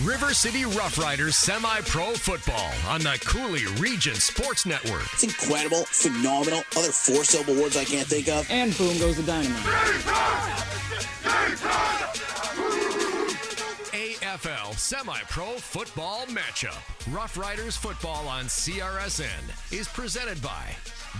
River City Rough Riders semi-pro football on the Cooley Region Sports Network. It's incredible, phenomenal, other four-syllable words I can't think of. And boom goes the dynamite. A.F.L. semi-pro football matchup. Rough Riders football on CRSN is presented by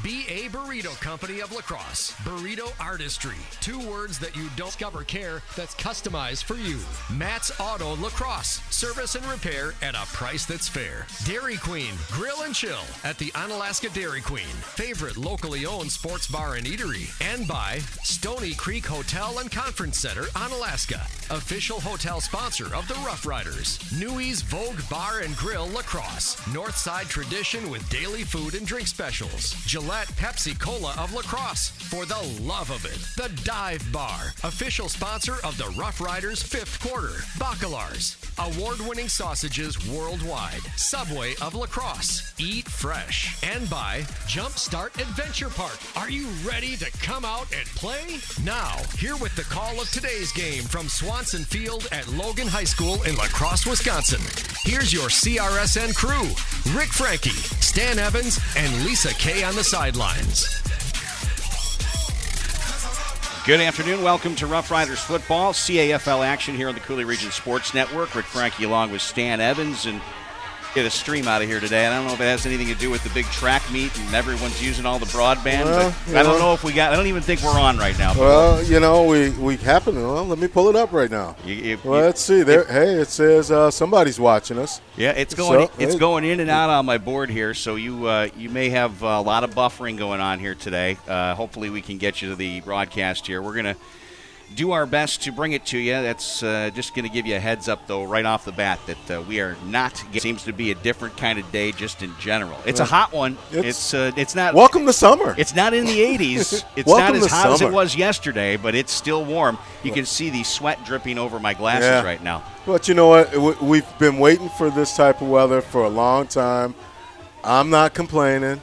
B.A. Burrito Company of La Crosse. Burrito Artistry. 2 words that you don't discover care that's customized for you. Matt's Auto La Crosse. Service and repair at a price that's fair. Dairy Queen. Grill and chill at the Onalaska Dairy Queen. Favorite locally owned sports bar and eatery. And by Stony Creek Hotel and Conference Center, Onalaska. Official hotel sponsor of the Rough Riders. Newey's Vogue Bar and Grill La Crosse. Northside tradition with daily food and drink specials. Gillette Pepsi Cola of La Crosse, for the love of it. The Dive Bar, official sponsor of the Rough Riders 5th quarter. Bacalar's, award-winning sausages worldwide. Subway of La Crosse, eat fresh. And by Jumpstart Adventure Park. Are you ready to come out and play? Now, here with the call of today's game from Swanson Field at Logan High School in La Crosse, Wisconsin. Here's your CRSN crew, Rik Franke, Stan Evans, and Lisa Kay on the sidelines. Good afternoon. Welcome to Rough Riders football. C.A.F.L. action here on the Cooley Region Sports Network. Rik Franke along with Stan Evans, and get a stream out of here today. I don't know if it has anything to do with the big track meet and everyone's using all the broadband, but I don't know if we got. I don't even think we're on right now. Well, we happen to. Well, let me pull it up right now. Let's see. It says somebody's watching us. Yeah, it's going in and out on my board here, so you may have a lot of buffering going on here today. Hopefully we can get you to the broadcast here. We're going to do our best to bring it to you. That's just going to give you a heads up, though, right off the bat, that we are not. It seems to be a different kind of day just in general. It's a hot one. It's not. Welcome to summer. It's not in the 80s. It's not as hot as it was yesterday, but it's still warm. You can see the sweat dripping over my glasses right now. But you know what? We've been waiting for this type of weather for a long time. I'm not complaining.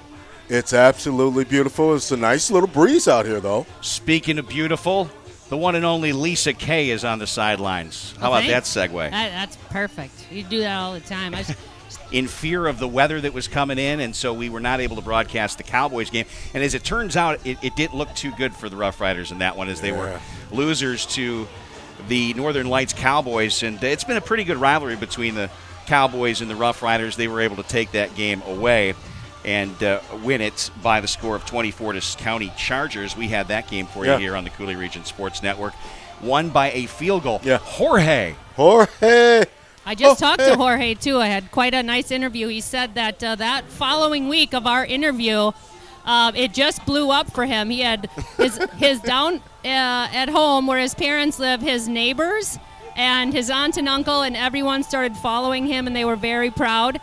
It's absolutely beautiful. It's a nice little breeze out here, though. Speaking of beautiful, the one and only Lisa Kay is on the sidelines. How about that segue? That's perfect. You do that all the time. In fear of the weather that was coming in, and so we were not able to broadcast the Cowboys game. And as it turns out, it didn't look too good for the Rough Riders in that one, as they were losers to the Northern Lights Cowboys. And it's been a pretty good rivalry between the Cowboys and the Rough Riders. They were able to take that game away and win it by the score of 24 to County Chargers. We had that game for you here on the Cooley Region Sports Network. Won by a field goal. Yeah. Jorge. I just talked to Jorge, too. I had quite a nice interview. He said that that following week of our interview, it just blew up for him. He had his down at home where his parents live, his neighbors and his aunt and uncle and everyone started following him, and they were very proud.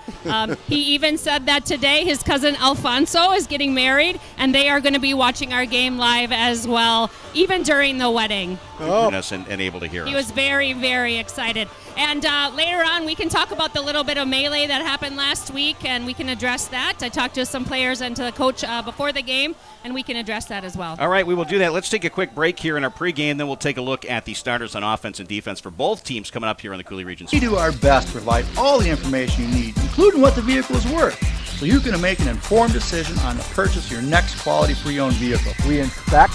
He even said that today his cousin Alfonso is getting married, and they are going to be watching our game live as well, even during the wedding. And able to hear us. He was very, very excited. And later on, we can talk about the little bit of melee that happened last week, and we can address that. I talked to some players and to the coach before the game, and we can address that as well. All right, we will do that. Let's take a quick break here in our pregame, then we'll take a look at the starters on offense and defense for both teams coming up here on the Cooley Region. We do our best to provide all the information you need, including what the vehicle is worth, so you can make an informed decision on the purchase of your next quality pre-owned vehicle. We inspect,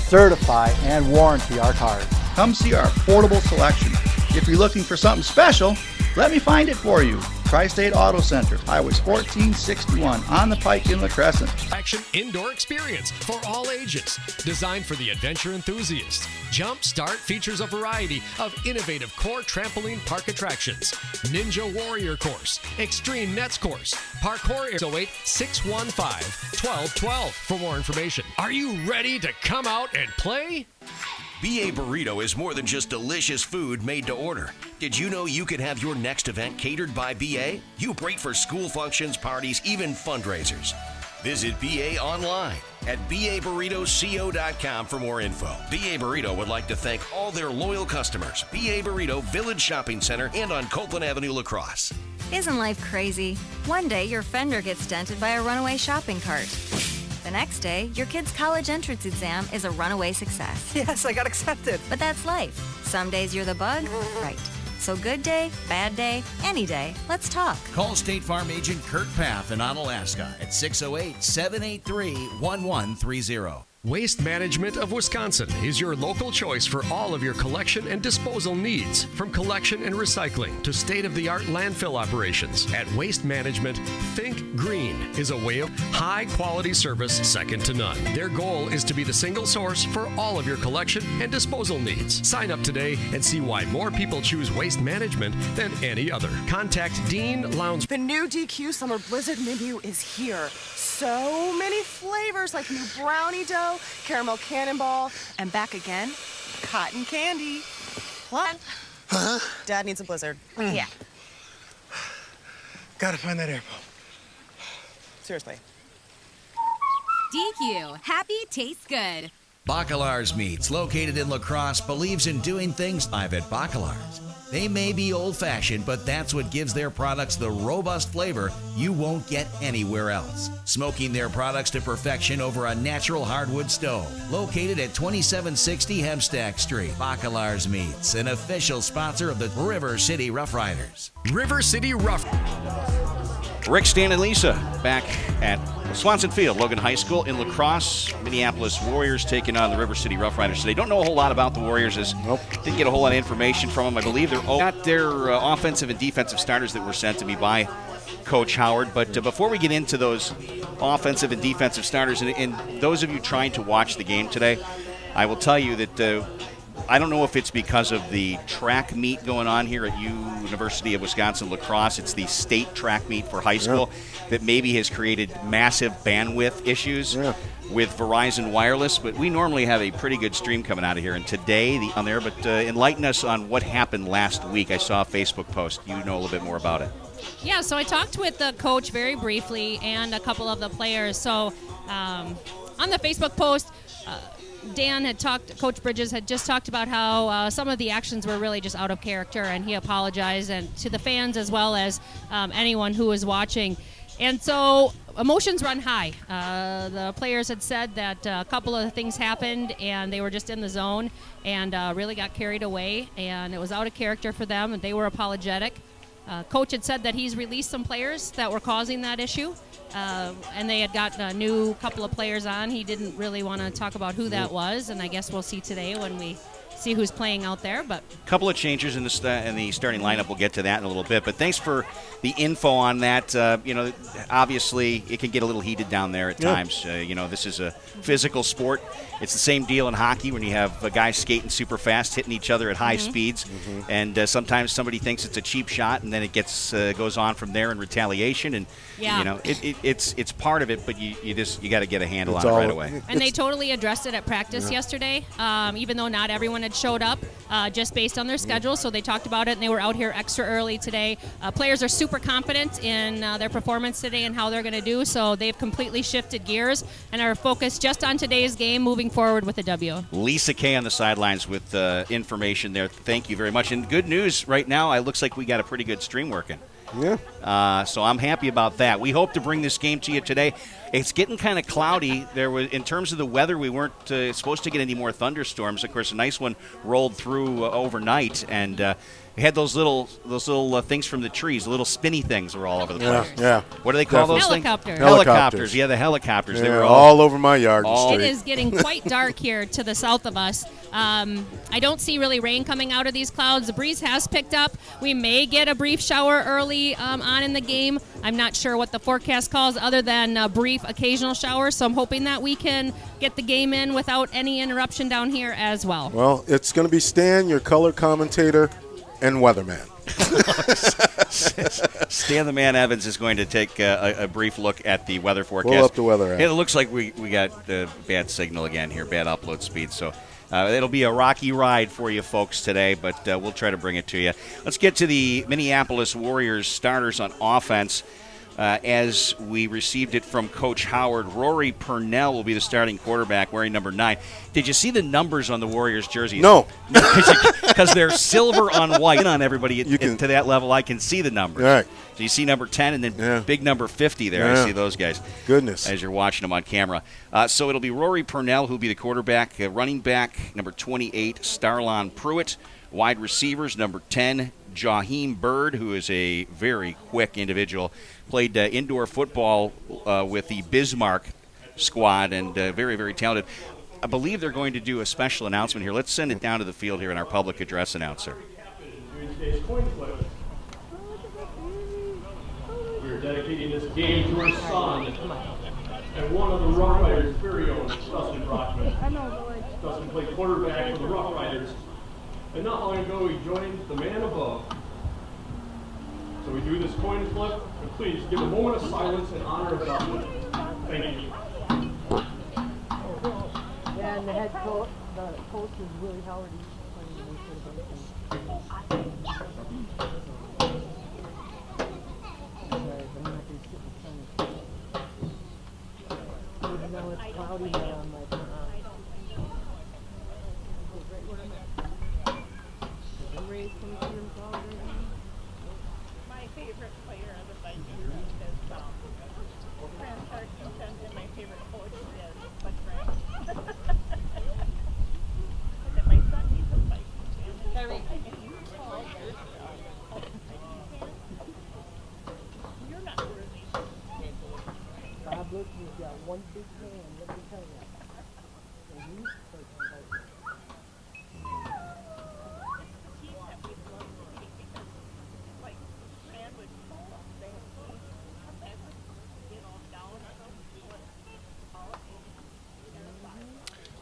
certify, and warranty our cars. Come see our affordable selection. If you're looking for something special, let me find it for you. Tri-State Auto Center, Highways 1461, on the Pike in La Crescent. Action indoor experience for all ages, designed for the adventure enthusiast. Jump Start features a variety of innovative core trampoline park attractions. Ninja Warrior Course, Extreme Nets Course, Parkour 808-615-1212 for more information. Are you ready to come out and play? B.A. Burrito is more than just delicious food made to order. Did you know you could have your next event catered by B.A.? You great for school functions, parties, even fundraisers. Visit B.A. online at baburritoco.com for more info. B.A. Burrito would like to thank all their loyal customers. B.A. Burrito Village Shopping Center and on Copeland Avenue, La Crosse. Isn't life crazy? One day your fender gets dented by a runaway shopping cart. The next day, your kid's college entrance exam is a runaway success. Yes, I got accepted. But that's life. Some days you're the bug, right. So good day, bad day, any day, let's talk. Call State Farm agent Kurt Paff in Onalaska at 608-783-1130. Waste Management of Wisconsin is your local choice for all of your collection and disposal needs. From collection and recycling to state-of-the-art landfill operations. At Waste Management, Think Green is a way of high-quality service second to none. Their goal is to be the single source for all of your collection and disposal needs. Sign up today and see why more people choose Waste Management than any other. Contact Dean Lowndes. The new DQ Summer Blizzard menu is here. So many flavors like new brownie dough, caramel cannonball, and back again, cotton candy. What? Huh? Dad needs a Blizzard. Yeah. Gotta find that airport. Seriously. DQ, happy tastes good. Bacalar's Meats, located in La Crosse, believes in doing things live at Bacalar's. They may be old-fashioned, but that's what gives their products the robust flavor you won't get anywhere else. Smoking their products to perfection over a natural hardwood stove. Located at 2760 Hempstack Street. Bacalar's Meats, an official sponsor of the River City Rough Riders. River City Rough. Rick, Stan, and Lisa back at Swanson Field, Logan High School in La Crosse. Minneapolis Warriors taking on the River City Rough Riders today. Don't know a whole lot about the Warriors. Didn't get a whole lot of information from them. I believe they're got their offensive and defensive starters that were sent to me by Coach Howard. But before we get into those offensive and defensive starters, and those of you trying to watch the game today, I will tell you that I don't know if it's because of the track meet going on here at University of Wisconsin La Crosse. It's the state track meet for high school that maybe has created massive bandwidth issues with Verizon Wireless. But we normally have a pretty good stream coming out of here. And today, on there, but enlighten us on what happened last week. I saw a Facebook post. You know a little bit more about it. Yeah, so I talked with the coach very briefly and a couple of the players. So on the Facebook post, Coach Bridges had just talked about how some of the actions were really just out of character, and he apologized and to the fans as well as anyone who was watching. And so emotions run high. The players had said that a couple of things happened and they were just in the zone and really got carried away, and it was out of character for them, and they were apologetic. Coach had said that he's released some players that were causing that issue. And they had got a new couple of players on. He didn't really want to talk about who that was, and I guess we'll see today when we see who's playing out there. But a couple of changes in the starting lineup. We'll get to that in a little bit. But thanks for the info on that. Obviously it can get a little heated down there at times. This is a physical sport. It's the same deal in hockey when you have guys skating super fast, hitting each other at high speeds, and sometimes somebody thinks it's a cheap shot, and then it goes on from there in retaliation. And it's part of it, but you got to get a handle on it right away. And they totally addressed it at practice yesterday, even though not everyone had showed up, just based on their schedule. So they talked about it, and they were out here extra early today. Players are super confident in their performance today and how they're going to do. So they've completely shifted gears and are focused just on today's game, moving forward with a W. Lisa Kay on the sidelines with information there. Thank you very much. And good news right now, it looks like we got a pretty good stream working. Yeah. So I'm happy about that. We hope to bring this game to you today. It's getting kind of cloudy. In terms of the weather, we weren't supposed to get any more thunderstorms. Of course, a nice one rolled through overnight, and we had those little things from the trees, the little spinny things were all over the place. Yeah. What do they call those things? Helicopters. Yeah, the helicopters. They Yeah, were all over my yard. It is getting quite dark here to the south of us. I don't see really rain coming out of these clouds. The breeze has picked up. We may get a brief shower early on in the game. I'm not sure what the forecast calls other than a brief occasional shower, so I'm hoping that we can get the game in without any interruption down here as well. Well, it's going to be Stan, your color commentator, and weatherman. Stan the Man Evans is going to take a brief look at the weather forecast. Pull up the weather app. It looks like we got bad signal again here, bad upload speed. So it'll be a rocky ride for you folks today, but we'll try to bring it to you. Let's get to the Minneapolis Warriors starters on offense. As we received it from Coach Howard, Rory Purnell will be the starting quarterback wearing number 9. Did you see the numbers on the Warriors jerseys? No. Because they're silver on white on everybody to that level. I can see the numbers. All right. So you see number 10 and then big number 50 there. I see those guys. Goodness. As you're watching them on camera. So it'll be Rory Purnell who'll be the quarterback. Running back, number 28, Starlon Pruitt. Wide receivers, number 10, Jaheim Bird, who is a very quick individual, played indoor football with the Bismarck squad and very, very talented. I believe they're going to do a special announcement here. Let's send it down to the field here in our public address announcer. We're dedicating this game to our son and one of the Rough Riders' very own, Dustin Brockman. Dustin played quarterback for the Rough Riders, and not long ago he joined the man above. So we do this coin flip, and please give a moment of silence in honor of Dustin. Thank you. Yeah, and the head coach, is Willie Howard. Now it's cloudy now. I'm like, my favorite player of the Vikings is Frank, and my favorite coach is Rik Franke. And my son, he's a Vikings fan. You're not worthy. Bob Luke's got one big hand, let me tell you. And he's taking Vikings.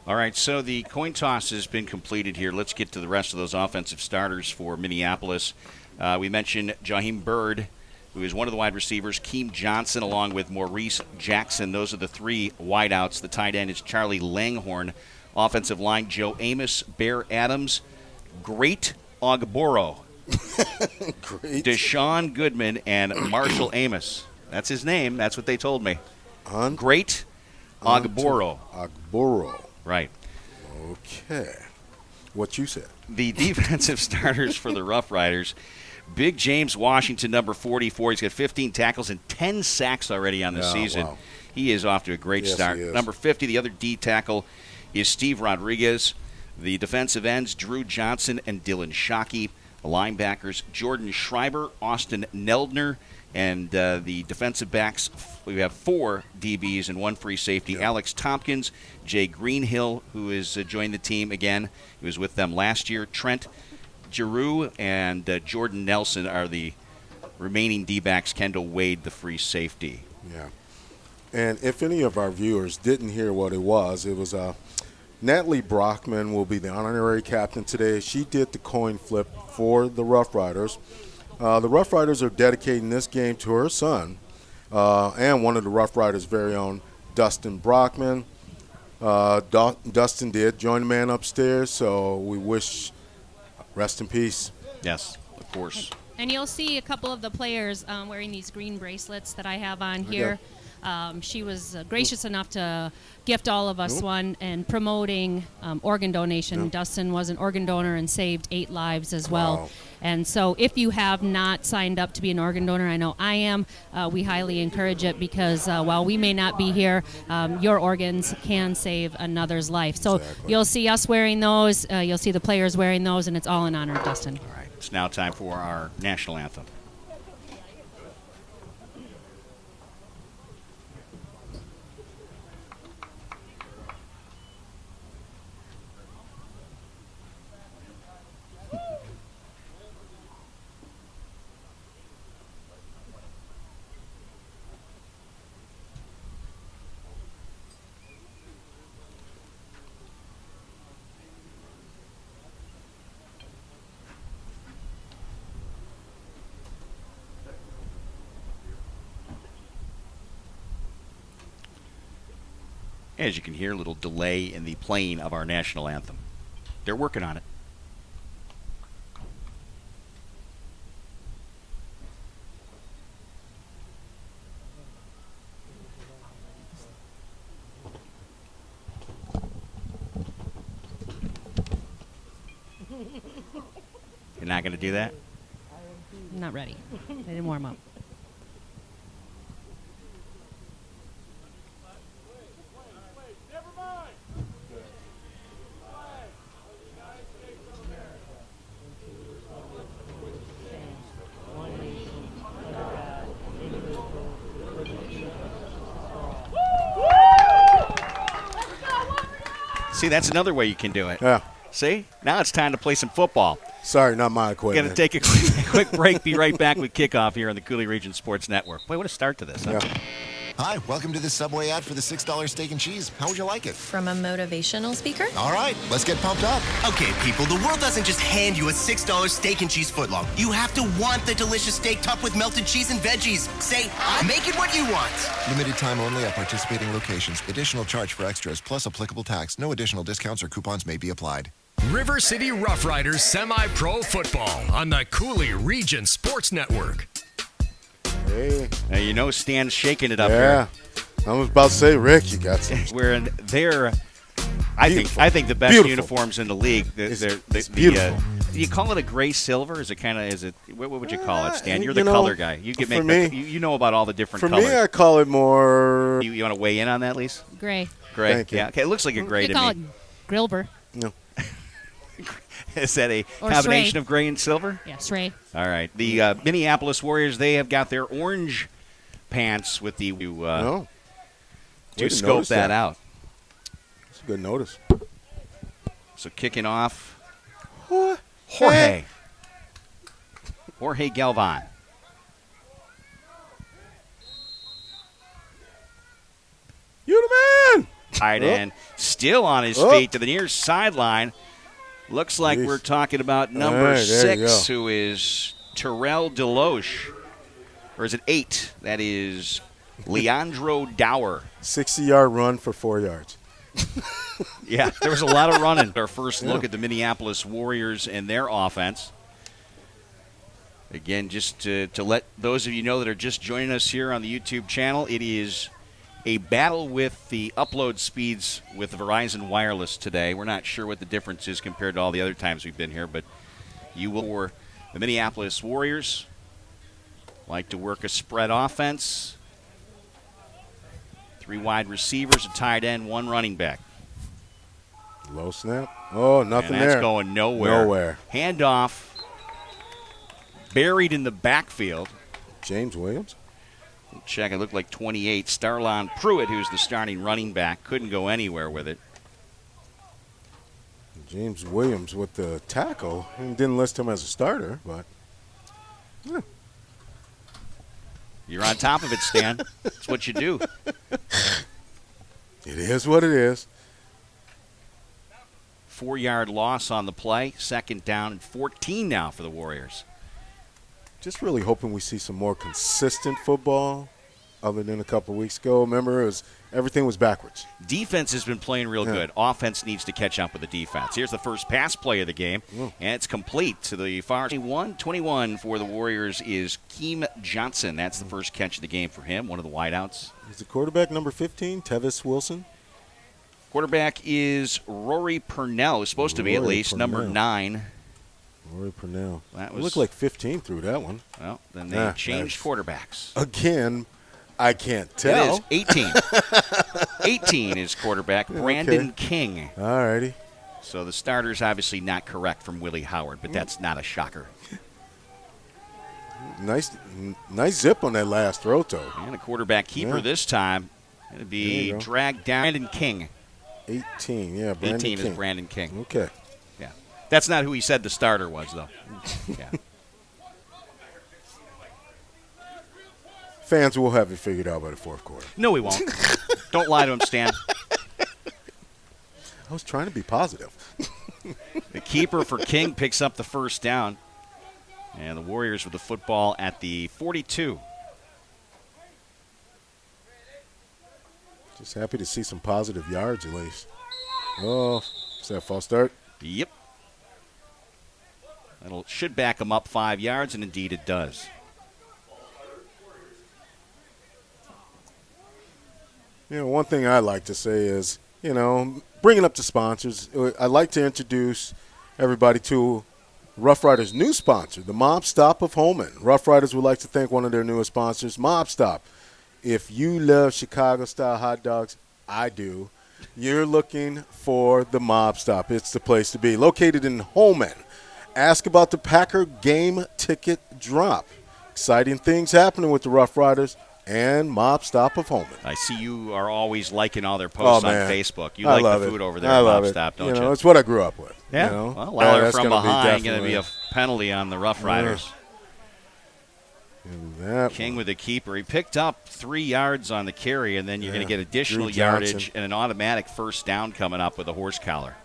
All right, so the coin toss has been completed here. Let's get to the rest of those offensive starters for Minneapolis. We mentioned Jaheim Bird, who is one of the wide receivers, Keem Johnson along with Maurice Jackson. Those are the three wideouts. The tight end is Charlie Langhorn. Offensive line, Joe Amos, Bear Adams, Great Ogboro, Deshaun Goodman, and Marshall Amos. That's his name. That's what they told me. Great Ogboro. Ogboro. Right. Okay. What you said. The defensive starters for the Rough Riders. Big James Washington, number 44. He's got 15 tackles and 10 sacks already on the season. Wow. He is off to a great start. He is. Number 50, the other D tackle, is Steve Rodriguez. The defensive ends, Drew Johnson and Dylan Shockey. The linebackers, Jordan Schreiber, Austin Neldner. And the defensive backs, we have 4 DBs and 1 free safety. Alex Tompkins, Jay Greenhill, who has joined the team again. He was with them last year. Trent Giroux and Jordan Nelson are the remaining D-backs. Kendall Wade, the free safety. Yeah. And if any of our viewers didn't hear what it was Natalie Brockman will be the honorary captain today. She did the coin flip for the Rough Riders. The Rough Riders are dedicating this game to her son and one of the Rough Riders' very own, Dustin Brockman. Dustin did join the man upstairs, so we wish rest in peace. Yes, of course. And you'll see a couple of the players wearing these green bracelets that I have on here. She was gracious enough to gift all of us one and promoting organ donation. Dustin was an organ donor and saved 8 lives as well. Wow. And so if you have not signed up to be an organ donor, I know I am, we highly encourage it because while we may not be here, your organs can save another's life. So you'll see us wearing those, you'll see the players wearing those, and it's all in honor of Dustin. All right, it's now time for our national anthem. As you can hear, a little delay in the playing of our national anthem. They're working on it. You're not going to do that? I'm not ready. I didn't warm up. See, that's another way you can do it. Yeah. See? Now it's time to play some football. Sorry, not my equipment. Going to take a quick break. Be right back with kickoff here on the Coulee Region Sports Network. Boy, what a start to this, huh? Yeah. Hi, welcome to this Subway ad for the $6 steak and cheese. How would you like it? From a motivational speaker? All right, let's get pumped up. Okay, people, the world doesn't just hand you a $6 steak and cheese footlong. You have to want the delicious steak topped with melted cheese and veggies. Say, make it what you want. Limited time only at participating locations. Additional charge for extras plus applicable tax. No additional discounts or coupons may be applied. River City Rough Riders Semi-Pro Football on the Coulee Region Sports Network. Hey. Now, you know Stan's shaking it up Yeah. here. I was about to say, Rick, you got some. We're in there. I think the best Beautiful. uniforms in the league. It's beautiful. Do you call it a gray silver? Is it what would you call it, Stan? You're the you know, color guy. You can for make me- you know about all the different For colors. me, I call it more. You want to weigh in on that, Lise? Gray. Gray. Thank you. Yeah. Okay. It looks like a gray You to call me. it Grilber. No. Is that a Or combination Sray. of gray and silver? Yeah, Sray. All right. The Minneapolis Warriors, they have got their orange pants with the No. to Way to scope notice that that. out. That's a good notice. So kicking off, Jorge Galvan. You the man. Tight Oh. end, still on his Oh. feet to the near sideline. Looks like Jeez. we're talking about All number right, there you 6, go. who is Terrell Deloche. Or is it 8? That is Leandro Dower. 60-yard run for 4 yards. Yeah, there was a lot of running. Our first look at the Minneapolis Warriors and their offense. Again, just to let those of you know that are just joining us here on the YouTube channel, it is a battle with the upload speeds with Verizon Wireless today. We're not sure what the difference is compared to all the other times we've been here, but you will, for the Minneapolis Warriors, like to work a spread offense. 3 wide receivers, a tight end, 1 running back. Low snap. Oh, nothing And that's there. going nowhere. Nowhere. Handoff buried in the backfield. James Williams. Check, it looked like 28. Starlon Pruitt, who's the starting running back, couldn't go anywhere with it. James Williams with the tackle. And didn't list him as a starter, but You're on top of it, Stan. That's what you do. it is what it is. 4-yard loss on the play. 2nd down and 14 now for the Warriors. Just really hoping we see some more consistent football other than a couple weeks ago. Remember, everything was backwards. Defense has been playing real good. Offense needs to catch up with the defense. Here's the first pass play of the game, and it's complete to the far 21 for the Warriors is Keem Johnson. That's the first catch of the game for him, one of the wideouts. Is the quarterback number 15, Tevis Wilson? Quarterback is Rory Purnell, who's supposed to be at Rory least, Purnell. number 9. Rory Purnell. That It was- looked like 15 through that one. Well, then they changed quarterbacks. Again, I can't tell. It is 18. 18 is quarterback, Brandon King. All righty. So the starter's obviously not correct from Willie Howard, but that's not a shocker. Nice zip on that last throw, though. And a quarterback keeper this time. It'll There you be go. dragged down. Brandon King. 18, yeah, Brandon 18 King. is Brandon King. Okay. Yeah. That's not who he said the starter was, though. Yeah. Fans will have it figured out by the fourth quarter. No, we won't. Don't lie to him, Stan. I was trying to be positive. The keeper for King picks up the first down. And the Warriors with the football at the 42. Just happy to see some positive yards at least. Oh, is that a false start? Yep. That should back him up 5 yards, and indeed it does. One thing I like to say is, bringing up the sponsors, I'd like to introduce everybody to Rough Riders' new sponsor, the Mob Stop of Holman. Rough Riders would like to thank one of their newest sponsors, Mob Stop. If you love Chicago-style hot dogs, I do, you're looking for the Mob Stop. It's the place to be. Located in Holman. Ask about the Packer game ticket drop. Exciting things happening with the Rough Riders and Mob Stop of Holman. I see you are always liking all their posts on Facebook. You I like love the food it. over there I at love Mob it. Stop, don't you? It's what I grew up with. Yeah. You know? Well, while they're that's from gonna be behind, going to be definitely a penalty on the Rough Riders. King with the keeper. He picked up 3 yards on the carry, and then you're going to get additional yardage and an automatic first down coming up with a horse collar.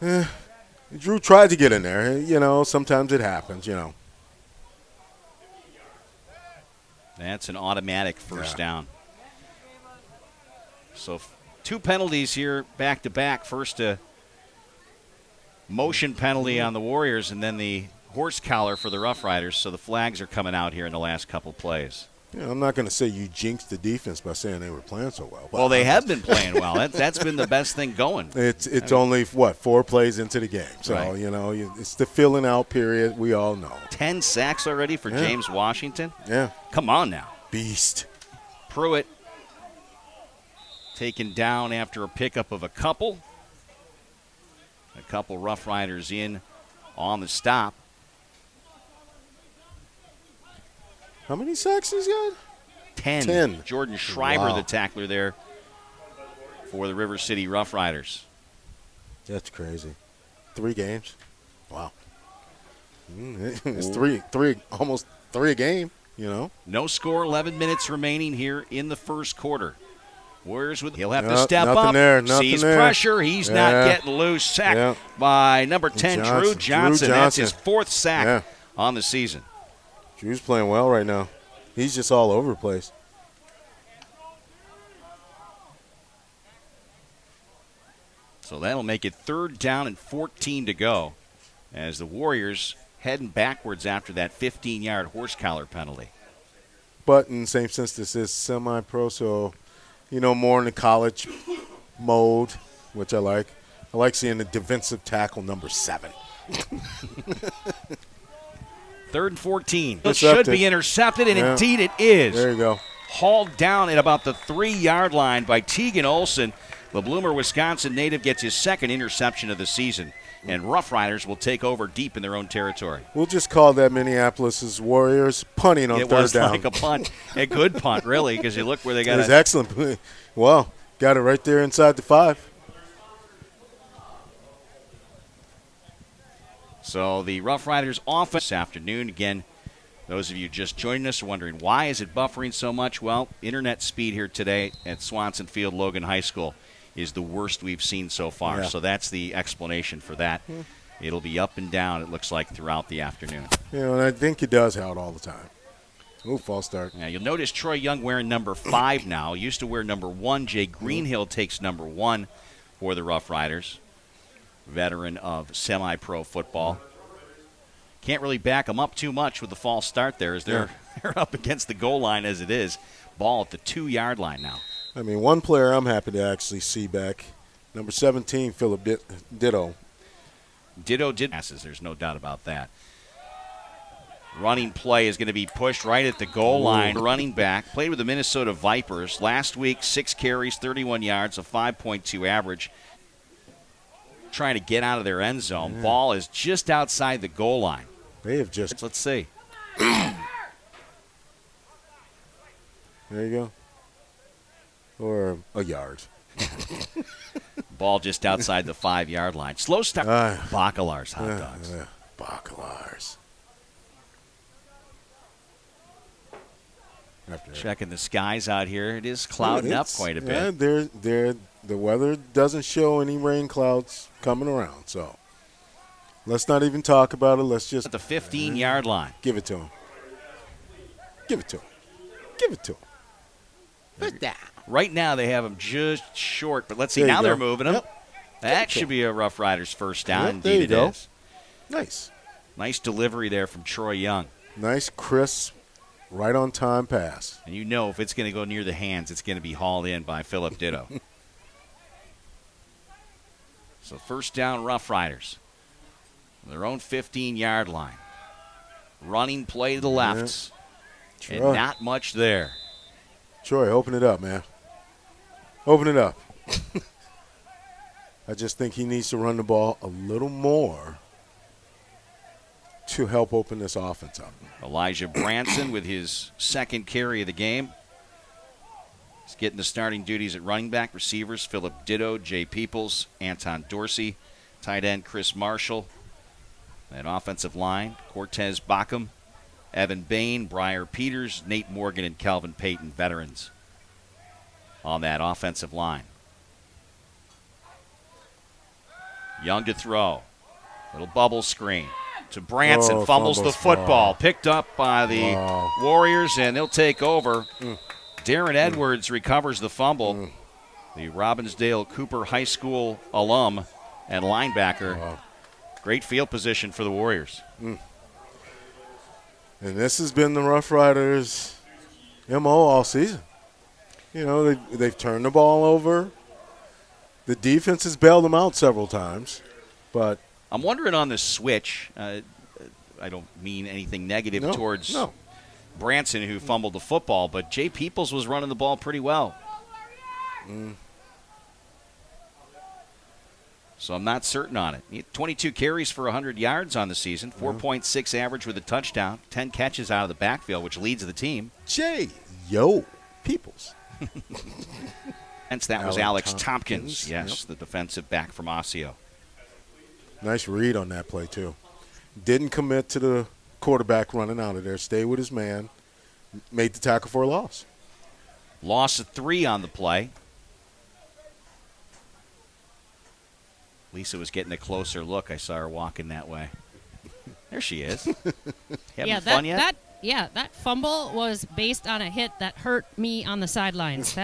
Drew tried to get in there. Sometimes it happens, That's an automatic first down. So 2 penalties here back-to-back. First a motion penalty on the Warriors, and then the horse collar for the Rough Riders. So the flags are coming out here in the last couple plays. I'm not going to say you jinxed the defense by saying they were playing so well. Well, they have been playing well. That's been the best thing going. It's only, 4 plays into the game. So, Right. It's the filling out period. We all know. 10 sacks already for James Washington? Yeah. Come on now. Beast. Pruitt taken down after a pickup of a couple. A couple Rough Riders in on the stop. How many sacks he's got? 10. Jordan Schreiber, Wow. the tackler there for the River City Rough Riders. That's crazy. 3 games. Wow. It's three, almost 3 a game, No score, 11 minutes remaining here in the first quarter. Warriors he'll have to Yep, step nothing up. there, nothing Sees there. pressure. He's not getting loose. Sacked by number 10, Drew Johnson. That's his 4th sack on the season. Drew's playing well right now. He's just all over the place. So that'll make it 3rd down and 14 to go as the Warriors heading backwards after that 15-yard horse collar penalty. But in the same sense, this is semi-pro, so, more in the college mode, which I like. I like seeing the defensive tackle number 7. 3rd and 14. It Intercepted. should be intercepted, and indeed it is. There you go. Hauled down at about the 3-yard line by Tegan Olson. The Bloomer, Wisconsin native gets his 2nd interception of the season, and Rough Riders will take over deep in their own territory. We'll just call that Minneapolis' Warriors punting on 3rd down. It was like a punt, a good punt, really, because you look where they got it. It was excellent. Well, got it right there inside the 5. So the Rough Riders offense this afternoon. Again, those of you just joining us are wondering, why is it buffering so much? Well, internet speed here today at Swanson Field Logan High School is the worst we've seen so far. Yeah. So that's the explanation for that. It'll be up and down, it looks like, throughout the afternoon. And I think it does out all the time. Ooh, false start. Now, you'll notice Troy Young wearing number 5 now. Used to wear number 1. Jay Greenhill takes number 1 for the Rough Riders. Veteran of semi-pro football. Can't really back them up too much with the false start there as they're up against the goal line as it is. Ball at the 2-yard line now. I mean, one player I'm happy to actually see back, number 17, Philip Ditto. Ditto did passes, there's no doubt about that. Running play is going to be pushed right at the goal line. Running back, played with the Minnesota Vipers. Last week, 6 carries, 31 yards, a 5.2 average. Trying to get out of their end zone. Ball is just outside the goal line. They have just. Let's see. There you go. Or a yard. Ball just outside the 5-yard line. Slow start. Bacalar's hot dogs. Bacalar's. Checking the skies out here. It is clouding up quite a bit. Yeah, the weather doesn't show any rain clouds coming around. So let's not even talk about it. Let's just. At the 15-yard line. Give it to him. Give it to him. Give it to him. First down. Right now they have him just short, but let's see. There you Now go. they're moving him. Yep. That should be a Rough Riders first down. Yep, there Indeed you it go. is. Nice. Nice delivery there from Troy Young. Nice, crisp, right on time pass. And you know if it's going to go near the hands, it's going to be hauled in by Philip Ditto. So first down, Rough Riders. Their own 15-yard line. Running play to the left. And Troy. not much there. Troy, open it up, man. Open it up. I just think he needs to run the ball a little more to help open this offense up. Elijah Branson with his 2nd carry of the game. He's getting the starting duties at running back. Receivers, Philip Ditto, Jay Peoples, Anton Dorsey. Tight end, Chris Marshall. And offensive line, Cortez Backham, Evan Bain, Briar Peters, Nate Morgan, and Calvin Payton, veterans on that offensive line. Young to throw. Little bubble screen to Branson. Fumbles the football. Picked up by the Warriors, and they'll take over. Darren Edwards recovers the fumble. The Robbinsdale Cooper High School alum and linebacker. Great field position for the Warriors. And this has been the Rough Riders' MO all season. You know, they've turned the ball over. The defense has bailed them out several times. But I'm wondering on the switch, I don't mean anything negative towards Branson, who fumbled the football, but Jay Peoples was running the ball pretty well. So I'm not certain on it. He had 22 carries for 100 yards on the season, 4.6 average with a touchdown, 10 catches out of the backfield, which leads the team. Peoples. Hence that was Alex Tompkins, yes, the defensive back from Osseo. Nice read on that play, too. Didn't commit to the quarterback running out of there. Stayed with his man. Made the tackle for a loss. Loss of 3 on the play. Lisa was getting a closer look. I saw her walking that way. There she is. Having fun yet? That fumble was based on a hit that hurt me on the sidelines.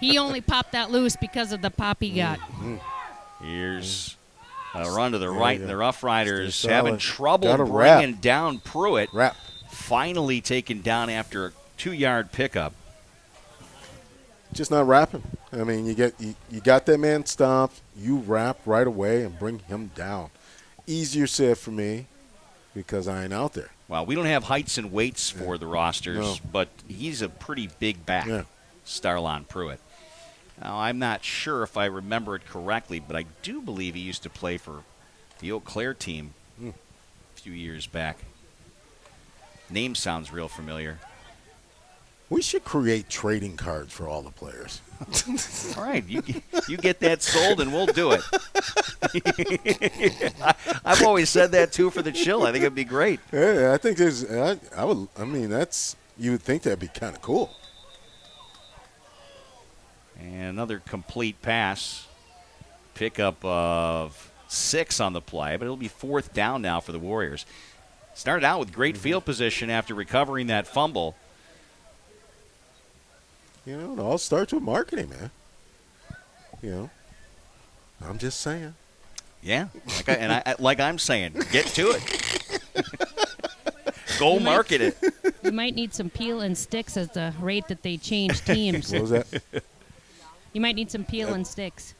He only popped that loose because of the pop he got. Here's a run to the right, and the Rough Riders having trouble bringing down Pruitt. Finally taken down after a 2-yard pickup. Just not wrapping. I mean, you got that man stopped. You wrap right away and bring him down. Easier said for me because I ain't out there. Well, we don't have heights and weights for the rosters, but he's a pretty big back, Starlon Pruitt. Now, I'm not sure if I remember it correctly, but I do believe he used to play for the Eau Claire team a few years back. Name sounds real familiar. We should create trading cards for all the players. All right, you get that sold, and we'll do it. I've always said that too for the chill. I think it'd be great. Yeah, I think there's. You would think that'd be kind of cool. And another complete pass. Pickup of 6 on the play, but it'll be 4th down now for the Warriors. Started out with great field position after recovering that fumble. You know, it all starts with marketing, man. You know, I'm just saying. Yeah, like I'm saying, get to it. Go market it. You might need some peel and sticks at the rate that they change teams. What was that? You might need some peel and sticks.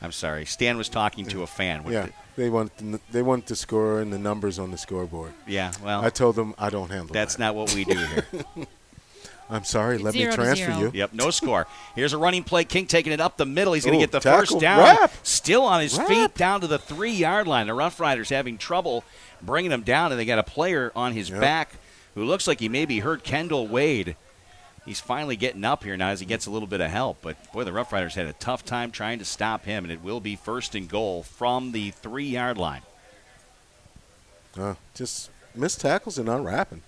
I'm sorry. Stan was talking to a fan. They want the score and the numbers on the scoreboard. Yeah, well. I told them I don't handle that. That's not what we do here. I'm sorry. Let me transfer you. Yep, no score. Here's a running play. King taking it up the middle. He's going to get the tackle, first down. wrap. Still on his feet down to the 3-yard line. The Rough Riders having trouble bringing him down, and they got a player on his back who looks like he maybe hurt Kendall Wade. He's finally getting up here now as he gets a little bit of help. But, boy, the Rough Riders had a tough time trying to stop him, and it will be 1st and goal from the 3-yard line. Just missed tackles and not wrapping.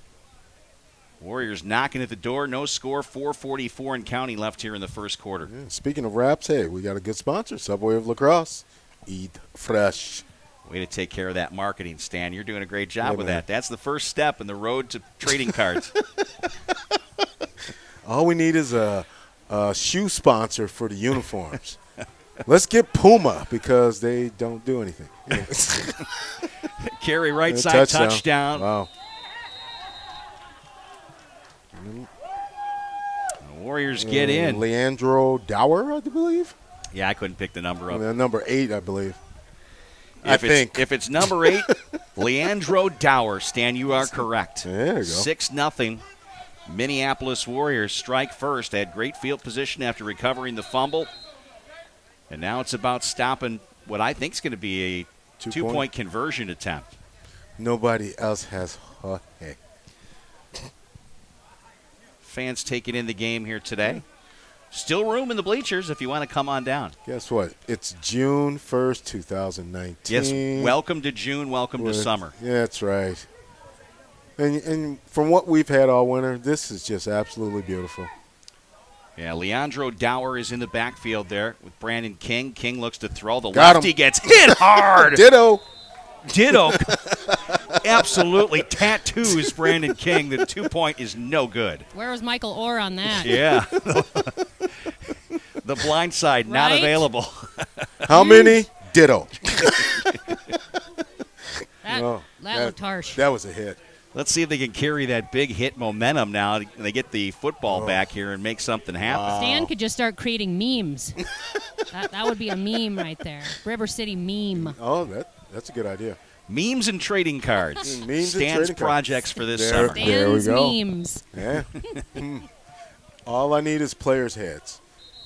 Warriors knocking at the door. No score. 4:44 and counting left here in the first quarter. Yeah, speaking of wraps, hey, we got a good sponsor, Subway of La Crosse. Eat fresh. Way to take care of that marketing, Stan. You're doing a great job with that. That's the first step in the road to trading cards. All we need is a shoe sponsor for the uniforms. Let's get Puma because they don't do anything. Carry right side touchdown. Wow. The Warriors get in. Leandro Dower, I believe. Yeah, I couldn't pick the number up. Number 8, I believe. If it's number 8, Leandro Dower, Stan, you are correct. There you go. 6-0. Minneapolis Warriors strike first. Had great field position after recovering the fumble. And now it's about stopping what I think is going to be a two-point conversion attempt. Nobody else has. fans taking in the game here today. Still room in the bleachers if you want to come on down. Guess what? It's June 1st, 2019. Yes, welcome to June, welcome to summer. Yeah, that's right. And from what we've had all winter, this is just absolutely beautiful. Yeah, Leandro Dower is in the backfield there with Brandon King. King looks to throw. The Got lefty him. gets hit hard. Ditto. Absolutely tattoos Brandon King. The 2-point is no good. Where was Michael Orr on that? Yeah. The blind side not Right? available. How many? Ditto. That looked harsh. That was a hit. Let's see if they can carry that big hit momentum now. They get the football back here and make something happen. Stan could just start creating memes. that would be a meme right there. River City meme. Oh, that's a good idea. Memes and trading cards. Memes and Stan's trading projects cards. for this There summer. we Stan's go. memes. Yeah. All I need is players' heads,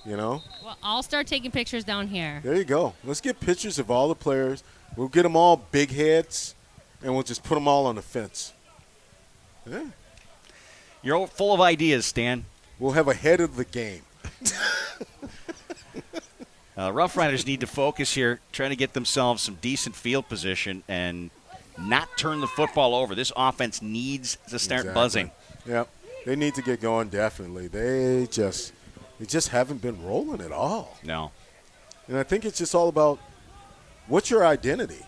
you know? Well, I'll start taking pictures down here. There you go. Let's get pictures of all the players. We'll get them all big heads, and we'll just put them all on the fence. Yeah. You're full of ideas, Stan. We'll have a head of the game. Rough Riders need to focus here, trying to get themselves some decent field position and not turn the football over. This offense needs to start buzzing. Yep. They need to get going, definitely. They just haven't been rolling at all. No. And I think it's just all about what's your identity?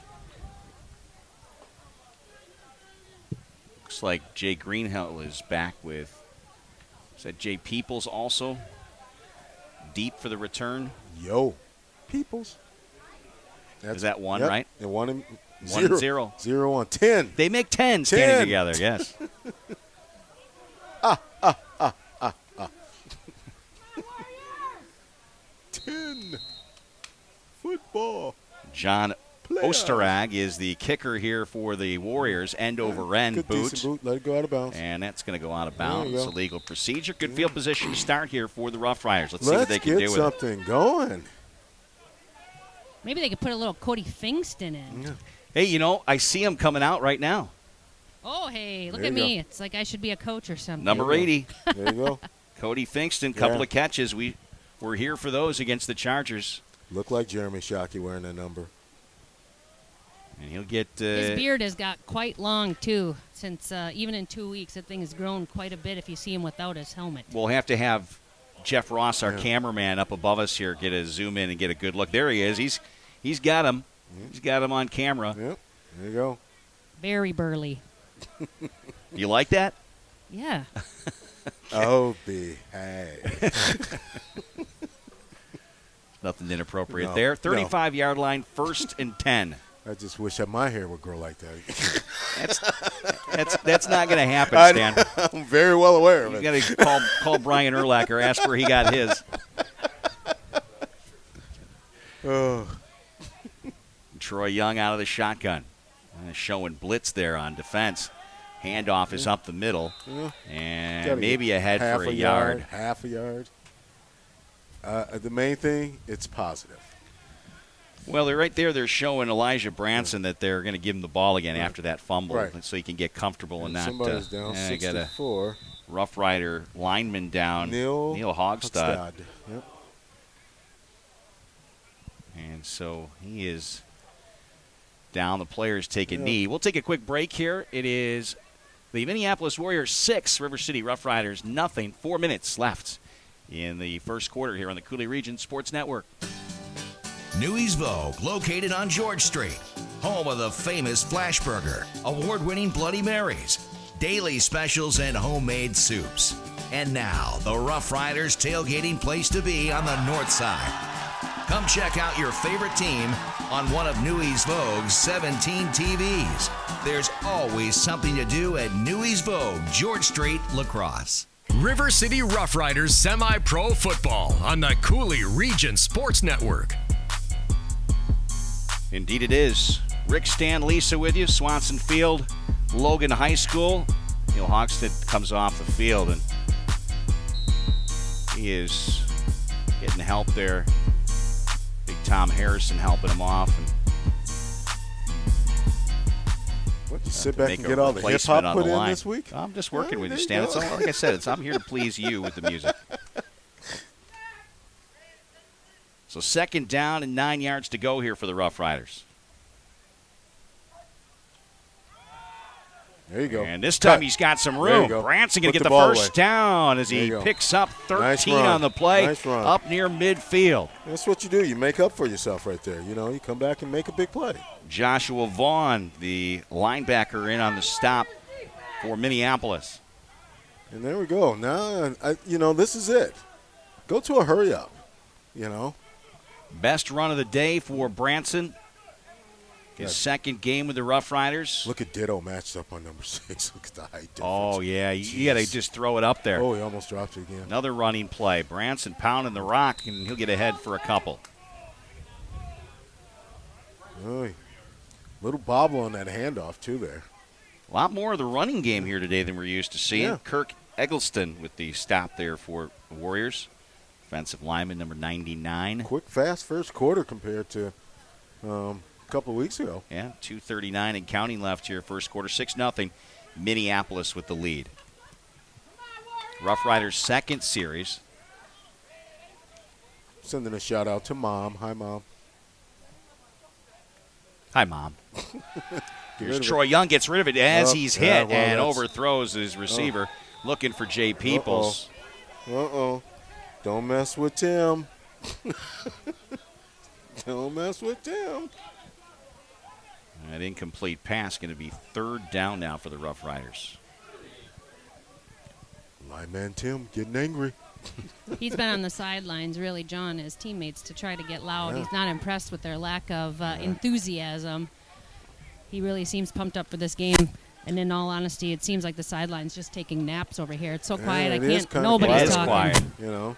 Looks like Jay Greenhill is back with, is that Jay Peoples also? Deep for the return. Yo, Peoples. Is that one, yep. right? And 1 and 1 and 0. 0 on 10. They make 10 standing together, yes. 10. Football. John Osterag is the kicker here for the Warriors. End over end Good boot. decent boot. Let it go out of bounds. And that's going to go out of There you bounds. go. A legal procedure. Good field position to start here for the Rough Riders. Let's see what they can do get with it. something going. Maybe they could put a little Cody Fingston in. Yeah. Hey, you know, I see him coming out right now. Oh, hey, look There at you me. go. It's like I should be a coach or something. Number 80. There you go. Cody Fingston, couple Yeah. of catches. We're here for those against the Chargers. Look like Jeremy Shockey wearing that number. And he'll get His beard has got quite long, too, since even in 2 weeks, that thing has grown quite a bit if you see him without his helmet. we'll have to have Jeff Ross, our cameraman, up above us here, get a zoom in and get a good look. There he is. He's got him. He's got him on camera. Yep. There you go. Very burly. You like that? Yeah. Oh, behave. Nothing inappropriate No, there. no. 35-yard line, 1st and 10. I just wish that my hair would grow like that. That's not going to happen, Stan. I'm very well aware of You it. got to call Brian Urlacher, ask where he got his. Oh. Troy Young out of the shotgun. Showing blitz there on defense. Handoff is up the middle. Yeah. And Gotta maybe get ahead half for a yard. Half a yard. The main thing, it's positive. Well, they're right there. They're showing Elijah Branson that they're going to give him the ball again after that fumble, Right. so he can get comfortable and not. Somebody's down Got a 64. Rough Rider lineman down. Neil Hogstad. Yep. And so he is down. The players take a knee. We'll take a quick break here. It is the Minneapolis Warriors 6, River City Rough Riders nothing. 4 minutes left in the first quarter here on the Coulee Region Sports Network. Newey's Vogue, located on George Street. Home of the famous Flash Burger, award-winning Bloody Marys, daily specials, and homemade soups. And now, the Rough Riders tailgating place to be on the north side. Come check out your favorite team on one of Newey's Vogue's 17 TVs. There's always something to do at Newey's Vogue, George Street, La Crosse. River City Rough Riders semi-pro football on the Coulee Region Sports Network. Indeed it is. Rick, Stan, Lisa with you. Swanson Field, Logan High School. Neil Hogstad comes off the field, and he is getting help there. Big Tom Harrison helping him off. And What, you sit back and get all the hip-hop put in this week? I'm just working with you, Stan. It's all, like I said, I'm here to please you with the music. So 2nd down and 9 yards to go here for the Rough Riders. There you go. And this time he's got some room. Branson going to get the first down as he picks up 13 on the play up near midfield. That's what you do. You make up for yourself right there. You know, you come back and make a big play. Joshua Vaughn, the linebacker, in on the stop for Minneapolis. And there we go. Now, this is it. Go to a hurry up, Best run of the day for Branson. His second game with the Rough Riders. Look at Ditto matched up on number 6. Look at the height difference. Oh, yeah. You got to just throw it up there. Oh, he almost dropped it again. Another running play. Branson pounding the rock, and he'll get ahead for a couple. Oh, little bobble on that handoff, too, there. A lot more of the running game here today than we're used to seeing. Yeah. Kirk Eggleston with the stop there for the Warriors. Offensive lineman, number 99. Quick, fast first quarter compared to a couple of weeks ago. Yeah, 2:39 and counting left here. First quarter, 6-0. Minneapolis with the lead. Rough Riders' second series. Sending a shout out to Mom. Hi, Mom. Hi, Mom. Here's Troy Young, gets rid of it as he's hit and overthrows his receiver, looking for Jay Peoples. Don't mess with Tim. Don't mess with Tim. An incomplete pass going to be 3rd down now for the Rough Riders. Lineman Tim getting angry. He's been on the sidelines really jawing his teammates to try to get loud. He's not impressed with their lack of enthusiasm. He really seems pumped up for this game. And in all honesty, it seems like the sideline's just taking naps over here. It's so quiet. Nobody's talking. Quiet.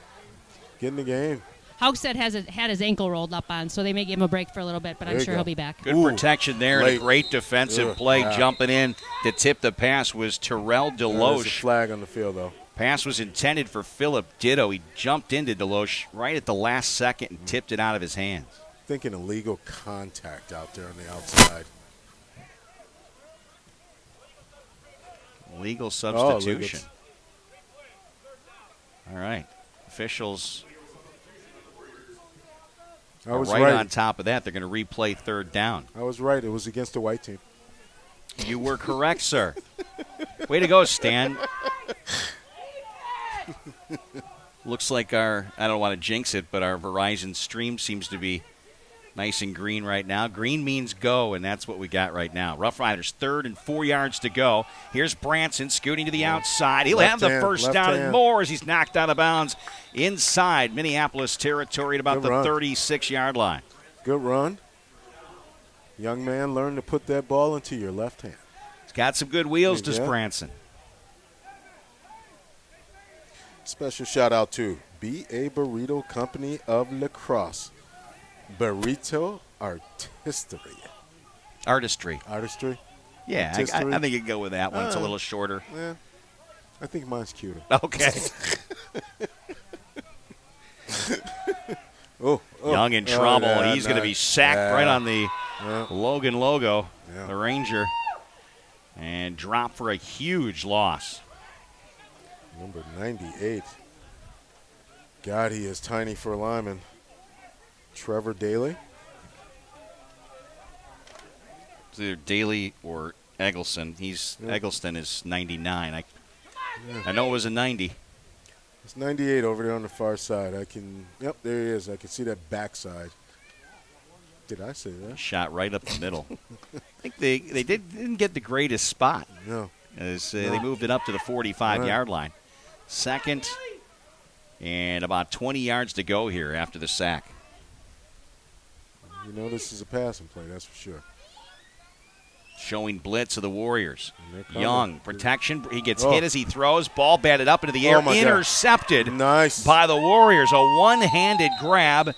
Get in the game. Haugstead had his ankle rolled up on, so they may give him a break for a little bit, but I'm sure he'll be back. Good protection there. And a great defensive play. Jumping in to tip the pass was Terrell Deloche. There's a flag on the field, though. Pass was intended for Philip Ditto. He jumped into Deloche right at the last second and tipped it out of his hands. Thinking illegal contact out there on the outside. Legal substitution. All right. Officials are right on top of that. They're going to replay 3rd down. I was right. It was against the white team. You were correct, sir. Way to go, Stan. Looks like I don't want to jinx it, but our Verizon stream seems to be nice and green right now. Green means go, and that's what we got right now. Rough Riders, 3rd and 4 yards to go. Here's Branson scooting to the outside. He'll have the first down and more as he's knocked out of bounds inside Minneapolis territory at about the 36-yard line. Good run. Young man, learn to put that ball into your left hand. He's got some good wheels, does Branson. Special shout out to B.A. Burrito Company of La Crosse. Burrito Artistry. Artistry? Yeah, I think you can go with that one. It's a little shorter. Yeah, I think mine's cuter. Okay. Young in trouble. Yeah, he's going to be sacked right on the Logan logo, the Ranger, and drop for a huge loss. Number 98. God, he is tiny for a lineman. Trevor Daly. It's either Daly or Eggleston. Eggleston is 99. I know it was a 90. It's 98 over there on the far side. Yep, there he is. I can see that backside. Did I say that? Shot right up the middle. I think they didn't get the greatest spot. No. As they moved it up to the 45-yard line. 2nd and about 20 yards to go here after the sack. You know this is a passing play, that's for sure. Showing blitz of the Warriors. Young, protection. He gets hit as he throws. Ball batted up into the air. Intercepted by the Warriors. A one-handed grab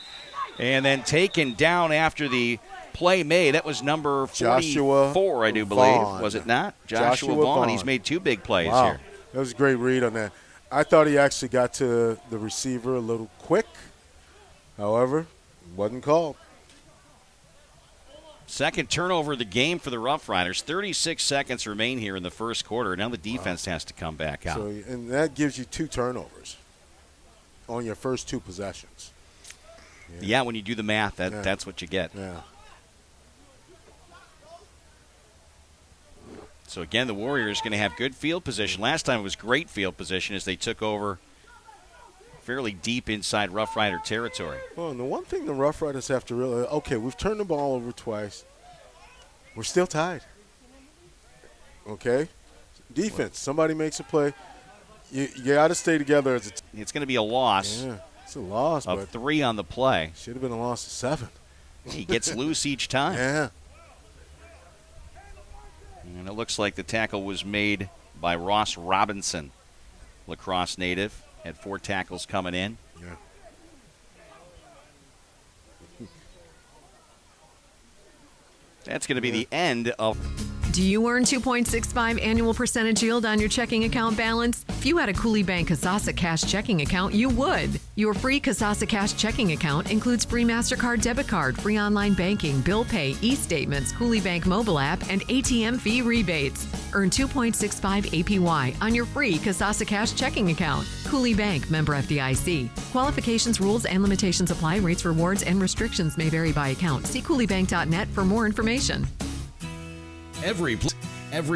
and then taken down after the play made. That was number 44, I do believe. Was it not? Joshua Vaughn. He's made 2 big plays here. That was a great read on that. I thought he actually got to the receiver a little quick. However, wasn't called. Second turnover of the game for the Rough Riders. 36 seconds remain here in the first quarter. Now the defense has to come back out. And that gives you 2 turnovers on your first 2 possessions. Yeah, when you do the math, that's what you get. Yeah. So, again, the Warriors going to have good field position. Last time it was great field position as they took over fairly deep inside Rough Rider territory. Well, and the one thing the Rough Riders have to realize, okay, we've turned the ball over twice. We're still tied. Okay? Defense, somebody makes a play. You got to stay together as a team. It's going to be a loss. Yeah, it's a loss. Of 3 on the play. Should have been a loss of 7. He gets loose each time. Yeah. And it looks like the tackle was made by Ross Robinson, La Crosse native. Had 4 tackles coming in. Yeah. That's going to be the end of... Do you earn 2.65 annual percentage yield on your checking account balance? If you had a Cooley Bank Kasasa Cash checking account, you would. Your free Kasasa Cash checking account includes free MasterCard debit card, free online banking, bill pay, e-statements, Cooley Bank mobile app, and ATM fee rebates. Earn 2.65 APY on your free Kasasa Cash checking account. Cooley Bank, member FDIC. Qualifications, rules, and limitations apply. Rates, rewards, and restrictions may vary by account. See CooleyBank.net for more information. Every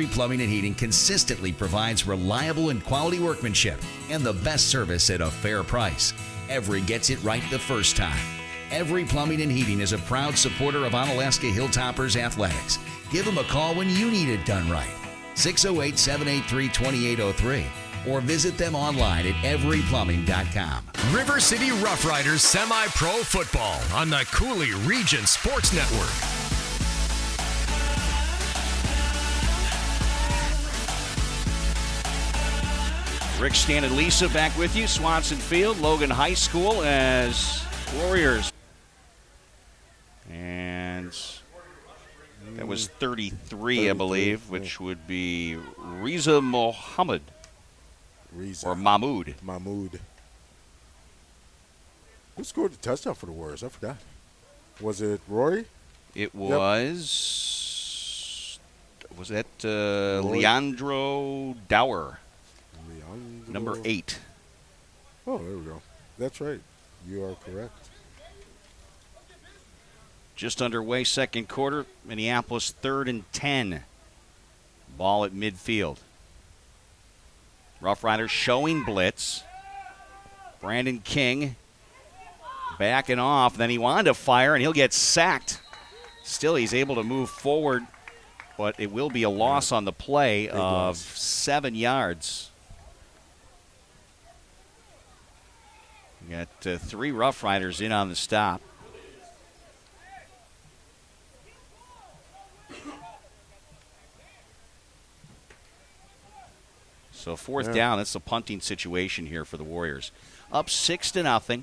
Plumbing and Heating consistently provides reliable and quality workmanship and the best service at a fair price. Every gets it right the first time. Every Plumbing and Heating is a proud supporter of Onalaska Hilltoppers Athletics. Give them a call when you need it done right. 608-783-2803 or visit them online at everyplumbing.com. River City Rough Riders Semi-Pro Football on the Cooley Region Sports Network. Rick, Stan, and Lisa back with you. Swanson Field, Logan High School as Warriors. And that was 33, I believe, which would be Reza Mohammed. Or Mahmoud. Mahmoud. Who scored the touchdown for the Warriors? I forgot. Was it Rory? It was... Yep. Was that Leandro Dower? Number 8. Oh, there we go. That's right. You are correct. Just underway, second quarter. Minneapolis 3rd and 10. Ball at midfield. Rough Riders showing blitz. Brandon King backing off. Then he wanted to fire, and he'll get sacked. Still, he's able to move forward, but it will be a loss on the play of 7 yards. We got 3 Rough Riders in on the stop. So fourth down, that's a punting situation here for the Warriors. Up 6-0.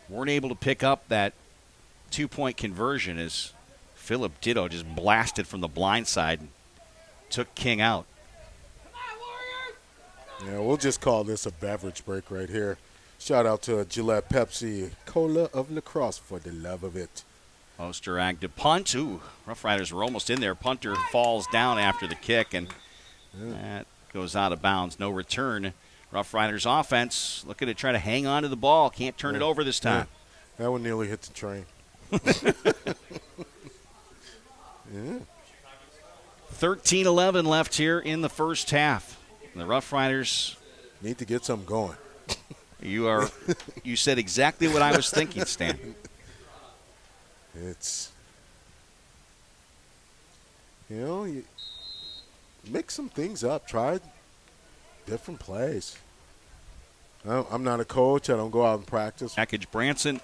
Weren't able to pick up that 2-point conversion as Philip Ditto just blasted from the blind side and took King out. Yeah, we'll just call this a beverage break right here. Shout out to Gillette Pepsi Cola of La Crosse for the love of it. Osterag to punt. Ooh, Rough Riders were almost in there. Punter falls down after the kick, and that goes out of bounds. No return. Rough Riders offense looking to try to hang on to the ball. Can't turn it over this time. Yeah. That one nearly hit the train. 13-11 left here in the first half. The Rough Riders need to get something going. You said exactly what I was thinking, Stan. It's, you mix some things up. Try different plays. I'm not a coach. I don't go out and practice. Package Branson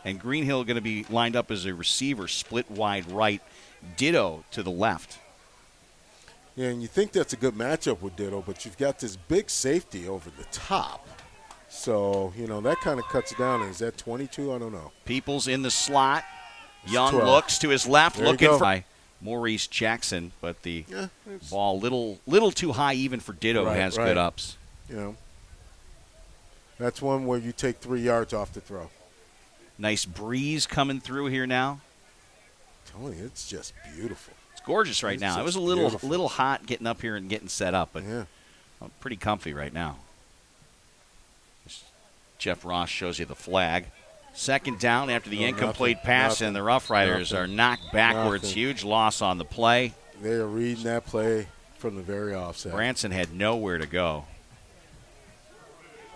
and Greenhill going to be lined up as a receiver, split wide right. Ditto to the left. Yeah, and you think that's a good matchup with Ditto, but you've got this big safety over the top. So, that kind of cuts it down. Is that 22? I don't know. Peoples in the slot. Young 12. Looks to his left, There looking for Maurice Jackson, but the ball little too high even for Ditto, who has good ups. That's one where you take 3 yards off the throw. Nice breeze coming through here now. telling you, it's just beautiful. It's gorgeous right now. It was a little hot getting up here and getting set up, but I'm pretty comfy right now. Jeff Ross shows you the flag. Second down after the incomplete pass, and the Rough Riders are knocked backwards. Huge loss on the play. They are reading that play from the very offset. Branson had nowhere to go.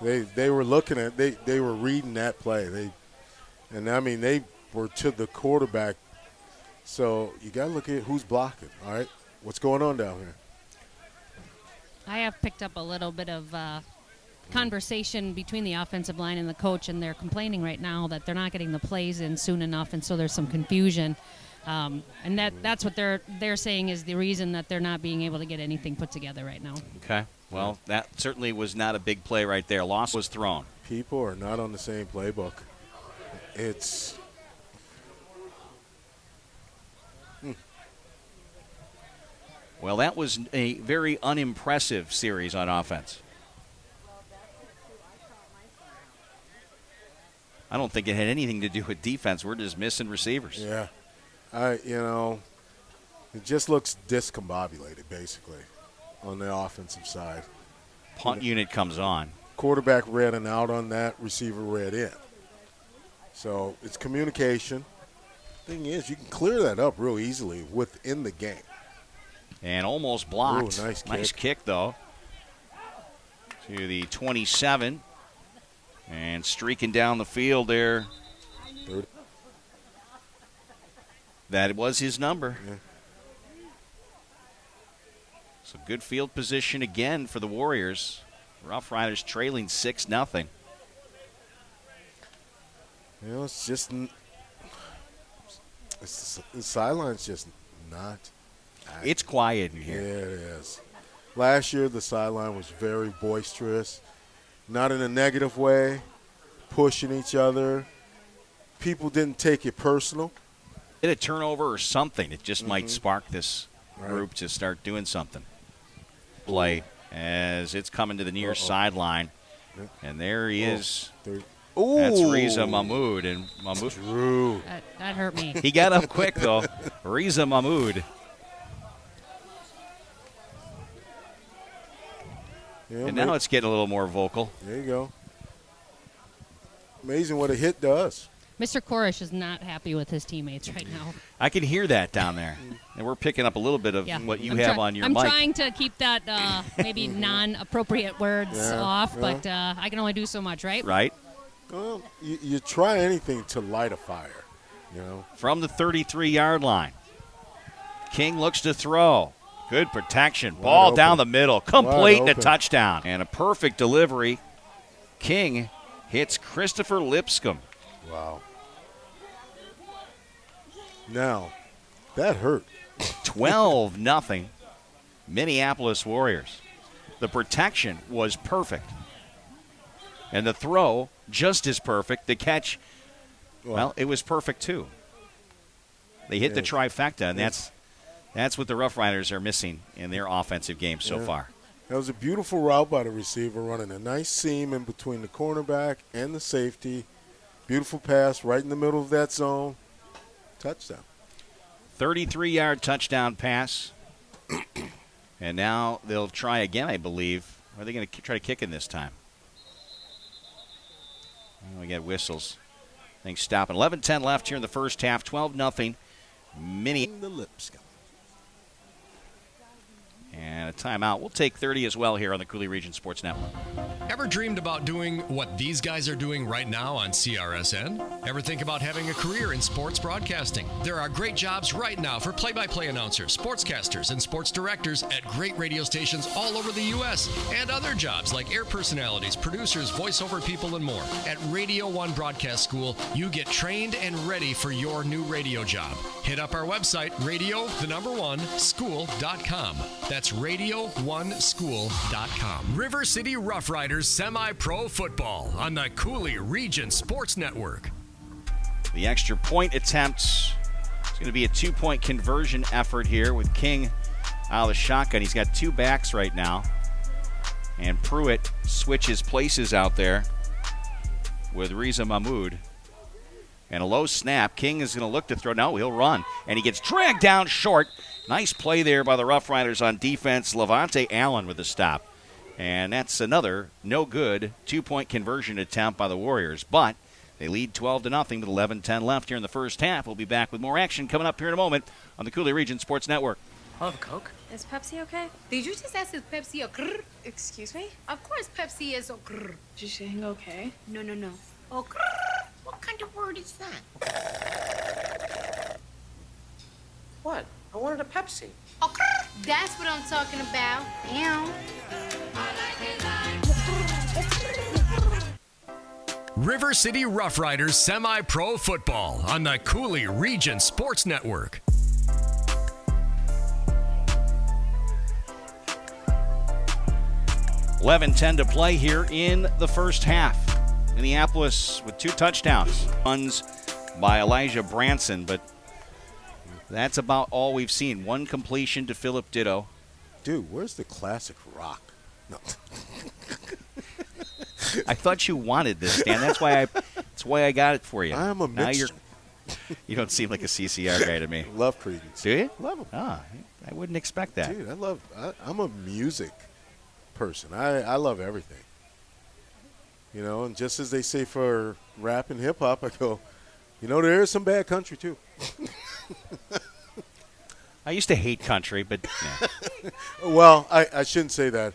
They were looking at they were reading that play. They were to the quarterback. So you got to look at who's blocking. All right, what's going on down here? I have picked up a little bit of conversation between the offensive line and the coach, and they're complaining right now that they're not getting the plays in soon enough, and so there's some confusion. And that's what they're saying is the reason that they're not being able to get anything put together right now. Okay. Well, that certainly was not a big play right there. Loss was thrown. People are not on the same playbook. It's Well, that was a very unimpressive series on offense. I don't think it had anything to do with defense. We're just missing receivers. Yeah. It just looks discombobulated, basically, on the offensive side. Punt unit comes on. Quarterback read an out on that. Receiver read in. So it's communication. Thing is, you can clear that up real easily within the game. And almost blocked. Ooh, nice kick, though. To the 27. And streaking down the field there. That was his number. Yeah. So good field position again for the Warriors. Rough Riders trailing 6-0. It's just the sideline's just not. It's quiet in here. Yeah, it is. Last year the sideline was very boisterous, not in a negative way, pushing each other. People didn't take it personal. Get a turnover or something. It just might spark this group to start doing something. Play as it's coming to the near sideline. And there he is. That's Riza Mahmoud. And Mahmoud. Drew. That hurt me. He got up quick, though. Riza Mahmoud. Yeah, and now it's getting a little more vocal. There you go. Amazing what a hit does. Mr. Korish is not happy with his teammates right now. I can hear that down there. And we're picking up a little bit of what you have on your mic. I'm trying to keep that maybe non-appropriate words off, but I can only do so much, right? Right. Well, you try anything to light a fire, you know. From the 33-yard line. King looks to throw. Good protection. Ball down the middle. Complete and a touchdown. And a perfect delivery. King hits Christopher Lipscomb. Wow. Now, that hurt. 12-0. Minneapolis Warriors. The protection was perfect. And the throw just as perfect. The catch, well, it was perfect too. They hit the trifecta, and that's what the Rough Riders are missing in their offensive game so far. That was a beautiful route by the receiver, running a nice seam in between the cornerback and the safety. Beautiful pass right in the middle of that zone. Touchdown. 33-yard touchdown pass. And now they'll try again, I believe. Or are they going to try to kick in this time? We get whistles. Things stopping. 11-10 left here in the first half. 12-0. The Lipscomb. And a timeout. We'll take 30 as well here on the Cooley Region Sports Network. Ever dreamed about doing what these guys are doing right now on CRSN? Ever think about having a career in sports broadcasting? There are great jobs right now for play-by-play announcers, sportscasters, and sports directors at great radio stations all over the U.S. and other jobs like air personalities, producers, voiceover people, and more. At Radio 1 Broadcast School, you get trained and ready for your new radio job. Hit up our website, radio1school.com. That's radio1school.com. River City Rough Riders semi-pro football on the Cooley Region Sports Network. The extra point attempt is going to be a 2-point conversion effort here with King out of the shotgun. He's got two backs right now. And Pruitt switches places out there with Riza Mahmoud. And a low snap. King is going to look to throw. No, he'll run. And he gets dragged down short. Nice play there by the Rough Riders on defense. Levante Allen with a stop. And that's another no good 2-point conversion attempt by the Warriors. But they lead 12-0 with 11:10 left here in the first half. We'll be back with more action coming up here in a moment on the Coulee Region Sports Network. I'll have a Coke. Is Pepsi okay? Did you just ask if Pepsi or grrr? Excuse me? Of course Pepsi is grrr. Is she saying okay? No. Oh, grrr. What kind of word is that? What? I wanted a Pepsi. Oh, grrr. That's what I'm talking about. Ew. River City Rough Riders Semi-Pro Football on the Coulee Region Sports Network. $11:10 to play here in the first half. Minneapolis with 2 touchdowns. Runs by Elijah Branson, but that's about all we've seen. 1 completion to Philip Ditto. Dude, where's the classic rock? No. I thought you wanted this, Dan. That's why I got it for you. I'm a mixture. You don't seem like a CCR guy to me. Love Creedence. Do you? Love them. Ah, I wouldn't expect that. Dude, I'm a music person. I love everything. You know, and just as they say for rap and hip hop, I go, you know, there is some bad country too. I used to hate country, but yeah. Well, I shouldn't say that.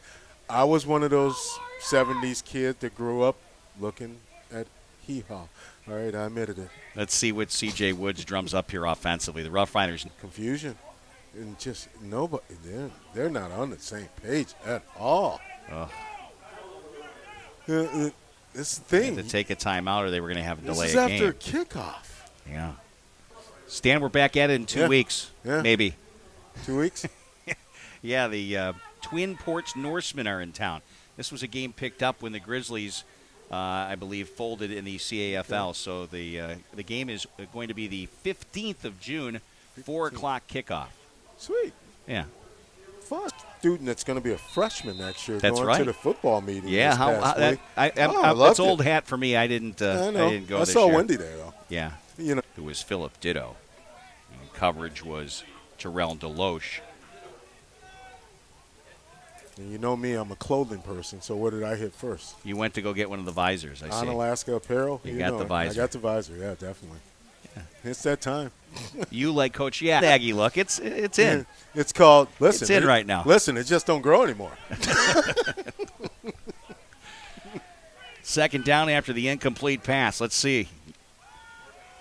I was one of those 70s kids that grew up looking at hee-haw. All right, I admitted it. Let's see what C.J. Woods drums up here offensively. The Rough Riders. Confusion. And just nobody, they're not on the same page at all. This is the thing. They had to take a timeout or they were going to have a delay This is a after game. kickoff. Yeah. Stan, we're back at it in 2 weeks. Yeah. Maybe. 2 weeks? Yeah, the Twin Ports Norsemen are in town. This was a game picked up when the Grizzlies, I believe, folded in the C.A.F.L. Yeah. So the game is going to be the 15th of June, 4 o'clock kickoff. Sweet. Yeah. Fun. Student that's going to be a freshman next year. That's going right. to the football meeting. Yeah, that's old hat for me. I didn't go. I saw Wendy there though. Yeah, you know, it was Philip Ditto. And coverage was Terrell Deloche. And you know me, I'm a clothing person. So what did I hit first? You went to go get one of the visors. I see. Alaska Apparel. You got the visor. I got the visor. Yeah, definitely. Yeah. It's that time. You like Coach? Yeah, Aggie look. It's in. It's called. Listen, it's in right now. Listen, it just don't grow anymore. Second down after the incomplete pass. Let's see.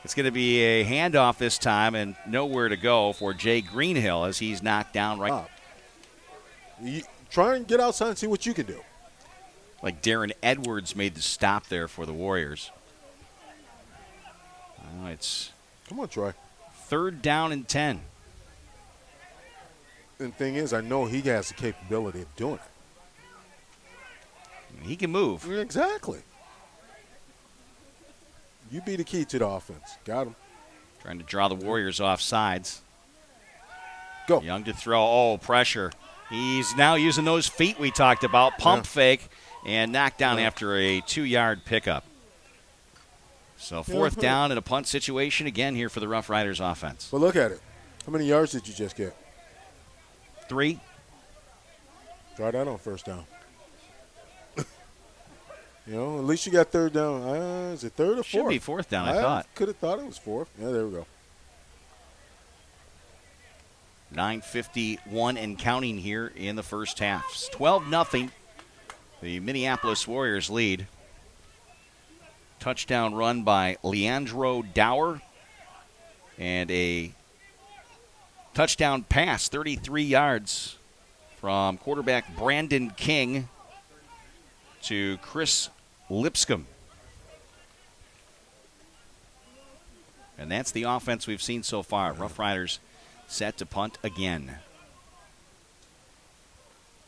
It's going to be a handoff this time, and nowhere to go for Jay Greenhill as he's knocked down right. You try and get outside and see what you can do. Like Darren Edwards made the stop there for the Warriors. It's come on, Troy. 3rd down and 10. And the thing is, I know he has the capability of doing it. He can move. Exactly. You be the key to the offense. Got him. Trying to draw the Warriors off sides. Go. Young to throw. Oh, pressure. He's now using those feet we talked about. Pump fake and knocked down after a 2-yard pickup. So 4th down in a punt situation again here for the Rough Riders offense. But look at it. How many yards did you just get? 3. Try that on 1st down. You know, at least you got 3rd down. Is it 3rd or 4th? Should be 4th down, I thought. Could have thought it was 4th. Yeah, there we go. 9:51 and counting here in the first half. 12-0. The Minneapolis Warriors lead. Touchdown run by Leandro Dower. And a touchdown pass, 33 yards, from quarterback Brandon King to Chris Lipscomb. And that's the offense we've seen so far. Rough Riders set to punt again.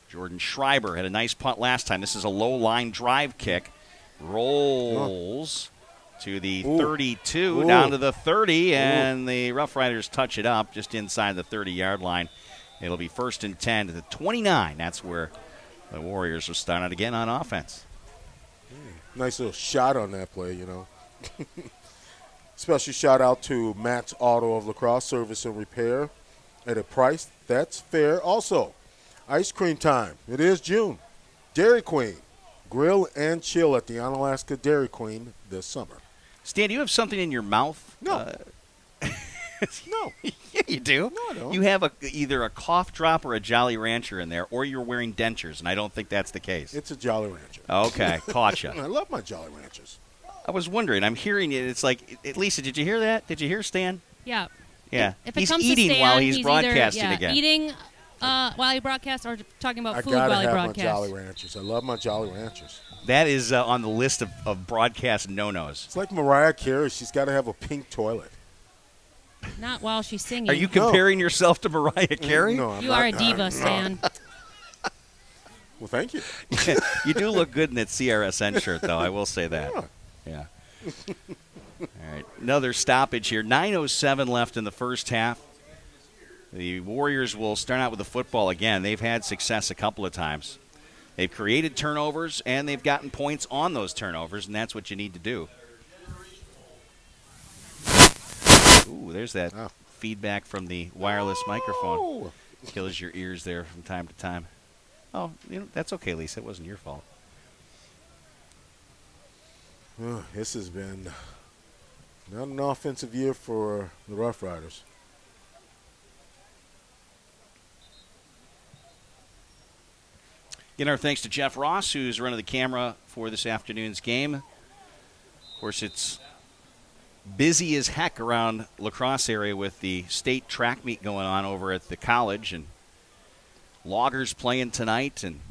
Jordan Schreiber had a nice punt last time. This is a low-line drive kick. Rolls to the 32, down to the 30, and the Rough Riders touch it up just inside the 30-yard line. It'll be 1st and 10 to the 29. That's where the Warriors will start out again on offense. Nice little shot on that play, you know. Special shout out to Matt's Auto of La Crosse, service and repair at a price that's fair. Also, ice cream time. It is June. Dairy Queen. Grill and chill at the Onalaska Dairy Queen this summer. Stan, do you have something in your mouth? No. No. Yeah, you do. No, I don't. You have either a cough drop or a Jolly Rancher in there, or you're wearing dentures, and I don't think that's the case. It's a Jolly Rancher. Okay, caught you. I love my Jolly Ranchers. I was wondering. I'm hearing it. It's like, Lisa, did you hear that? Did you hear Stan? Yeah. Yeah. If it he's comes eating to Stan, while he's broadcasting either, again. eating while he broadcasts or talking about I food gotta while he have my broadcasts. Jolly Ranchers. I love my Jolly Ranchers. That is on the list of broadcast no-nos. It's like Mariah Carey. She's got to have a pink toilet. Not while she's singing. Are you comparing yourself to Mariah Carey? No, I'm You not. are a diva, Stan. Well, thank you. You do look good in that CRSN shirt, though. I will say that. Yeah. All right. Another stoppage here. 9:07 left in the first half. The Warriors will start out with the football again. They've had success a couple of times. They've created turnovers, and they've gotten points on those turnovers, and that's what you need to do. Ooh, there's that feedback from the wireless microphone. Kills your ears there from time to time. Oh, that's okay, Lisa. It wasn't your fault. This has been not an offensive year for the Rough Riders. Again, our thanks to Jeff Ross, who's running the camera for this afternoon's game. Of course, it's busy as heck around La Crosse area with the state track meet going on over at the college, and Loggers playing tonight, and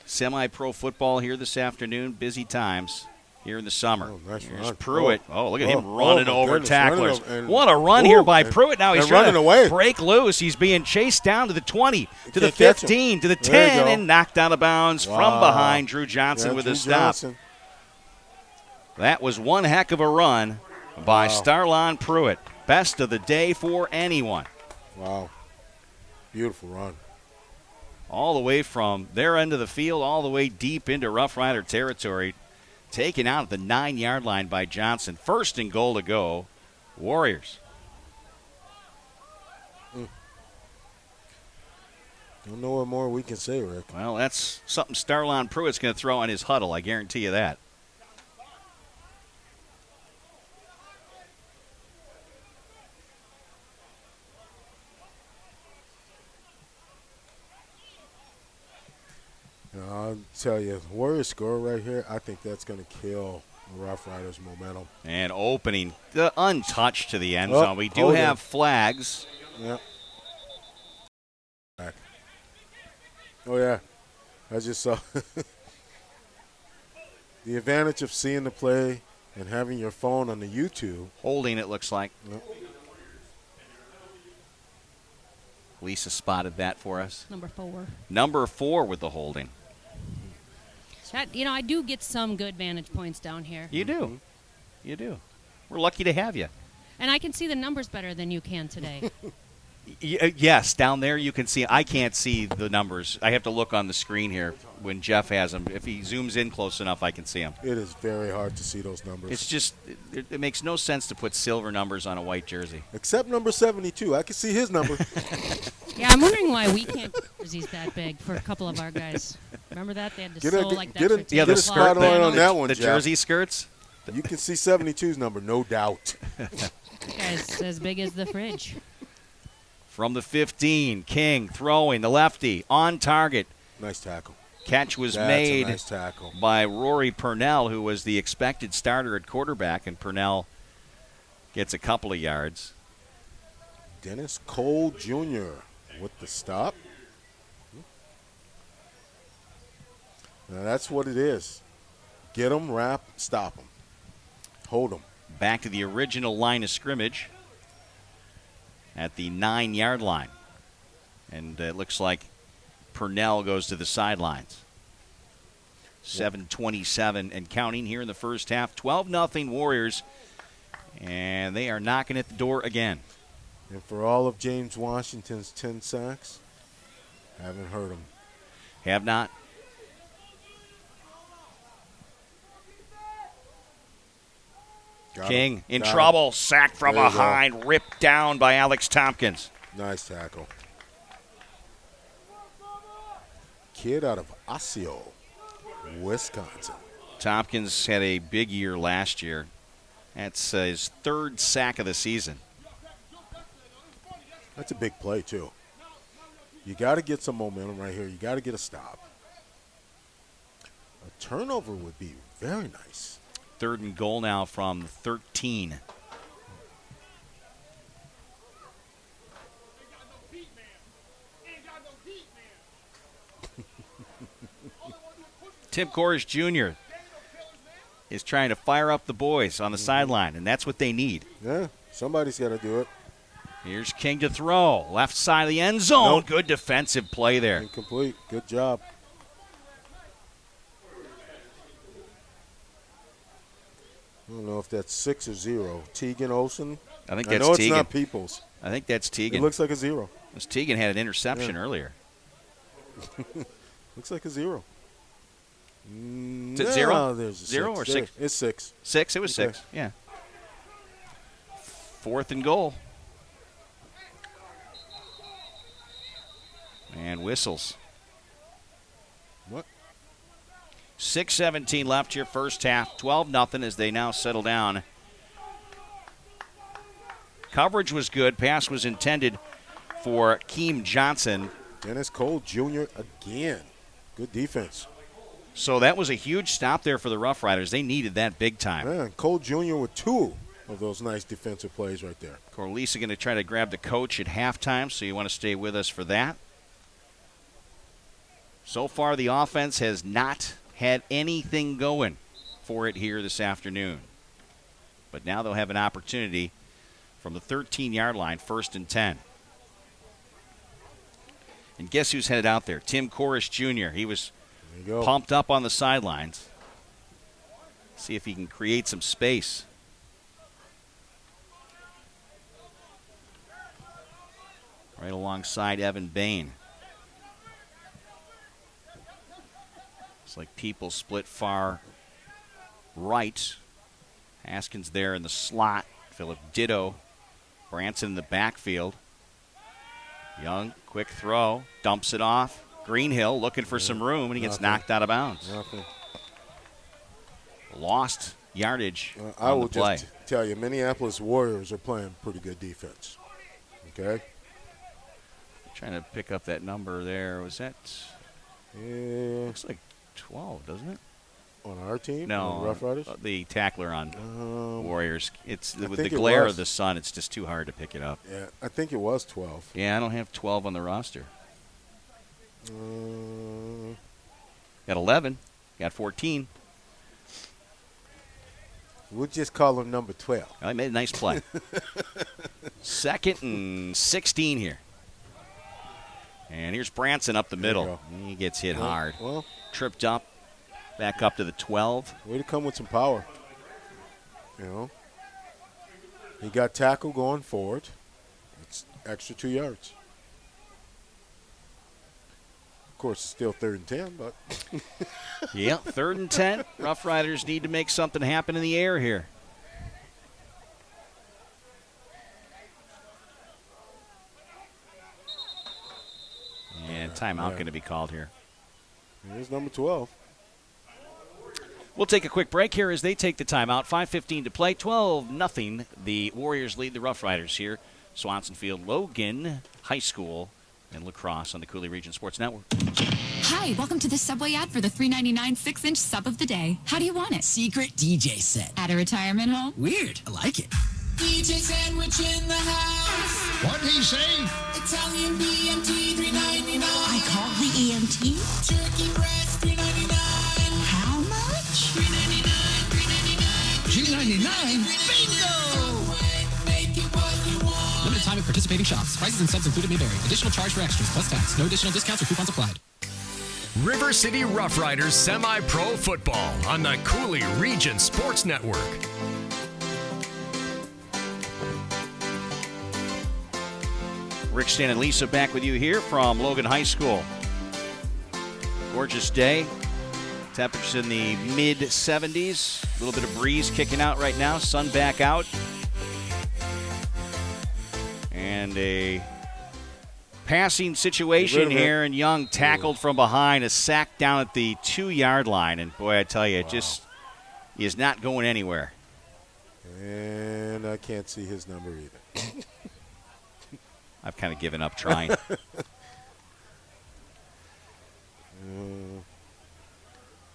semi-pro football here this afternoon. Busy times here in the summer. Oh, nice Here's run. Pruitt. Look at him Oh, running my over goodness, tacklers. running over, What a run here by Pruitt. Now he's running away. Break loose. He's being chased down to the 20, to the Can't catch 15, him. to the There you 10, go. and knocked out of bounds from Wow. behind. Drew Johnson with Drew a stop. Johnson. That was one heck of a run by Wow. Starlon Pruitt. Best of the day for anyone. Wow. Beautiful run. All the way from their end of the field, all the way deep into Rough Rider territory. Taken out at the 9-yard line by Johnson. First and goal to go. Warriors. Don't know what more we can say, Rick. Well, that's something Starlon Pruitt's going to throw on his huddle. I guarantee you that. I'll tell you, Warriors score right here, I think that's going to kill the Rough Riders' momentum. And opening the untouched to the end zone. We do have flags. Yep. Back. Oh, yeah. I just saw the advantage of seeing the play and having your phone on the YouTube. Holding, it looks like. Yep. Lisa spotted that for us. Number 4. Number 4 with the holding. That, I do get some good vantage points down here. You do. You do. We're lucky to have you. And I can see the numbers better than you can today. Yes, down there you can see. I can't see the numbers. I have to look on the screen here when Jeff has them. If he zooms in close enough, I can see them. It is very hard to see those numbers. It's just, it makes no sense to put silver numbers on a white jersey. Except number 72. I can see his number. Yeah, I'm wondering why we can't get jerseys that big for a couple of our guys. Remember that? They had to sew like that. the spot on that one, the Jeff. jersey skirts. You can see 72's number, no doubt. Guy's as big as the fridge. From the 15, King throwing the lefty on target. Nice tackle. Catch was That's made a nice tackle by Rory Purnell, who was the expected starter at quarterback, and Purnell gets a couple of yards. Dennis Cole Jr. with the stop. Now that's what it is. Get them, wrap, stop them. Hold them. Back to the original line of scrimmage at the 9-yard line. And it looks like Purnell goes to the sidelines. 7:27 and counting here in the first half. 12-0 Warriors. And they are knocking at the door again. And for all of James Washington's 10 sacks, haven't heard him. Have not. King in trouble. Sacked from behind. Ripped down by Alex Tompkins. Nice tackle. Kid out of Osseo, Wisconsin. Tompkins had a big year last year. That's his 3rd sack of the season. That's a big play, too. You got to get some momentum right here. You got to get a stop. A turnover would be very nice. 3rd and goal now from 13. Tim Korish Jr. is trying to fire up the boys on the sideline, and that's what they need. Yeah, somebody's got to do it. Here's King to throw. Left side of the end zone. Nope. Good defensive play there. Incomplete. Good job. I don't know if that's 6 or 0. Tegan Olsen? I think that's know Tegan. It's not Peoples. I think that's Tegan. It looks like a 0. Because Tegan had an interception earlier. Looks like a 0. Is it 0? There's a 0 or 6? It's 6. 6? It was 6, yeah. 4th and goal. And whistles. What? 6:17 left here, first half. 12-0 as they now settle down. Coverage was good. Pass was intended for Keem Johnson. Dennis Cole Jr. again. Good defense. So that was a huge stop there for the Rough Riders. They needed that big time. Man, Cole Jr. with 2 of those nice defensive plays right there. Corlisa going to try to grab the coach at halftime, so you want to stay with us for that. So far, the offense has not had anything going for it here this afternoon. But now they'll have an opportunity from the 13-yard line, 1st and 10. And guess who's headed out there? Tim Korish Jr. He was pumped up on the sidelines. See if he can create some space. Right alongside Evan Bain. It's like people split far right. Haskins there in the slot. Philip Ditto. Branson in the backfield. Young, quick throw. Dumps it off. Greenhill looking for some room, and he gets knocked out of bounds. Lost yardage I on will the play. just tell you, Minneapolis Warriors are playing pretty good defense. Okay? Trying to pick up that number there. Was that? Yeah. Looks like 12, doesn't it? On our team? No. On Rough Riders? The tackler on Warriors. It's with the it glare was. of the sun, it's just too hard to pick it up. Yeah, I think it was 12. Yeah, I don't have 12 on the roster. Got 11. Got 14. We'll just call him number 12. I made a nice play. 2nd and 16 here. And here's Branson up the middle. He gets hit hard. Well, tripped up. Back up to the 12. Way to come with some power. You know. He got tackle going forward. It's extra 2 yards. Of course, it's still 3rd and 10, but. Yeah, 3rd and 10. Rough Riders need to make something happen in the air here. And timeout going to be called here. Here's number 12. We'll take a quick break here as they take the timeout. 5:15 to play. 12-0. The Warriors lead the Rough Riders here. Swanson Field, Logan High School, and La Crosse on the Coulee Region Sports Network. Hi, welcome to the Subway ad for the $3.99 6-inch sub of the day. How do you want it? Secret DJ set. At a retirement home? Weird. I like it. DJ sandwich in the house. What'd he say? Italian BMT $3.99. I call the EMT. Turkey breast $3.99. How much? $3.99. Bingo! Make it what you want. Limited time at participating shops. Prices and subs included may vary. Additional charge for extras plus tax. No additional discounts or coupons applied. River City Rough Riders semi-pro football on the Coulee Region Sports Network. Rick, Stan, and Lisa back with you here from Logan High School. Gorgeous day. Temperatures in the mid-70s. A little bit of breeze kicking out right now. Sun back out. And a passing situation here, and Young tackled from behind, a sack down at the 2-yard line. And, boy, I tell you, it just is not going anywhere. And I can't see his number either. I've kind of given up trying.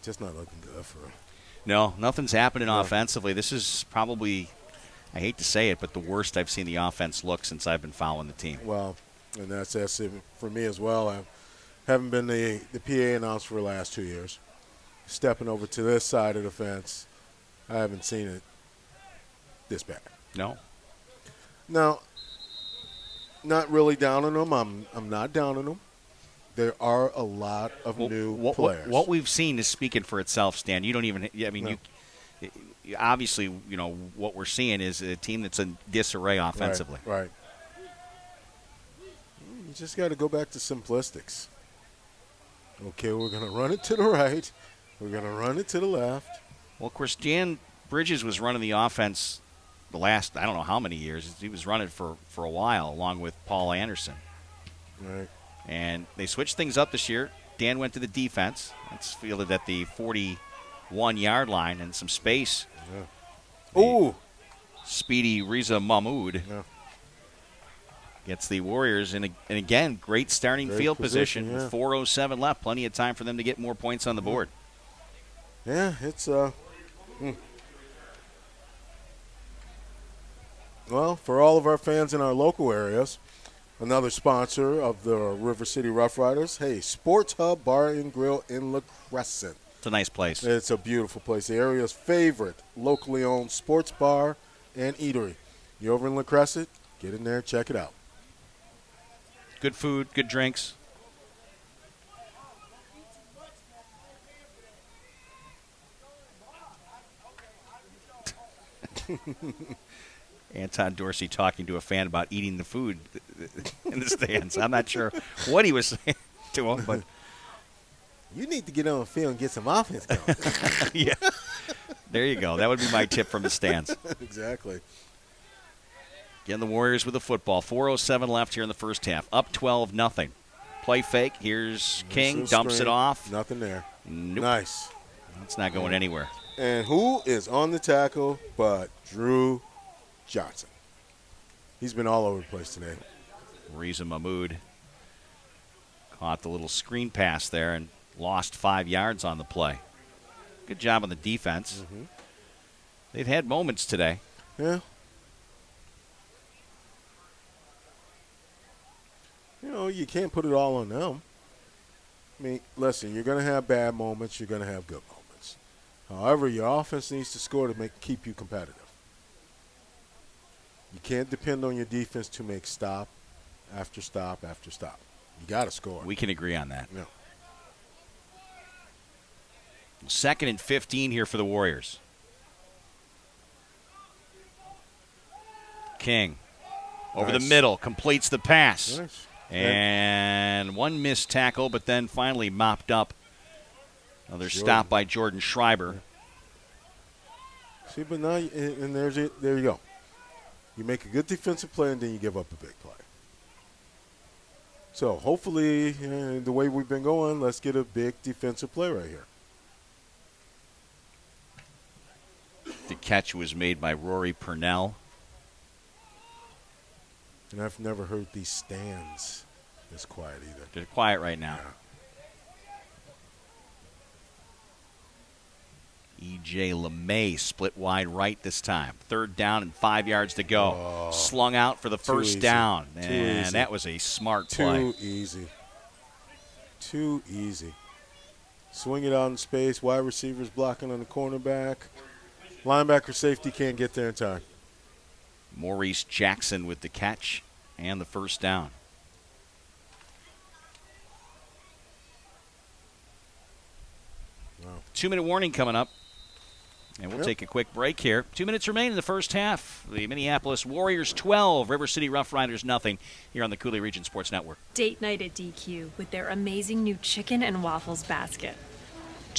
Just not looking good for him. No, nothing's happening offensively. This is probably, I hate to say it, but the worst I've seen the offense look since I've been following the team. Well, and that's it for me as well. I haven't been the PA announcer for the last 2 years. Stepping over to this side of the fence, I haven't seen it this bad. No. Now, not really down on them. I'm not down on them. There are a lot of new players. What we've seen is speaking for itself, Stan. You don't even. I mean, you obviously, what we're seeing is a team that's in disarray offensively. Right. You just got to go back to simplistics. Okay, we're going to run it to the right. We're going to run it to the left. Well, of course, Jan Bridges was running the offense the last, I don't know how many years. He was running for a while, along with Paul Anderson. Right. And they switched things up this year. Dan went to the defense. It's fielded at the 41-yard line and some space. Yeah. Ooh. Speedy Riza Mahmoud gets the Warriors in, and again, great starting field position. With 4:07 left. Plenty of time for them to get more points on the board. Yeah, it's Well, for all of our fans in our local areas, another sponsor of the River City Rough Riders, hey, Sports Hub Bar and Grill in La Crescent. It's a nice place. It's a beautiful place. The area's favorite locally owned sports bar and eatery. You're over in La Crescent, get in there, check it out. Good food, good drinks. Anton Dorsey talking to a fan about eating the food in the stands. I'm not sure what he was saying to him, but you need to get on the field and get some offense going. Yeah, there you go. That would be my tip from the stands. Exactly. Again, the Warriors with the football. 4:07 left here in the first half. Up 12-0. Play fake. Here's King. Dumps it off. Nothing there. Nope. Nice. It's not going anywhere. And who is on the tackle but Drew Johnson? He's been all over the place today. Riza Mahmoud caught the little screen pass there and lost 5 yards on the play. Good job on the defense. Mm-hmm. They've had moments today. Yeah. You can't put it all on them. I mean, listen, you're going to have bad moments. You're going to have good moments. However, your offense needs to score to keep you competitive. You can't depend on your defense to make stop after stop after stop. You got to score. We can agree on that. Yeah. 2nd and 15 here for the Warriors. King over the middle, completes the pass. Nice. And one missed tackle, but then finally mopped up. Another stop by Jordan Schreiber. See, but now, and there you go. You make a good defensive play, and then you give up a big play. So hopefully, the way we've been going, let's get a big defensive play right here. The catch was made by Rory Purnell. And I've never heard these stands this quiet either. They're quiet right now. Yeah. E.J. LeMay split wide right this time. 3rd down and 5 yards to go. Oh, slung out for the first down. And easy. that was a smart play. Too easy. Swing it out in space. Wide receivers blocking on the cornerback. Linebacker safety can't get there in time. Maurice Jackson with the catch and the first down. Wow. 2-minute warning coming up. And we'll take a quick break here. 2 minutes remain in the first half. The Minneapolis Warriors 12, River City Rough Riders nothing here on the Cooley Region Sports Network. Date night at DQ with their amazing new chicken and waffles basket.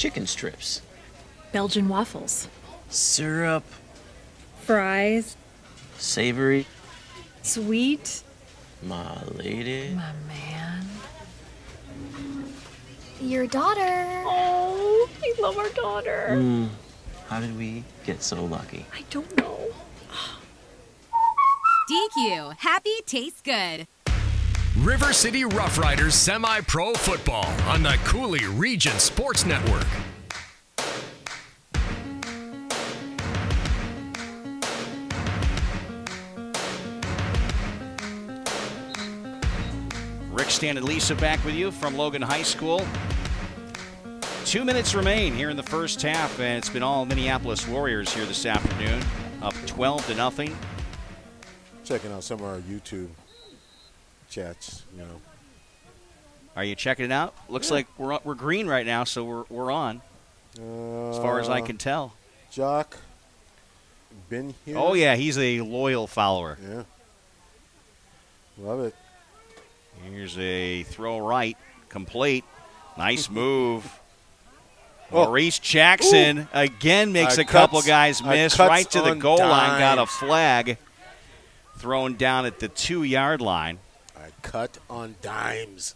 chicken strips, Belgian waffles, syrup, fries, savory, sweet. my lady. My man. Your daughter. Oh, we love our daughter. How did we get so lucky? I don't know. DQ, happy tastes good. River City Rough Riders Semi-Pro Football on the Cooley Region Sports Network. Rick, Stan, and Lisa back with you from Logan High School. 2 minutes remain here in the first half, and it's been all Minneapolis Warriors here this afternoon, up 12-0. Checking out some of our YouTube chats, you know. Are you checking it out? Looks like we're green right now, so we're on. As far as I can tell. Jock, been here. Oh yeah, he's a loyal follower. Yeah, love it. Here's a throw right, complete. Nice move. Maurice Jackson again makes a couple guys miss right to the goal line. Got a flag thrown down at the 2-yard line. I cut on dimes.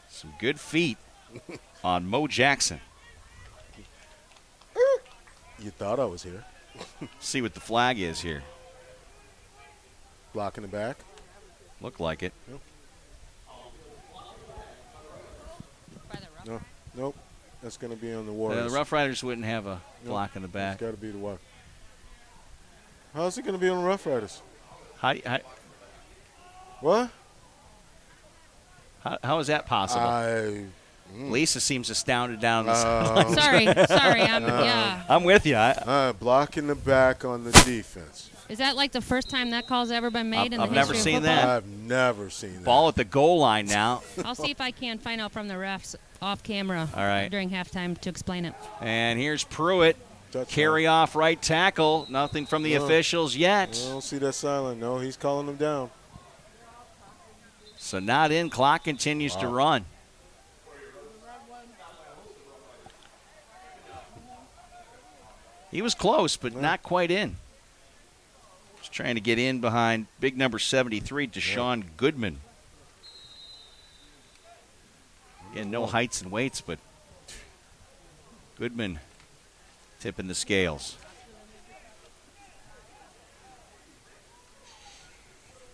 Some good feet on Mo Jackson. You thought I was here. See what the flag is here. Block in the back. Look like it. Yep. No, nope. That's going to be on the Warriors. The Rough Riders wouldn't have a block in the back. It's got to be the Warriors. How's it going to be on the Rough Riders? What? How is that possible? Lisa seems astounded down the sideline. Sorry. Yeah. I'm with you. Block in the back on the defense. Is that like the first time that call's ever been made in the I've never history seen of football? that. I've never seen that. Ball at the goal line now. I'll see if I can find out from the refs off camera during halftime to explain it. And here's Pruitt. Carry off right tackle. Nothing from the officials yet. I don't see that silent. No, he's calling them down. So not in. Clock continues to run. He was close, but not quite in. Just trying to get in behind big number 73, Deshaun Goodman. Again, no heights and weights, but Goodman tipping the scales.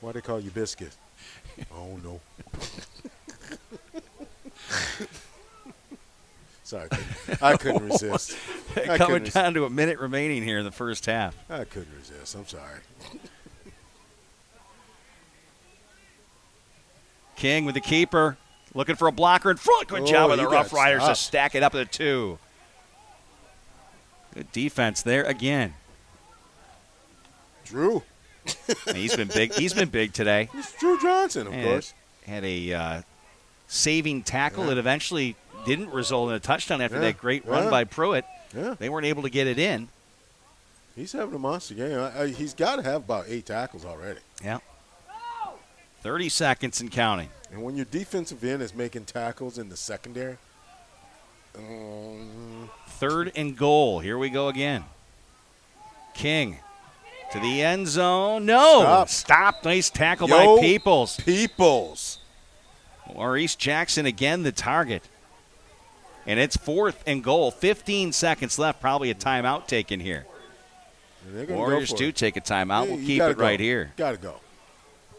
Why they call you Biscuit? Oh, no. Sorry, I couldn't resist. Coming down to a minute remaining here in the first half. I couldn't resist. I'm sorry. King with the keeper. Looking for a blocker in front. Good job of the Rough Riders to stack it up at a 2. Good defense there again. Drew. He's been big. He's been big today. It's Drew Johnson, of course. Had a saving tackle that eventually didn't result in a touchdown after that great run by Pruitt. Yeah. They weren't able to get it in. He's having a monster game. He's got to have about 8 tackles already. Yeah. 30 seconds and counting. And when your defensive end is making tackles in the secondary. 3rd and goal. Here we go again. King to the end zone. No. Stop. Nice tackle by Peoples. Maurice Jackson again the target. And it's 4th and goal. 15 seconds left. Probably a timeout taken here. Warriors do take a timeout. We'll keep it right here. Got to go.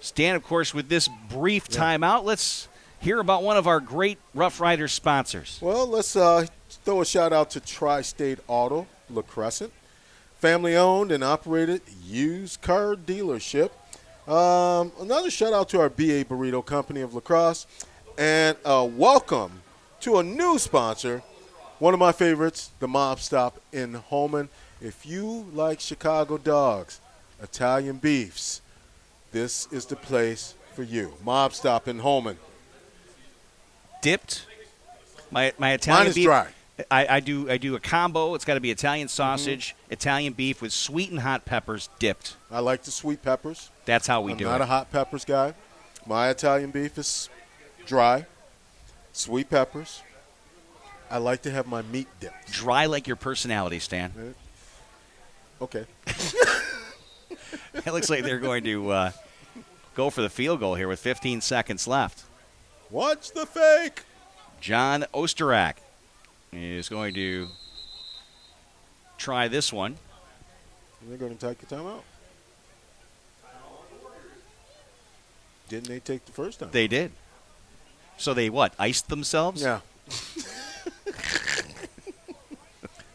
Stan, of course, with this brief timeout, let's hear about one of our great Rough Riders sponsors. Well, let's throw a shout-out to Tri-State Auto, La Crescent. Family-owned and operated used car dealership. Another shout-out to our B.A. Burrito Company of La Crosse. And welcome to a new sponsor, one of my favorites, the Mob Stop in Holman. If you like Chicago dogs, Italian beefs, this is the place for you. Mob Stop in Holman. Dipped. My Italian Mine is beef. dry. I do a combo. It's got to be Italian sausage, Italian beef with sweet and hot peppers dipped. I like the sweet peppers. That's how we I'm do it. not a hot peppers guy. My Italian beef is dry, sweet peppers, I like to have my meat dipped. Dry like your personality, Stan. Okay. It looks like they're going to go for the field goal here with 15 seconds left. Watch the fake. John Osterak is going to try this one. They're going to take the timeout. Didn't they take the first time? They did. So they what? Iced themselves? Yeah.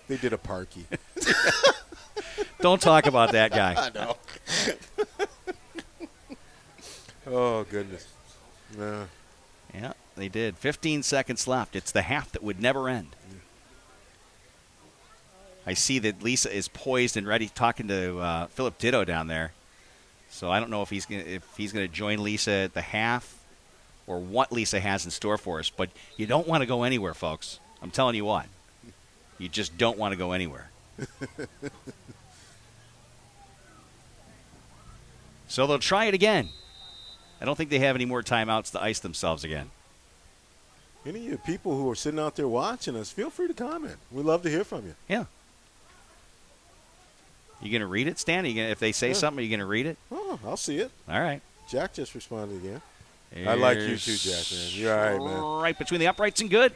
They did a parky. Don't talk about that guy. I know. Oh, goodness. Yeah, they did. 15 seconds left. It's the half that would never end. I see that Lisa is poised and ready, talking to Philip Ditto down there. So I don't know if he's gonna join Lisa at the half or what Lisa has in store for us. But you don't want to go anywhere, folks. I'm telling you what. You just don't want to go anywhere. So they'll try it again. I don't think they have any more timeouts to ice themselves again. Any of you people who are sitting out there watching us, feel free to comment. We'd love to hear from you. Yeah. You going to read it, Stan? If they say something, are you going to read it? Oh, I'll see it. All right. Jack just responded again. I like you too, Jack, man. You're all right, man. Right between the uprights and good.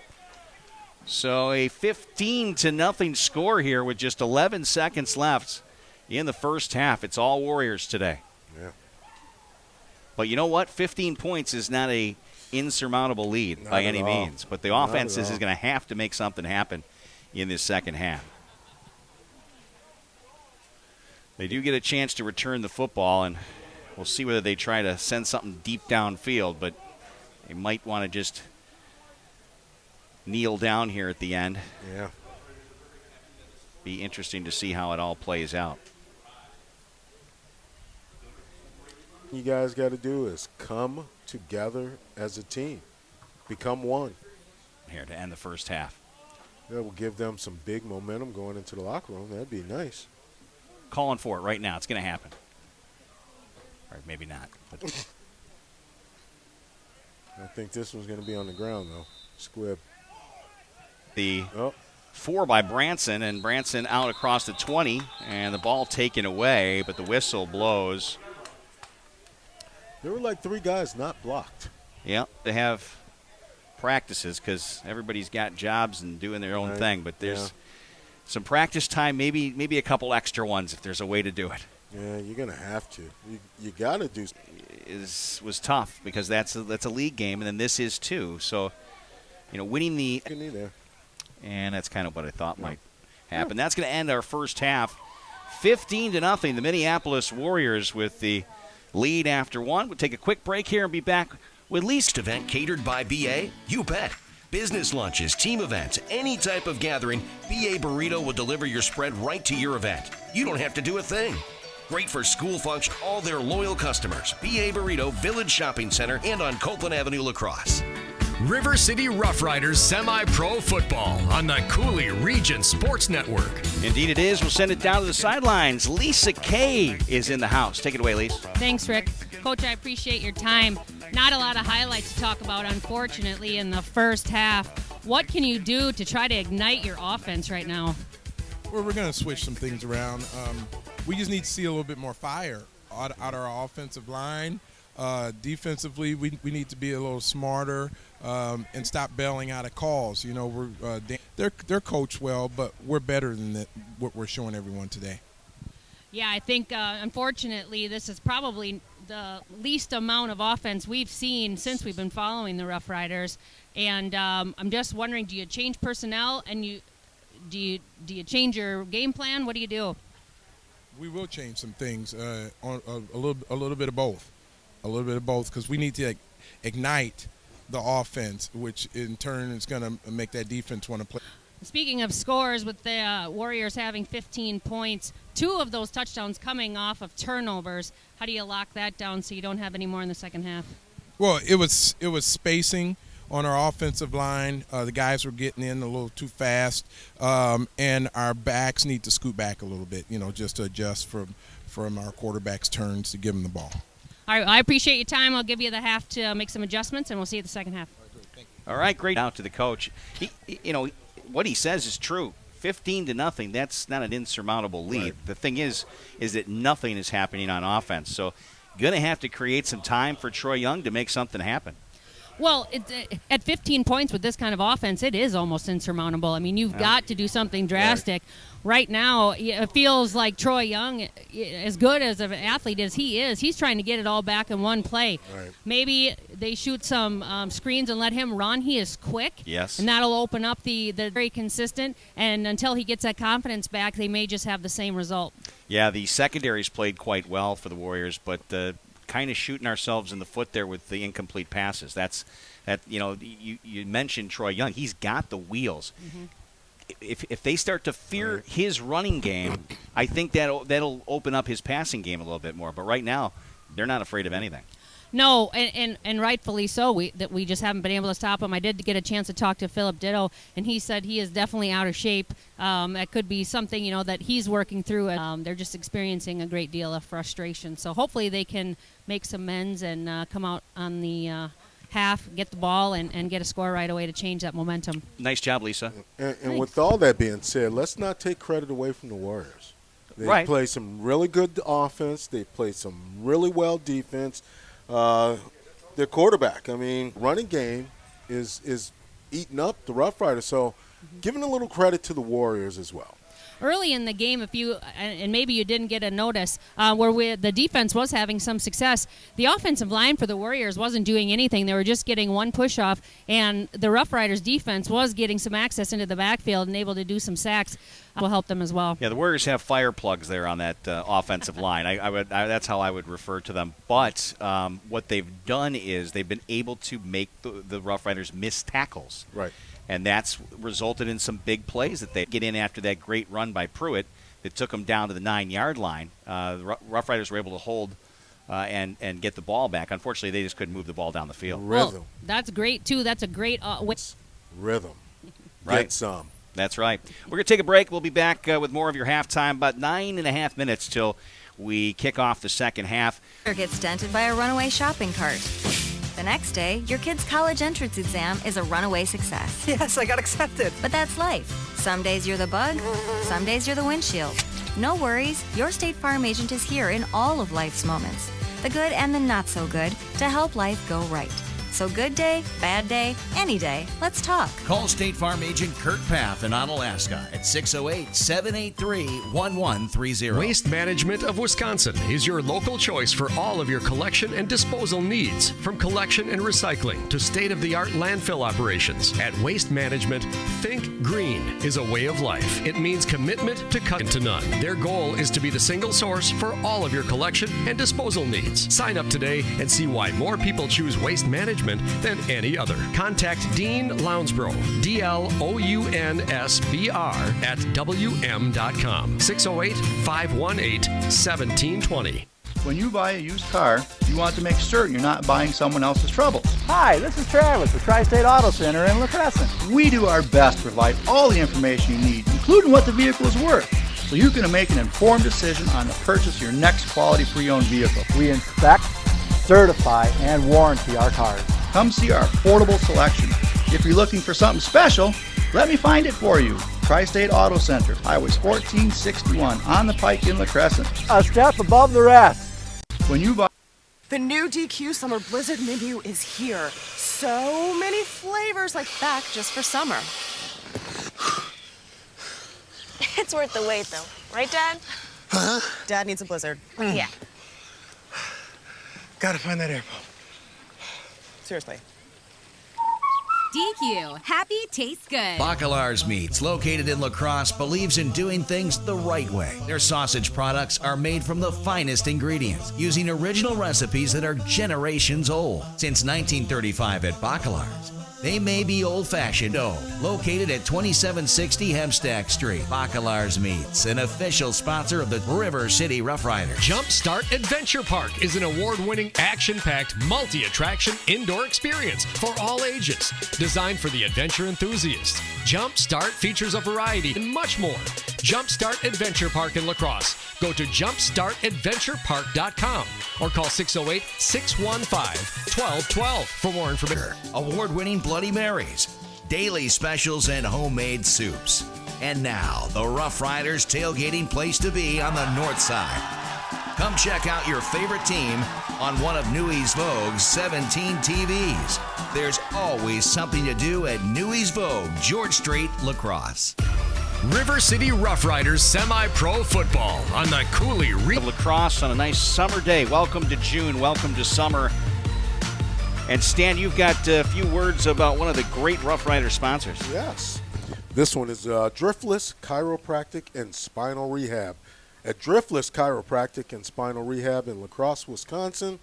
So a 15-0 score here with just 11 seconds left in the first half. It's all Warriors today. Yeah. But you know what? 15 points is not a insurmountable lead by any means. But the offense is going to have to make something happen in this second half. They do get a chance to return the football, and we'll see whether they try to send something deep downfield, but they might want to just kneel down here at the end. Yeah. Be interesting to see how it all plays out. You guys got to do is come together as a team. Become one. Here to end the first half. That will give them some big momentum going into the locker room. That'd be nice. Calling for it right now. It's going to happen. Or maybe not. But I think this one's going to be on the ground, though. Squib. The 4 by Branson, and Branson out across the 20, and the ball taken away, but the whistle blows. There were like 3 guys not blocked. Yeah, they have practices because everybody's got jobs and doing their own thing, but there's some practice time, maybe a couple extra ones if there's a way to do it. Yeah, you're going to have to. You got to do. Was tough because that's a league game, and then this is too. So, winning the and that's kind of what I thought might happen. That's going to end our first half, 15-0. The Minneapolis Warriors with the lead after one. We'll take a quick break here and be back with Least event catered by BA. You bet. Business lunches, team events, any type of gathering, BA Burrito will deliver your spread right to your event. You don't have to do a thing. Great for school function, all their loyal customers. BA Burrito, Village Shopping Center, and on Copeland Avenue, La Crosse. River City Rough Riders Semi-Pro Football on the Cooley Region Sports Network. Indeed it is. We'll send it down to the sidelines. Lisa Kay is in the house. Take it away, Lisa. Thanks, Rick. Coach, I appreciate your time. Not a lot of highlights to talk about, unfortunately, in the first half. What can you do to try to ignite your offense right now? Well, we're going to switch some things around. We just need to see a little bit more fire out of our offensive line. Defensively, we need to be a little smarter and stop bailing out of calls. They're coached well, but we're better than what we're showing everyone today. Yeah, I think, unfortunately, this is probably the least amount of offense we've seen since we've been following the Rough Riders. And I'm just wondering, do you change personnel and do you change your game plan? What do you do? We will change some things, on a little bit of both. A little bit of both, because we need to ignite the offense, which in turn is going to make that defense want to play. Speaking of scores, with the Warriors having 15 points, 2 of those touchdowns coming off of turnovers, how do you lock that down so you don't have any more in the second half? Well, it was spacing on our offensive line. The guys were getting in a little too fast, and our backs need to scoot back a little bit, just to adjust from our quarterback's turns to give them the ball. All right, I appreciate your time. I'll give you the half to make some adjustments, and we'll see you at the second half. All right, great. Out to the coach. what he says is true. 15-0, that's not an insurmountable lead. Right. The thing is that nothing is happening on offense. So going to have to create some time for Troy Young to make something happen. Well, at 15 points with this kind of offense, it is almost insurmountable. I mean, you've got to do something drastic. Right now, it feels like Troy Young, as good as an athlete as he is, he's trying to get it all back in one play. Right. Maybe they shoot some screens and let him run. He is quick. Yes. And that'll open up the very consistent. And until he gets that confidence back, they may just have the same result. Yeah, the secondaries played quite well for the Warriors, but kind of shooting ourselves in the foot there with the incomplete passes. You mentioned Troy Young. He's got the wheels. Mm-hmm. If they start to fear his running game, I think that'll open up his passing game a little bit more. But right now, they're not afraid of anything. No, and rightfully so. We just haven't been able to stop him. I did get a chance to talk to Philip Ditto, and he said he is definitely out of shape. That could be something that he's working through. They're just experiencing a great deal of frustration. So hopefully they can make some amends and come out on the half, get the ball, and get a score right away to change that momentum. Nice job, Lisa. And with all that being said, let's not take credit away from the Warriors. They play some really good offense. They play some really well defense. Their quarterback, running game is eating up the Rough Riders. So giving a little credit to the Warriors as well. Early in the game, and maybe you didn't get a notice, where the defense was having some success, the offensive line for the Warriors wasn't doing anything. They were just getting one push-off, and the Rough Riders defense was getting some access into the backfield and able to do some sacks. Will help them as well. Yeah, the Warriors have fire plugs there on that offensive line. That's how I would refer to them. But what they've done is they've been able to make the Rough Riders miss tackles. Right. And that's resulted in some big plays that they get in after that great run by Pruitt that took them down to the 9-yard line. The Rough Riders were able to hold and get the ball back. Unfortunately, they just couldn't move the ball down the field. Rhythm. Well, that's great, too. That's a great rhythm. Right. Get some. That's right. We're going to take a break. We'll be back with more of your halftime, about 9.5 minutes till we kick off the second half. Or gets dented by a runaway shopping cart. The next day, your kid's college entrance exam is a runaway success. Yes, I got accepted. But that's life. Some days you're the bug, some days you're the windshield. No worries, your State Farm agent is here in all of life's moments, the good and the not so good, to help life go right. So good day, bad day, any day, let's talk. Call State Farm agent Kurt Paff in Onalaska at 608-783-1130. Waste Management of Wisconsin is your local choice for all of your collection and disposal needs. From collection and recycling to state-of-the-art landfill operations. At Waste Management, think green is a way of life. It means commitment to cut to none. Their goal is to be the single source for all of your collection and disposal needs. Sign up today and see why more people choose Waste Management than any other. Contact Dean Lounsbro, DLOUNSBR at WM.com. 608-518-1720. When you buy a used car, you want to make certain you're not buying someone else's trouble. Hi, this is Travis with Tri-State Auto Center in La Crescent. We do our best to provide all the information you need, including what the vehicle is worth, so you can make an informed decision on the purchase of your next quality pre-owned vehicle. We inspect, certify, and warranty our cars. Come see our affordable selection. If you're looking for something special, let me find it for you. Tri-State Auto Center, Highway 1461, on the Pike in La Crescent. A step above the rest. When you buy... The new DQ Summer Blizzard menu is here. So many flavors, like back just for summer. It's worth the wait, though. Right, Dad? Huh? Dad needs a Blizzard. Yeah. Gotta find that air pump. Seriously. DQ, happy tastes good. Bacalar's Meats, located in La Crosse, believes in doing things the right way. Their sausage products are made from the finest ingredients, using original recipes that are generations old. Since 1935 at Bacalar's, they may be old-fashioned located at 2760 Hempstack Street. Bacalar's Meats, an official sponsor of the River City Rough Riders. Jumpstart Adventure Park is an award-winning, action-packed, multi-attraction indoor experience for all ages, designed for the adventure enthusiast. Jumpstart features a variety and much more. Jumpstart Adventure Park in La Crosse. Go to jumpstartadventurepark.com or call 608-615-1212 for more information. Award-winning Bloody Marys, daily specials, and homemade soups. And now, the Rough Riders tailgating place to be on the north side. Come check out your favorite team on one of New East Vogue's 17 TVs. There's always something to do at New East Vogue, George Street, La Crosse. River City Rough Riders semi-pro football on the Cooley La Crosse on a nice summer day. Welcome to June. Welcome to summer. And Stan, you've got a few words about one of the great Rough Rider sponsors. Yes. This one is Driftless Chiropractic and Spinal Rehab. At Driftless Chiropractic and Spinal Rehab in La Crosse, Wisconsin,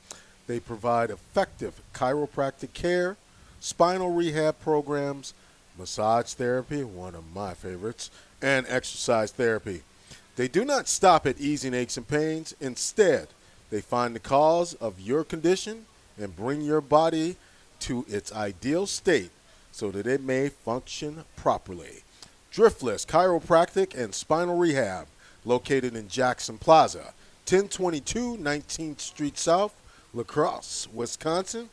they provide effective chiropractic care, spinal rehab programs, massage therapy, one of my favorites, and exercise therapy. They do not stop at easing aches and pains. Instead, they find the cause of your condition and bring your body to its ideal state so that it may function properly. Driftless Chiropractic and Spinal Rehab, located in Jackson Plaza, 1022 19th Street South, La Crosse, Wisconsin,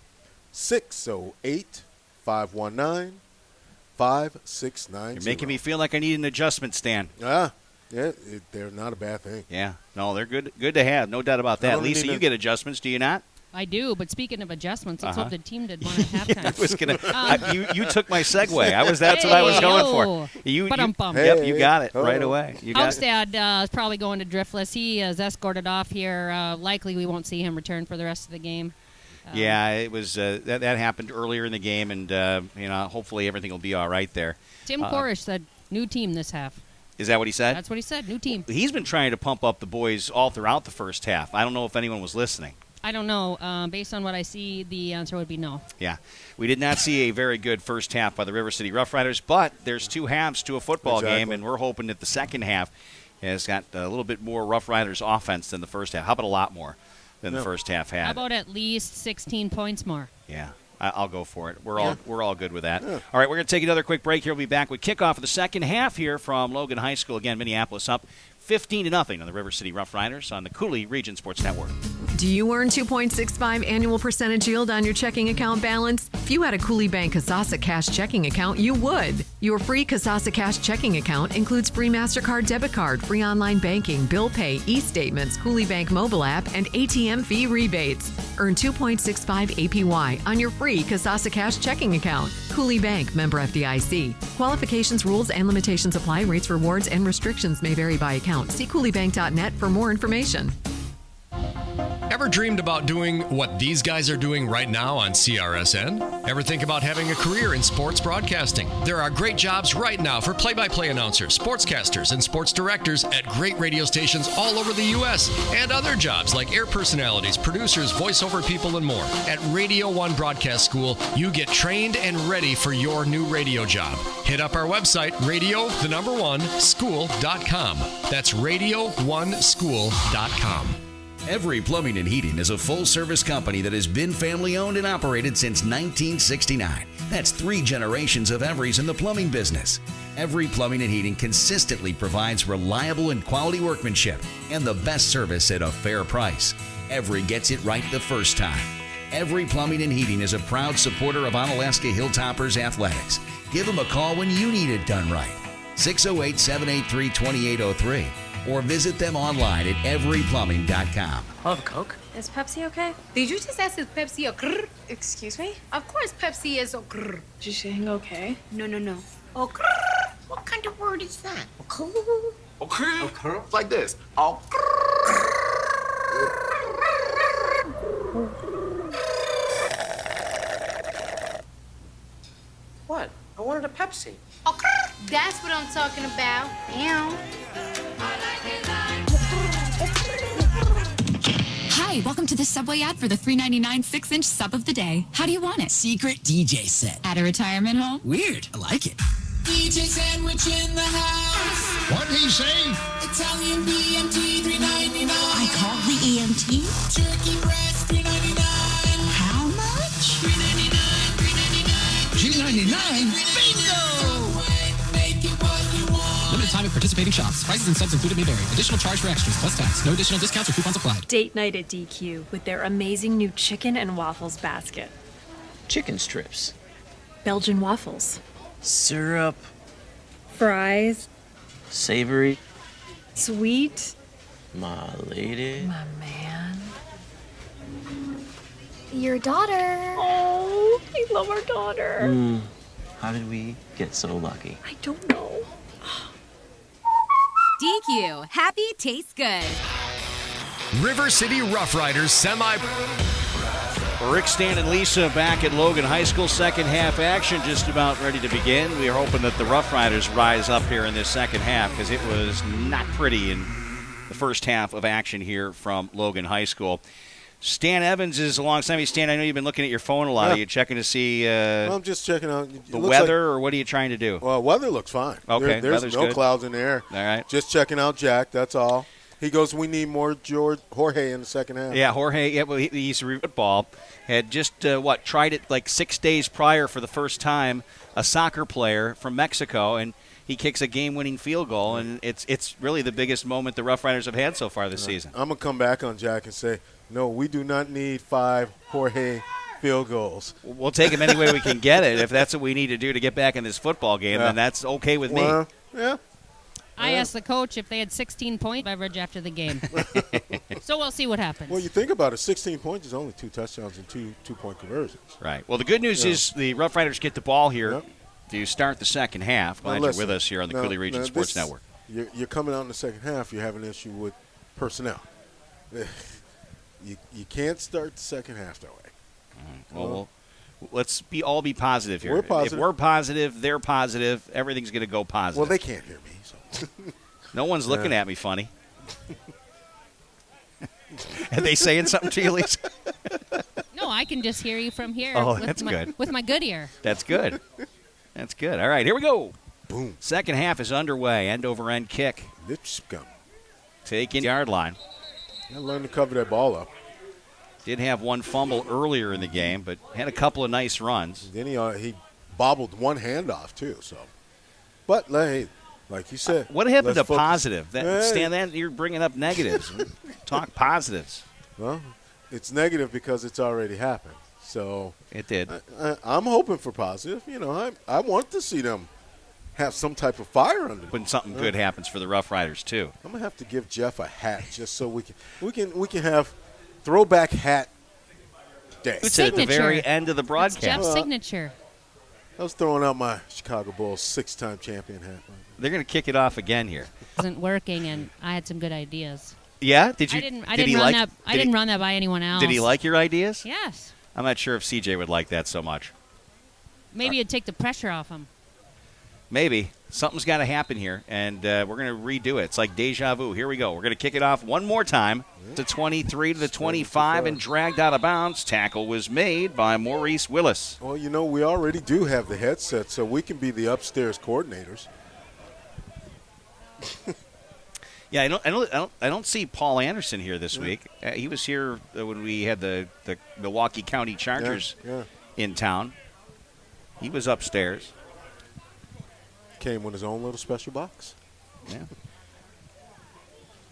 608-519-5690. You're making me feel like I need an adjustment, Stan. Yeah, they're not a bad thing. Yeah, no, they're good to have, no doubt about that. Lisa, you get adjustments, do you not? I do, but speaking of adjustments, let's hope the team did one at halftime. I was gonna. You took my segue. That's what I was going for. You got it right away. Halmstad is probably going to Driftless. He is escorted off here. Likely, we won't see him return for the rest of the game. Yeah, it was that happened earlier in the game, and hopefully everything will be all right there. Tim Korish said new team this half. Is that what he said? That's what he said. New team. He's been trying to pump up the boys all throughout the first half. I don't know if anyone was listening. I don't know. Based on what I see, the answer would be no. Yeah. We did not see a very good first half by the River City Rough Riders, but there's two halves to a football game, and we're hoping that the second half has got a little bit more Rough Riders offense than the first half. How about a lot more than the first half had? How about at least 16 points more? Yeah. I'll go for it. We're all good with that. Yeah. All right, we're going to take another quick break here. We'll be back with kickoff of the second half here from Logan High School. Again, Minneapolis up 15-0 on the River City Rough Riders on the Cooley Region Sports Network. Do you earn 2.65 annual percentage yield on your checking account balance? If you had a Cooley Bank Kasasa Cash checking account, you would. Your free Kasasa Cash checking account includes free MasterCard debit card, free online banking, bill pay, e-statements, Cooley Bank mobile app, and ATM fee rebates. Earn 2.65 APY on your free Kasasa Cash checking account. Cooley Bank, member FDIC. Qualifications, rules, and limitations apply. Rates, rewards, and restrictions may vary by account. See CooleyBank.net for more information. Ever dreamed about doing what these guys are doing right now on CRSN? Ever think about having a career in sports broadcasting? There are great jobs right now for play-by-play announcers, sportscasters, and sports directors at great radio stations all over the U.S. and other jobs like air personalities, producers, voiceover people, and more. At Radio 1 Broadcast School, you get trained and ready for your new radio job. Hit up our website, radio1school.com. That's radio1school.com. Every Plumbing and Heating is a full-service company that has been family-owned and operated since 1969. That's 3 generations of Everys in the plumbing business. Every Plumbing and Heating consistently provides reliable and quality workmanship and the best service at a fair price. Every gets it right the first time. Every Plumbing and Heating is a proud supporter of Onalaska Hilltoppers Athletics. Give them a call when you need it done right. 608-783-2803. Or visit them online at everyplumbing.com. I'll have a Coke. Is Pepsi okay? Did you just ask if Pepsi a grrr? Excuse me? Of course Pepsi is a grrr. Is she saying okay? No. Oh, grrr. What kind of word is that? Okay. Like this. Oh. What? I wanted a Pepsi. Oh, grrr. That's what I'm talking about. Ew. Hi, welcome to the Subway ad for the $3.99 6-inch sub of the day. How do you want it? Secret DJ set. At a retirement home? Weird. I like it. DJ sandwich in the house. What'd he say? Italian BMT $3.99. I call the EMT. Turkey breast $3.99. How much? $3.99. $3.99. Bingo! Make it what you want. Limited time at participating shops. Prices and subs included may vary. Additional charge for extras plus tax. No additional discounts or coupons applied. Date night at DQ with their amazing new chicken and waffles basket. Chicken strips. Belgian waffles. Syrup. Fries. Savory. Sweet. My lady. My man. Your daughter. Oh, I love our daughter. How did we get so lucky? I don't know. DQ, happy tastes good. River City Rough Riders semi. Rick, Stan, and Lisa back at Logan High School. Second half action just about ready to begin. We are hoping that the Rough Riders rise up here in this second half because it was not pretty in the first half of action here from Logan High School. Stan Evans is alongside me. Stan, I know you've been looking at your phone a lot. Yeah. Are you checking to see Well, I'm just checking out the weather, or what are you trying to do? Well, weather looks fine. Okay, there's weather's no good. clouds in the air. All right. Just checking out Jack, that's all. He goes, we need more Jorge in the second half. Yeah, Jorge, he's football. Had just, tried it like 6 days prior for the first time, a soccer player from Mexico, and he kicks a game-winning field goal, and it's really the biggest moment the Rough Riders have had so far this season. I'm going to come back on Jack and say, no, we do not need 5 Jorge field goals. We'll take him any way we can get it. If that's what we need to do to get back in this football game, then that's okay with me. Yeah. I asked the coach if they had 16 point beverage after the game. So we'll see what happens. Well, you think about it, 16 points is only 2 touchdowns and 2-point conversions. Right. Well, the good news is the Rough Riders get the ball here to start the second half. Glad you're with us here on the Cooley Region Sports Network. You're coming out in the second half, you have an issue with personnel. You can't start the second half that way. Well, let's all be positive here. We're positive. If we're positive, they're positive. Everything's going to go positive. Well, they can't hear me. So. No one's looking at me funny. Are they saying something to you, Lisa? No, I can just hear you from here. Oh, with that's good. With my good ear. That's good. That's good. All right, here we go. Boom. Second half is underway. End-over-end kick. Lipscomb. Taking the yard line. I learned to cover that ball up. Did have one fumble earlier in the game, but had a couple of nice runs. Then he bobbled one handoff, too. So, but, hey, like you said. What happened to focus. Positive? Stan, you're bringing up negatives. Talk positives. Well, it's negative because it's already happened. So it did. I'm hoping for positive. You know, I want to see them have some type of fire under them. When something good happens for the Rough Riders too. I'm gonna have to give Jeff a hat just so we can have throwback hat day. It's at the very end of the broadcast. It's Jeff's signature. I was throwing out my Chicago Bulls 6-time champion hat. They're going to kick it off again here. It wasn't working, and I had some good ideas. Yeah? Did you? I didn't run that by anyone else. Did he like your ideas? Yes. I'm not sure if CJ would like that so much. Maybe it'd take the pressure off him. Maybe. Something's got to happen here, and we're going to redo it. It's like deja vu. Here we go. We're going to kick it off one more time to 23 to the 25 and dragged out of bounds. Tackle was made by Maurice Willis. Well, you know, we already do have the headset, so we can be the upstairs coordinators. Yeah, I don't see Paul Anderson here this week. He was here when we had the Milwaukee County Chargers in town. He was upstairs. Came with his own little special box. Yeah.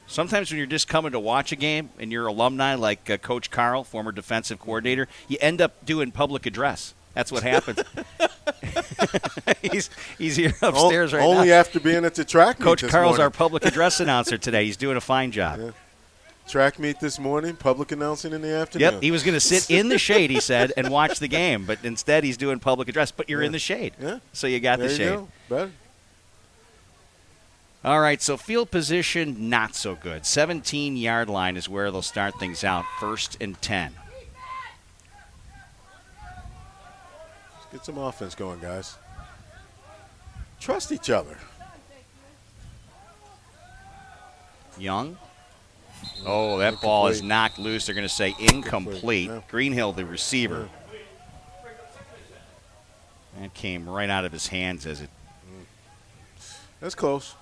Sometimes when you're just coming to watch a game and you're alumni like Coach Carl, former defensive coordinator, you end up doing public address. That's what happens. he's here upstairs right now. Only after being at the track meet Coach this Carl's morning. our public address announcer today. He's doing a fine job. Yeah. Track meet this morning, public announcing in the afternoon. Yep, he was going to sit in the shade, he said, and watch the game, but instead he's doing public address. But you're in the shade, so you got the shade. There you go. Better. All right, so field position, not so good. 17-yard line is where they'll start things out, 1st and 10. Let's get some offense going, guys. Trust each other. Young. Oh, that ball is knocked loose. They're going to say incomplete. Greenhill, the receiver. That came right out of his hands as it. That's close.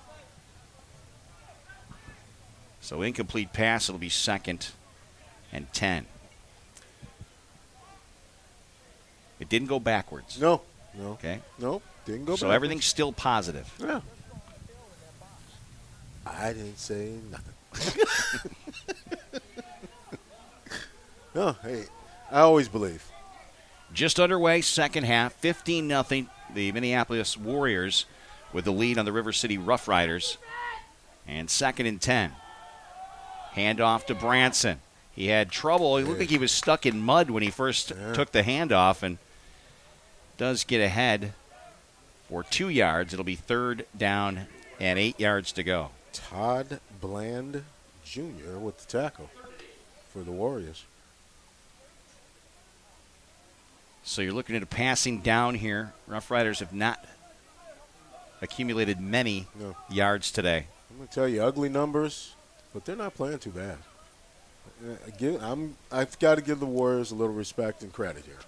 So incomplete pass, it'll be 2nd and 10. It didn't go backwards. No. Okay. No, didn't go backwards. So everything's still positive. Yeah. I didn't say nothing. No, hey, I always believe. Just underway, second half, 15-0. the Minneapolis Warriors with the lead on the River City Rough Riders. And 2nd and 10. Handoff to Branson. He had trouble. He looked like he was stuck in mud when he first took the handoff, and does get ahead for 2 yards. It'll be 3rd down and 8 yards to go. Todd Bland Jr. with the tackle for the Warriors. So you're looking at a passing down here. Rough Riders have not accumulated many yards today. I'm going to tell you, ugly numbers, but they're not playing too bad. I've got to give the Warriors a little respect and credit here.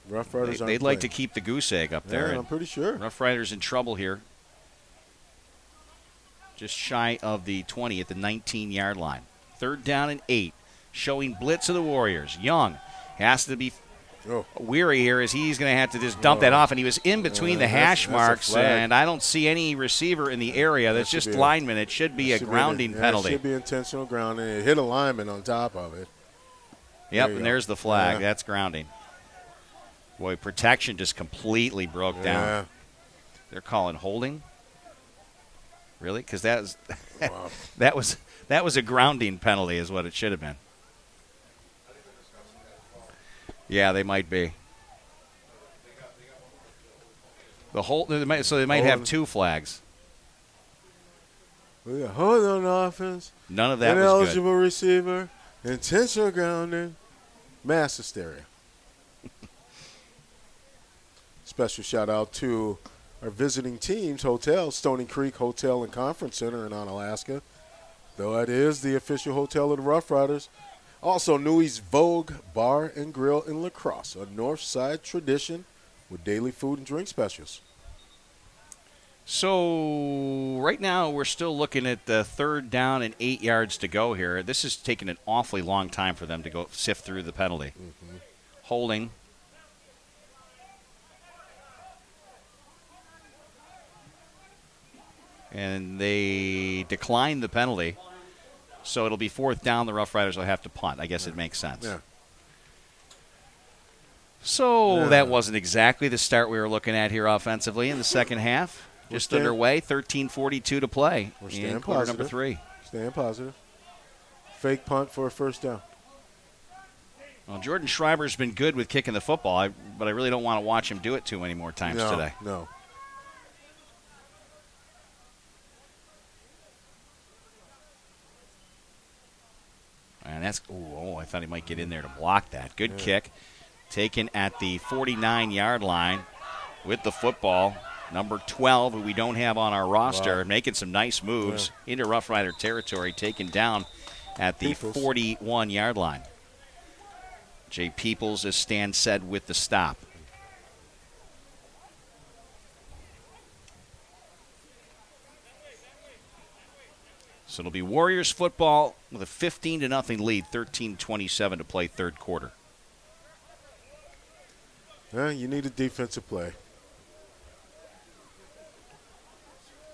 Rough Riders They'd like to keep the goose egg up there. Yeah, I'm pretty sure. Rough Riders in trouble here. Just shy of the 20 at the 19-yard line. 3rd down and 8. Showing blitz of the Warriors. Young has to be weary here as he's going to have to just dump that off. And he was in between the hash marks, and I don't see any receiver in the area. That's just lineman. It should be a grounding penalty. It should be intentional grounding. It hit a lineman on top of it. Yep, and there's the flag. That's grounding. Boy, protection just completely broke down. They're calling holding. Really? Because that was a grounding penalty, is what it should have been. Yeah, they might be. So they might have 2 flags. Hold on offense. None of that was ineligible good. Receiver. Intentional grounding. Mass hysteria. Special shout out to our visiting team's hotel, Stony Creek Hotel and Conference Center in Onalaska. Though it is the official hotel of the Rough Riders. Also, Newey's Vogue Bar and Grill in La Crosse, a North Side tradition with daily food and drink specials. So right now we're still looking at the 3rd down and 8 yards to go here. This is taking an awfully long time for them to go sift through the penalty. Mm-hmm. Holding. And they declined the penalty. So it'll be 4th down. The Rough Riders will have to punt. I guess it makes sense. Yeah. So that wasn't exactly the start we were looking at here offensively in the second half. Just underway, 13:42 to play in quarter number 3. Staying positive. Fake punt for a 1st down. Well, Jordan Schreiber's been good with kicking the football, but I really don't want to watch him do it too many more times today. No. And that's, I thought he might get in there to block that. Good kick. Taken at the 49-yard line with the football. Number 12, who we don't have on our roster, making some nice moves into Rough Rider territory, taken down at the 41-yard line. Jay Peoples, as Stan said, with the stop. So it'll be Warriors football with a 15-0 lead, 13:27 to play 3rd quarter. Yeah, you need a defensive play.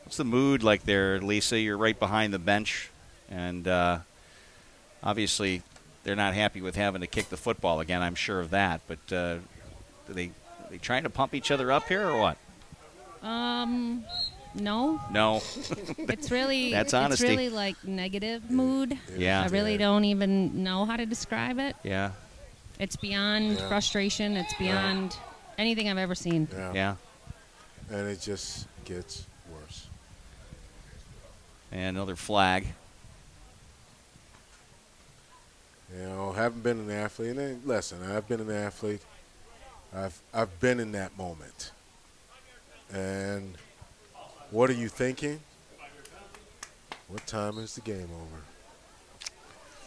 What's the mood like there, Lisa? You're right behind the bench, and obviously they're not happy with having to kick the football again. I'm sure of that. But are they trying to pump each other up here or what? No. No. It's really That's honesty. It's really like negative mood. Yeah. I really don't even know how to describe it. Yeah. It's beyond frustration. It's beyond anything I've ever seen. Yeah. And it just gets worse. And another flag. You know, haven't been an athlete. And listen, I've been an athlete. I've been in that moment. And what are you thinking? What time is the game over?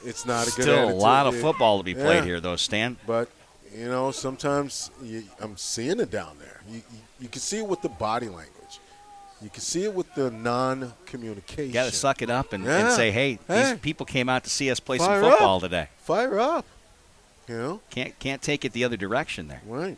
It's not a good attitude. Still a lot of football to be played here, though, Stan. But, you know, sometimes I'm seeing it down there. You can see it with the body language. You can see it with the non-communication. You got to suck it up and say, hey, these people came out to see us play some football today. Fire up. You know? Can't take it the other direction there. Right.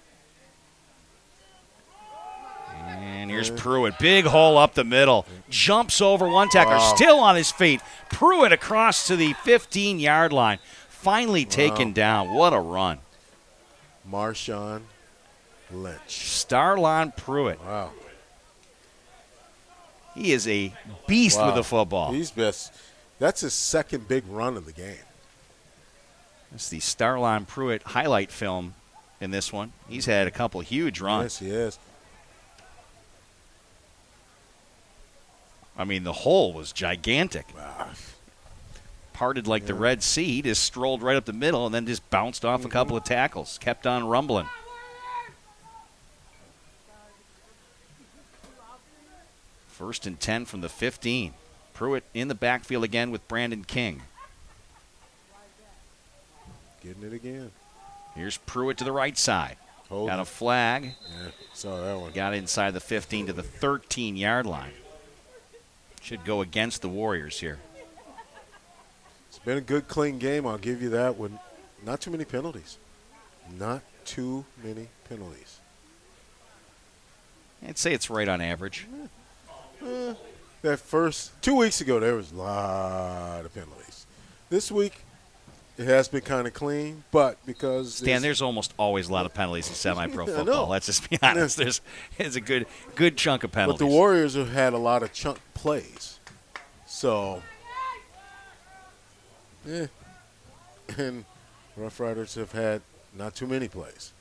And here's Pruitt. Big hole up the middle. Jumps over one tackler. Still on his feet. Pruitt across to the 15-yard line. Finally taken down. What a run. Marshawn Lynch. Starlon Pruitt. Wow. He is a beast with the football. He's best. That's his second big run of the game. That's the Starlon Pruitt highlight film in this one. He's had a couple huge runs. Yes, he has. I mean, the hole was gigantic. Wow. Parted like the Red Sea. He just strolled right up the middle and then just bounced off a couple of tackles. Kept on rumbling. First and 10 from the 15. Pruitt in the backfield again with Brandon King. Getting it again. Here's Pruitt to the right side. Holding. Got a flag. Yeah, saw that one. Got inside the 15 to the 13-yard line. Should go against the Warriors here. It's been a good, clean game. I'll give you that. With not too many penalties. Not too many penalties. I'd say it's right on average. That first 2 weeks ago, there was a lot of penalties. This week, it has been kind of clean, but because Stan, there's almost always a lot of penalties in semi-pro football. Let's just be honest. There's a good chunk of penalties. But the Warriors have had a lot of chunk plays, so and Rough Riders have had not too many plays.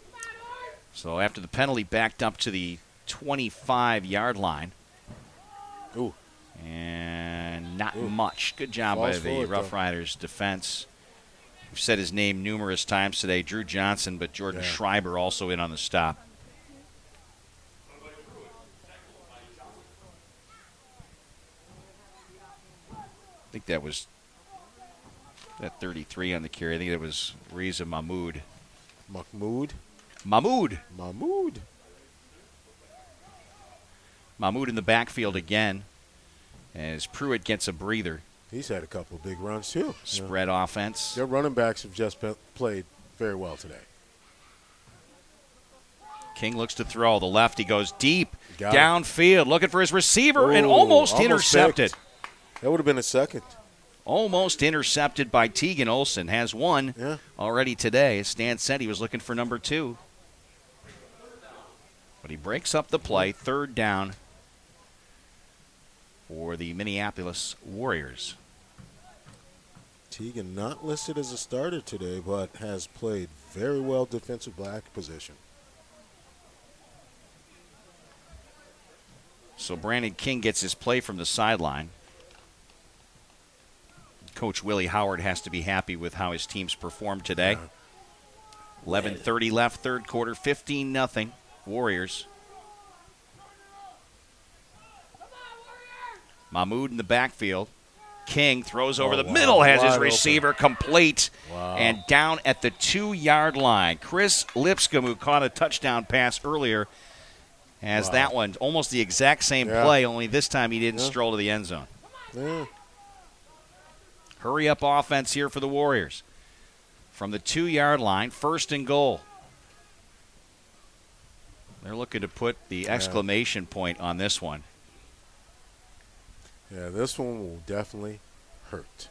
So after the penalty, backed up to the 25-yard line. Ooh. And not much. Good job by the Rough Riders defense. We've said his name numerous times today, Drew Johnson, but Jordan Schreiber also in on the stop. I think that was that 33 on the carry. I think it was Reza Mahmoud. Mahmoud in the backfield again as Pruitt gets a breather. He's had a couple of big runs, too. Spread offense. Their running backs have just played very well today. King looks to throw. The lefty goes deep, Got it. downfield, looking for his receiver, and almost intercepted. Picked. That would have been a second. Almost intercepted by Tegan Olson. Has one already today. As Stan said, he was looking for number 2. But he breaks up the play. Third down for the Minneapolis Warriors. Tegan not listed as a starter today, but has played very well defensive back position. So Brandon King gets his play from the sideline. Coach Willie Howard has to be happy with how his team's performed today. 11:30 left, third quarter, 15-0 Warriors. Mahmoud in the backfield. King throws over the middle, has his receiver complete, and down at the 2-yard line. Chris Lipscomb, who caught a touchdown pass earlier, has that one. Almost the exact same play, only this time he didn't stroll to the end zone. Hurry up offense here for the Warriors. From the 2-yard line, first and goal. They're looking to put the exclamation point on this one. Yeah, this one will definitely hurt.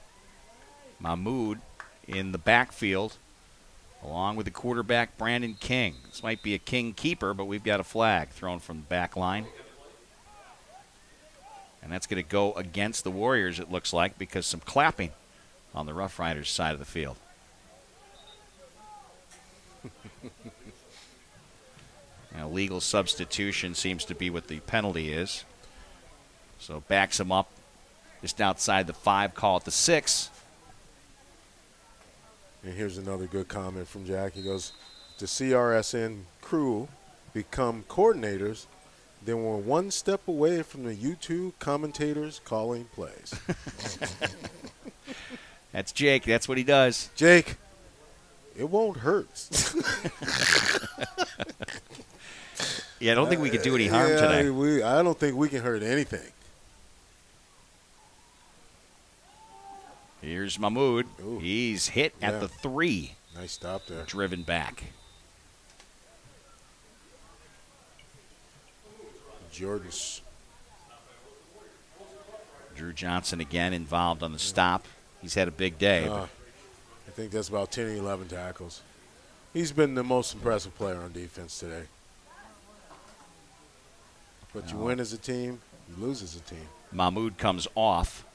Mahmoud in the backfield, along with the quarterback, Brandon King. This might be a King keeper, but we've got a flag thrown from the back line. And that's going to go against the Warriors, it looks like, because some clapping on the Rough Riders side of the field. Now, legal substitution seems to be what the penalty is. So backs him up just outside the 5, call it the 6. And here's another good comment from Jack. He goes, the CRSN crew become coordinators, then we're one step away from the YouTube commentators calling plays. That's Jake. That's what he does. Jake, it won't hurt. Yeah, I don't think we could do any harm today. I don't think we can hurt anything. Here's Mahmoud. Ooh. He's hit at the 3. Nice stop there. Driven back. Jordan's. Drew Johnson again involved on the stop. He's had a big day. I think that's about 10 or 11 tackles. He's been the most impressive player on defense today. But you win as a team, you lose as a team. Mahmoud comes off.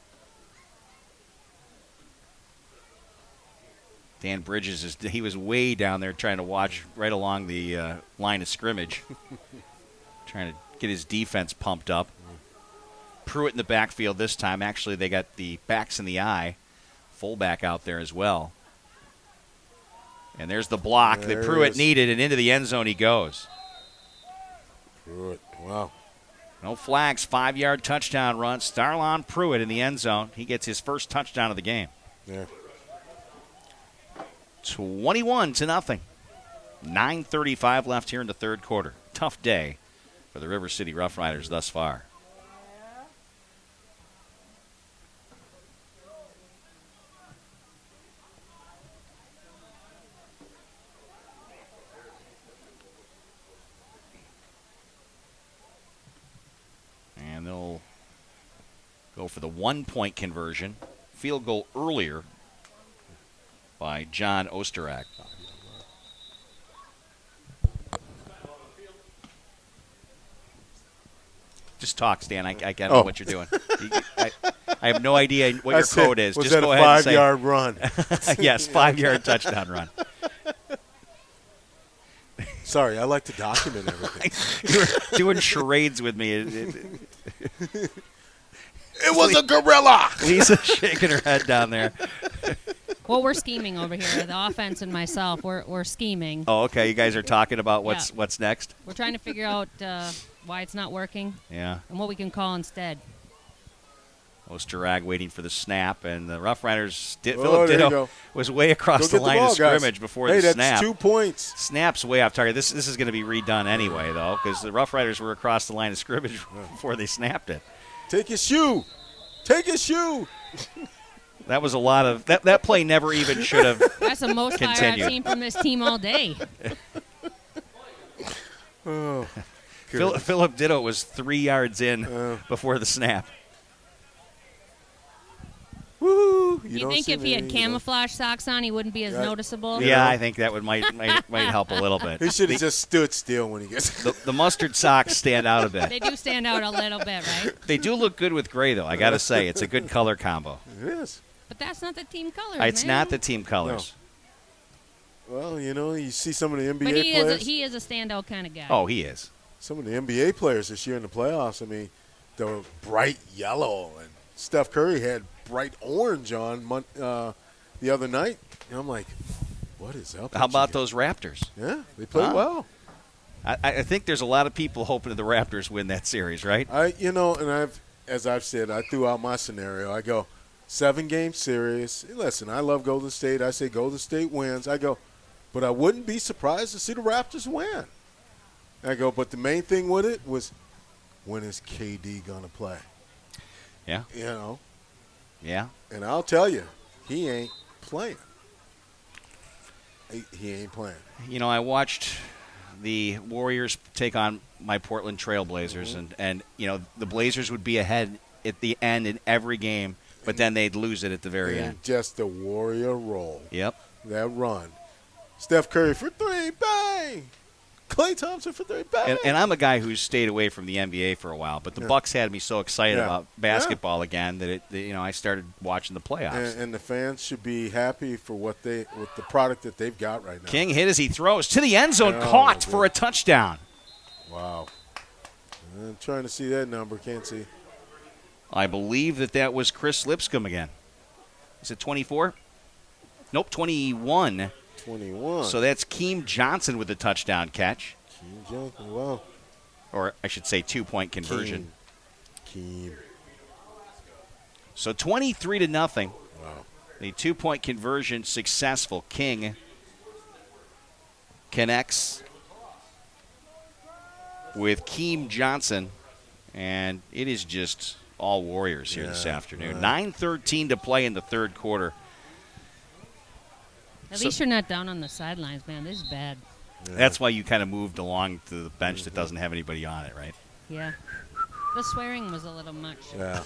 Dan Bridges, he was way down there trying to watch right along the line of scrimmage, trying to get his defense pumped up. Pruitt in the backfield this time. Actually, they got the backs in the eye. Fullback out there as well. And there's the block that Pruitt needed, and into the end zone he goes. Pruitt, wow. No flags, 5-yard touchdown run. Starlon Pruitt in the end zone. He gets his first touchdown of the game. Yeah. 21-0. 9:35 left here in the third quarter. Tough day for the River City Rough Riders thus far. And they'll go for the 1-point conversion. Field goal earlier by John Osterach. Just talk, Stan. I don't know what you're doing. I have no idea what your code is. Was Just that go a ahead and say 5-yard run? Yes, 5-yard touchdown run. Sorry, I like to document everything. You were doing charades with me. It was a gorilla. Lisa shaking her head down there. Well, we're scheming over here. The offense and myself, we're scheming. Oh, okay. You guys are talking about what's next? We're trying to figure out why it's not working. Yeah. And what we can call instead. Osterag waiting for the snap, and the Rough Riders, Philip Ditto was way across the line of scrimmage before the snap. That's 2 points. Snap's way off target. This is going to be redone anyway, though, because the Rough Riders were across the line of scrimmage before they snapped it. Take his shoe. Take his shoe. That was a lot of that play never even should have That's the most fire I've seen from this team all day. Oh, Philip Ditto was 3 yards in before the snap. Woo! You think if he had camouflage socks on, he wouldn't be as noticeable? Yeah, I think that might help a little bit. He should have just stood still when he gets the mustard socks stand out a bit. They do stand out a little bit, right? They do look good with gray, though. I got to say, it's a good color combo. It is. But that's not the team colors, It's not the team colors. No. Well, you see some of the NBA but players. He is a standout kind of guy. Oh, he is. Some of the NBA players this year in the playoffs, I mean, they were bright yellow, and Steph Curry had bright orange on the other night. And I'm like, what is up? How about those Raptors? Yeah, they played well. I think there's a lot of people hoping the Raptors win that series, right? As I've said, I threw out my scenario. I go 7-game series. Listen, I love Golden State. I say Golden State wins. I go, but I wouldn't be surprised to see the Raptors win. I go, but the main thing with it was, when is KD gonna play? Yeah. Yeah. And I'll tell you, he ain't playing. He ain't playing. I watched the Warriors take on my Portland Trail Blazers, and the Blazers would be ahead at the end in every game, but then they'd lose it at the very end. Just the Warrior roll. Yep. That run. Steph Curry for 3, bang! Klay Thompson for 3, bang! And I'm a guy who's stayed away from the NBA for a while, but the Bucks had me so excited about basketball again that I started watching the playoffs. And the fans should be happy for with the product that they've got right now. King hit as he throws to the end zone, caught for a touchdown. Wow. I'm trying to see that number. Can't see. I believe that was Chris Lipscomb again. Is it 24? Nope, 21. 21. So that's Keem Johnson with the touchdown catch. Keem Johnson, wow. Or I should say 2-point conversion. Keem. So 23-0. Wow. The 2-point conversion successful. King connects with Keem Johnson, and it is just all Warriors here this afternoon. 9:13 to play in the third quarter. At least you're not down on the sidelines, man. This is bad. Yeah. That's why you kind of moved along to the bench that doesn't have anybody on it, right? Yeah. The swearing was a little much. Yeah.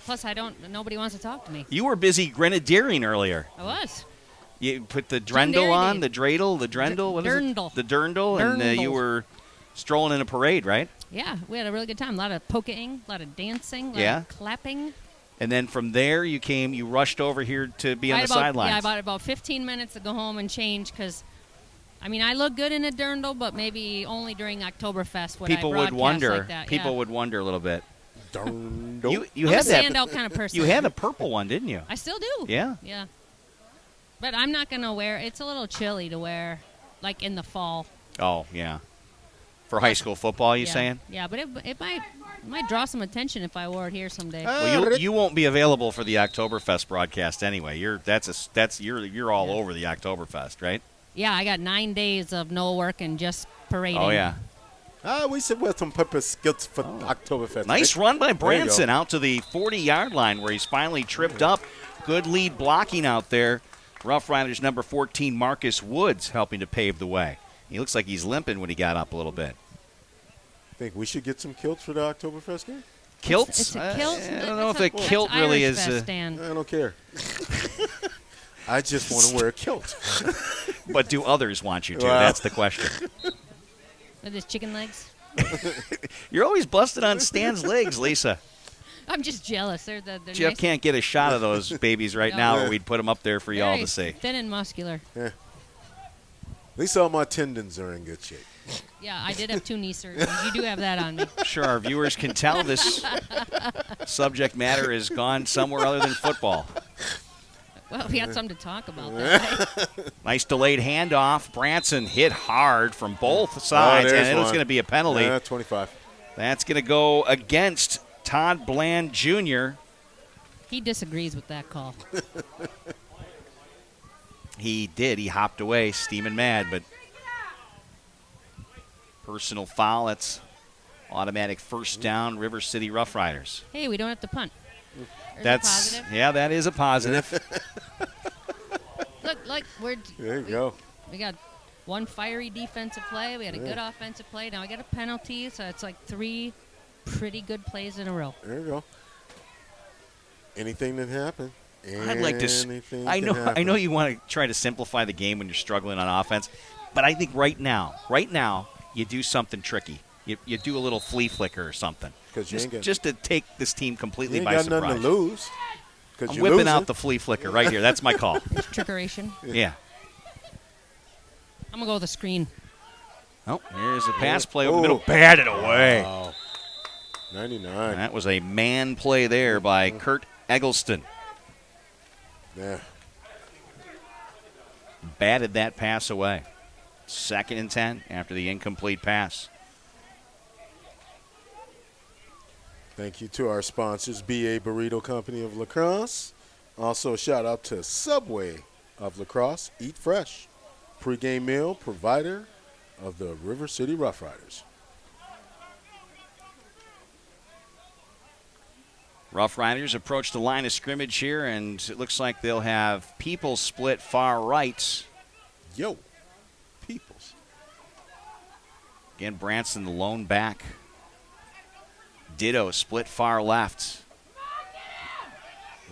Plus, nobody wants to talk to me. You were busy grenadiering earlier. I was. You put the Drendel on, the dreidel, what is Dirndl. it? The Dirndl, and you were strolling in a parade, right? Yeah, we had a really good time. A lot of polka-ing, a lot of dancing, a lot of clapping. And then from there, you rushed over here to be on the sidelines. Yeah, about 15 minutes to go home and change because, I mean, I look good in a dirndl, but maybe only during Oktoberfest would People I would broadcast wonder. like that. People would wonder a little bit. Dirndl. You I'm had a that standout kind of person. You had the purple one, didn't you? I still do. Yeah. Yeah. But I'm not going to wear, it's a little chilly to wear, like in the fall. Oh, yeah. For high school football, you saying? Yeah, but it might draw some attention if I wore it here someday. Well, you won't be available for the Oktoberfest broadcast anyway. You're all over the Oktoberfest, right? Yeah, I got 9 days of no work and just parading. Oh yeah. We should wear some pepper skills for Oktoberfest. Nice run by Branson out to the 40-yard line where he's finally tripped up. Good lead blocking out there. Rough Riders number 14, Marcus Woods, helping to pave the way. He looks like he's limping when he got up a little bit. Think we should get some kilts for the Oktoberfest game? Kilts? It's a kilt? I don't know if a kilt really is. I don't care. I just want to wear a kilt. But do others want you to? Well. That's the question. With his chicken legs? You're always busted on Stan's legs, Lisa. I'm just jealous. They're Jeff nice. can't get a shot of those babies right No. now, or we'd put them up there for y'all Very to see. thin and muscular. Yeah. At least all my tendons are in good shape. Yeah, I did have 2 knee surgeries. You do have that on me. Sure, our viewers can tell this subject matter has gone somewhere other than football. Well, we had something to talk about. That, right? Nice delayed handoff. Branson hit hard from both sides, and it was going to be a penalty. 25. That's going to go against Todd Bland Jr. He disagrees with that call. He did. He hopped away, steaming mad, but personal foul. That's automatic first down, River City Rough Riders. Hey, we don't have to punt. There's That's a positive. yeah, that is a positive. Look, we're There you go. We got one fiery defensive play. We had a good offensive play. Now we got a penalty, so it's like 3 pretty good plays in a row. There you go. Anything that happened. I'd like to. I know you want to try to simplify the game when you're struggling on offense, but I think right now, you do something tricky. You do a little flea flicker or something, just to take this team completely by surprise. You ain't got nothing to lose. I'm whipping out the flea flicker right here. That's my call. Trickeration. Yeah. I'm gonna go with the screen. Oh, here's a pass play over the middle, batted away. Wow. 99. That was a man play there by Kurt Eggleston. Yeah. Batted that pass away. 2nd and 10 after the incomplete pass. Thank you to our sponsors, B.A. Burrito Company of La Crosse. Also, a shout out to Subway of La Crosse. Eat fresh. Pregame meal provider of the River City Rough Riders. Rough Riders approach the line of scrimmage here, and it looks like they'll have people split far right. Yo, Peoples. Again, Branson the lone back. Ditto split far left.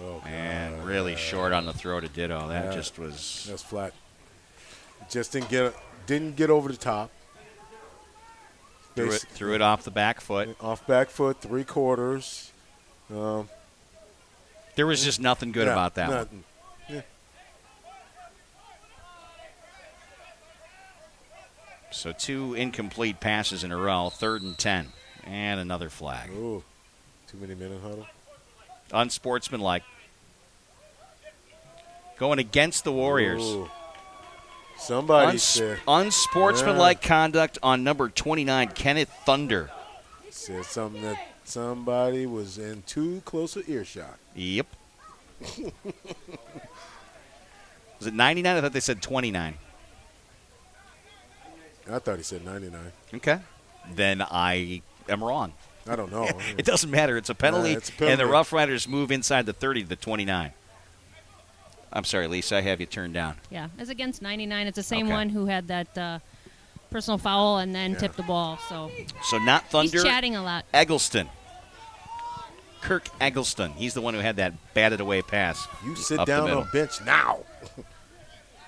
Oh, and really short on the throw to Ditto. That just was. That's flat. Just didn't get over the top. Threw it off the back foot. Off back foot, 3/4. There was just nothing good about that one. Yeah. So 2 incomplete passes in a row, 3rd and 10, and another flag. Ooh, too many minute huddle. Unsportsmanlike. Going against the Warriors. Ooh. Somebody said. Unsportsmanlike conduct on number 29, Kenneth Thunder. Said something that somebody was in too close an earshot. Yep. Was it 99? I thought they said 29. I thought he said 99. Okay. Then I am wrong. I don't know. It doesn't matter. It's a penalty, it's a penalty. And the Rough Riders move inside the 30 to the 29. I'm sorry, Lisa. I have you turned down. Yeah, it's against 99. It's the same Okay. one who had that personal foul and then tipped the ball. So not Thunder. He's chatting a lot. Eggleston. Kirk Eggleston. He's the one who had that batted away pass. You sit up the down middle. on bench now.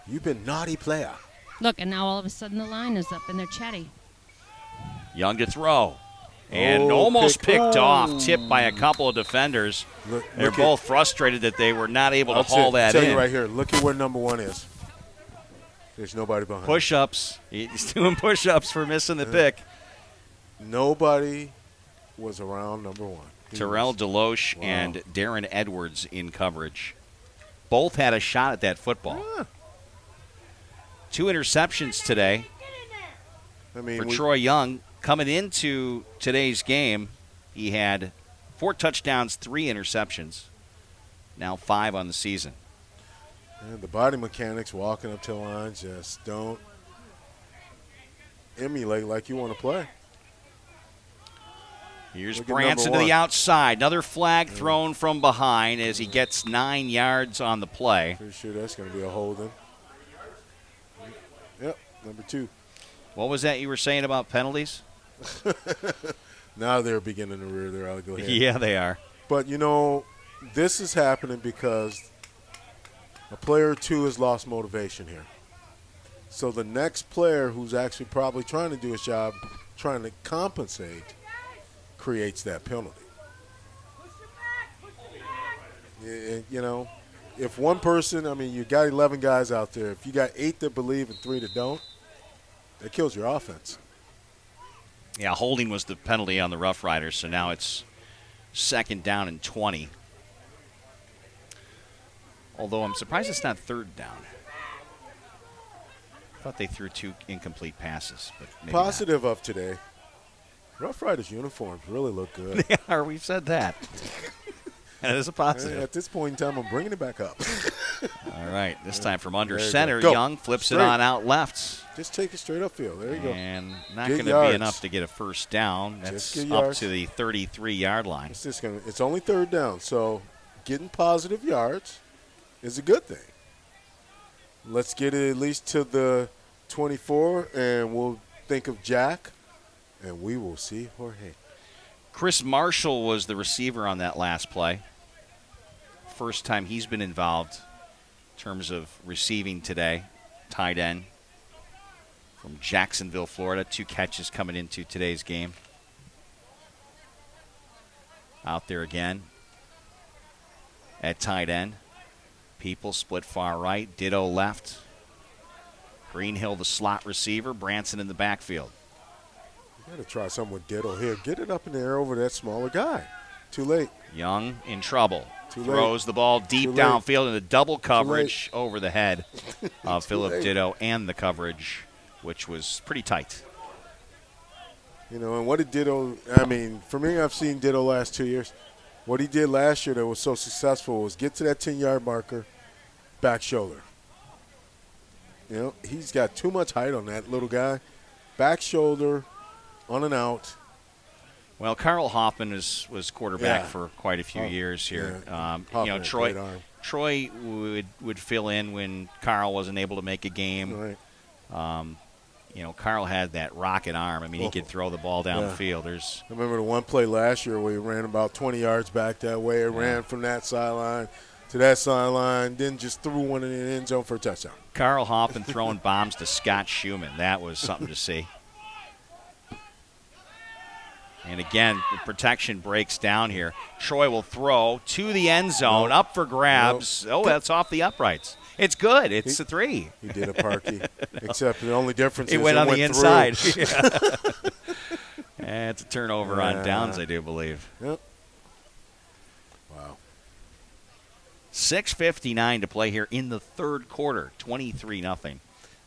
You've been naughty player. Look, and now all of a sudden the line is up and they're chatty. Young to throw. And almost picked off, tipped by a couple of defenders. They're both frustrated that they were not able to haul that in. I'll tell you right here, look at where number 1 is. There's nobody behind. Push-ups. He's doing push-ups for missing the pick. Nobody was around number 1. Terrell Deloche and Darren Edwards in coverage. Both had a shot at that football. Yeah. 2 interceptions today for Troy Young. Coming into today's game, he had 4 touchdowns, 3 interceptions. Now 5 on the season. And the body mechanics walking up to the line just don't emulate like you want to play. Here's Branson to the outside. Another flag thrown from behind as he gets 9 yards on the play. Pretty sure that's going to be a holding. Yep, number 2. What was that you were saying about penalties? Now they're beginning to rear their ugly head. Yeah, they are. But, this is happening because a player or two has lost motivation here. So the next player who's actually probably trying to do his job, trying to compensate, creates that penalty. If one person, you got 11 guys out there. If you got 8 that believe and 3 that don't, that kills your offense. Yeah, holding was the penalty on the Rough Riders, so now it's 2nd down and 20. Although I'm surprised it's not 3rd down. I thought they threw 2 incomplete passes. But maybe Positive of today, Rough Riders uniforms really look good. They are. We've said that. That is a positive. At this point in time, I'm bringing it back up. All right. This time from under center, Young flips it on out left. Just take it straight upfield. There you go. And not going to be enough to get a first down. That's up to the 33-yard line. It's only 3rd down, so getting positive yards is a good thing. Let's get it at least to the 24, and we'll think of Jack, and we will see Jorge. Chris Marshall was the receiver on that last play. First time he's been involved in terms of receiving today. Tight end from Jacksonville, Florida. 2 catches coming into today's game. Out there again at tight end. People split far right. Ditto left. Greenhill, the slot receiver. Branson in the backfield. You got to try something with Ditto here. Get it up in the air over that smaller guy. Too late. Young in trouble. Too Throws late. the ball deep Too downfield into double coverage over the head of Philip Ditto and the coverage, which was pretty tight. And what did Ditto, for me, I've seen Ditto last 2 years. What he did last year that was so successful was get to that 10-yard marker, back shoulder. He's got too much height on that little guy. Back shoulder, on and out. Well, Carl Hoffman was quarterback for quite a few years here. Yeah. Troy would fill in when Carl wasn't able to make a game. Right. Carl had that rocket arm. He could throw the ball down the field. I remember the one play last year where he ran about 20 yards back that way. It ran from that sideline to that sideline, then just threw one in the end zone for a touchdown. Carl Hoffman throwing bombs to Scott Schumann. That was something to see. And again, the protection breaks down here. Troy will throw to the end zone, up for grabs. Oh, that's off the uprights. It's good. It's a 3. He did a parky, except the only difference is it went on the inside. Yeah. And it's a turnover on downs, I do believe. Yep. Wow. 6:59 to play here in the 3rd quarter. 23-0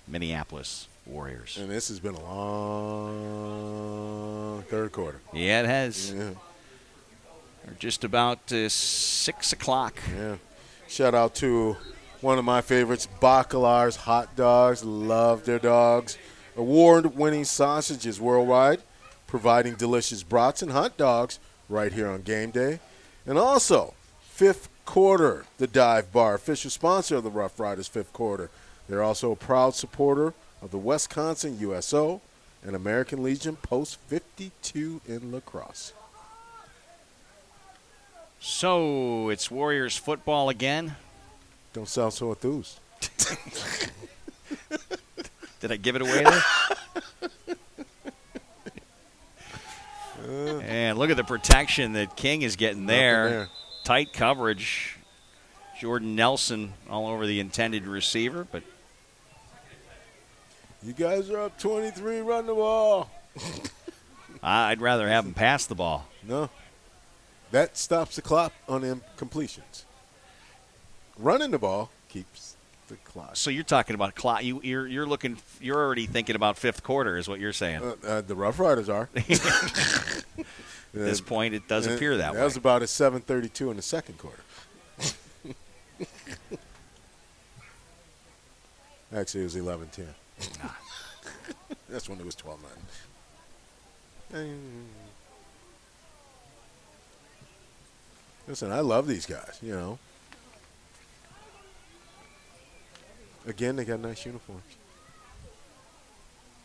Minneapolis Warriors. And this has been a long 3rd quarter. Yeah, it has. Yeah. We're just about 6 o'clock. Yeah. Shout out to one of my favorites, Bacalar's Hot Dogs. Love their dogs. Award-winning sausages worldwide, providing delicious brats and hot dogs right here on game day. And also, 5th Quarter, the Dive Bar, official sponsor of the Rough Riders 5th Quarter. They're also a proud supporter of the Wisconsin USO and American Legion Post 52 in lacrosse. So it's Warriors football again. Don't sound so enthused. Did I give it away there? And look at the protection that King is getting there. Tight coverage. Jordan Nelson all over the intended receiver, but you guys are up 23. Run the ball. I'd rather have him pass the ball. No, that stops the clock on incompletions. Running the ball keeps the clock. So you're talking about clock. You're looking. You're already thinking about fifth quarter, is what you're saying. The Rough Riders are. At this point, it does appear that way. That was about at 7:32 in the second quarter. Actually, it was 11:10. That's when it was 12-9. Listen, I love these guys, you know. Again, they got nice uniforms.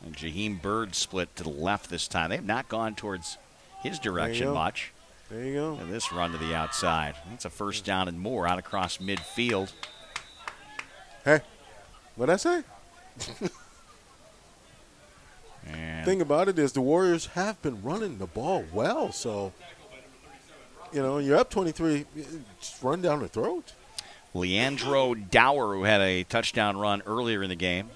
And Jaheim Byrd split to the left this time. They have not gone towards his direction much. There you go. And this run to the outside. That's a first down and more out across midfield. Hey, what'd I say? And thing about it is the Warriors have been running the ball well. So, you know, you're up 23, just run down the throat. Leandro Dower, who had a touchdown run earlier in the game,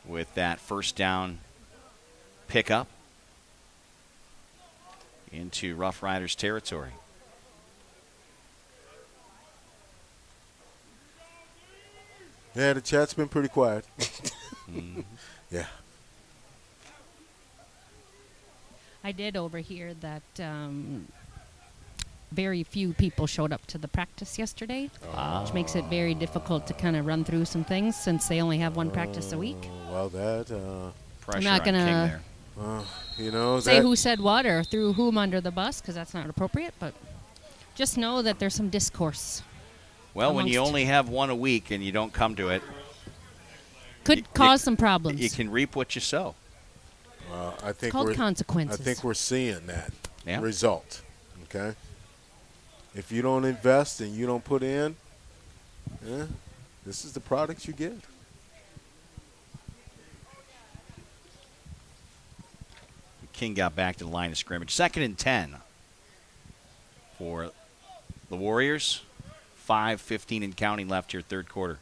with that first down pickup into Rough Riders territory. Yeah, the chat's been pretty quiet. Yeah. I did overhear that very few people showed up to the practice yesterday, which makes it very difficult to kind of run through some things since they only have one practice a week. Well, that pressure I'm not on King gonna there. You know, say who said what or threw whom under the bus because that's not appropriate, but just know that there's some discourse. Well, when you only have one a week and you don't come to it, could cause some problems. You can reap what you sow. I think it's called consequences. I think we're seeing that Yeah. result. Okay. If you don't invest and you don't put in, this is the product you get. King got back to the line of scrimmage. 2nd and 10 for the Warriors. 5:15 and counting left here, third quarter.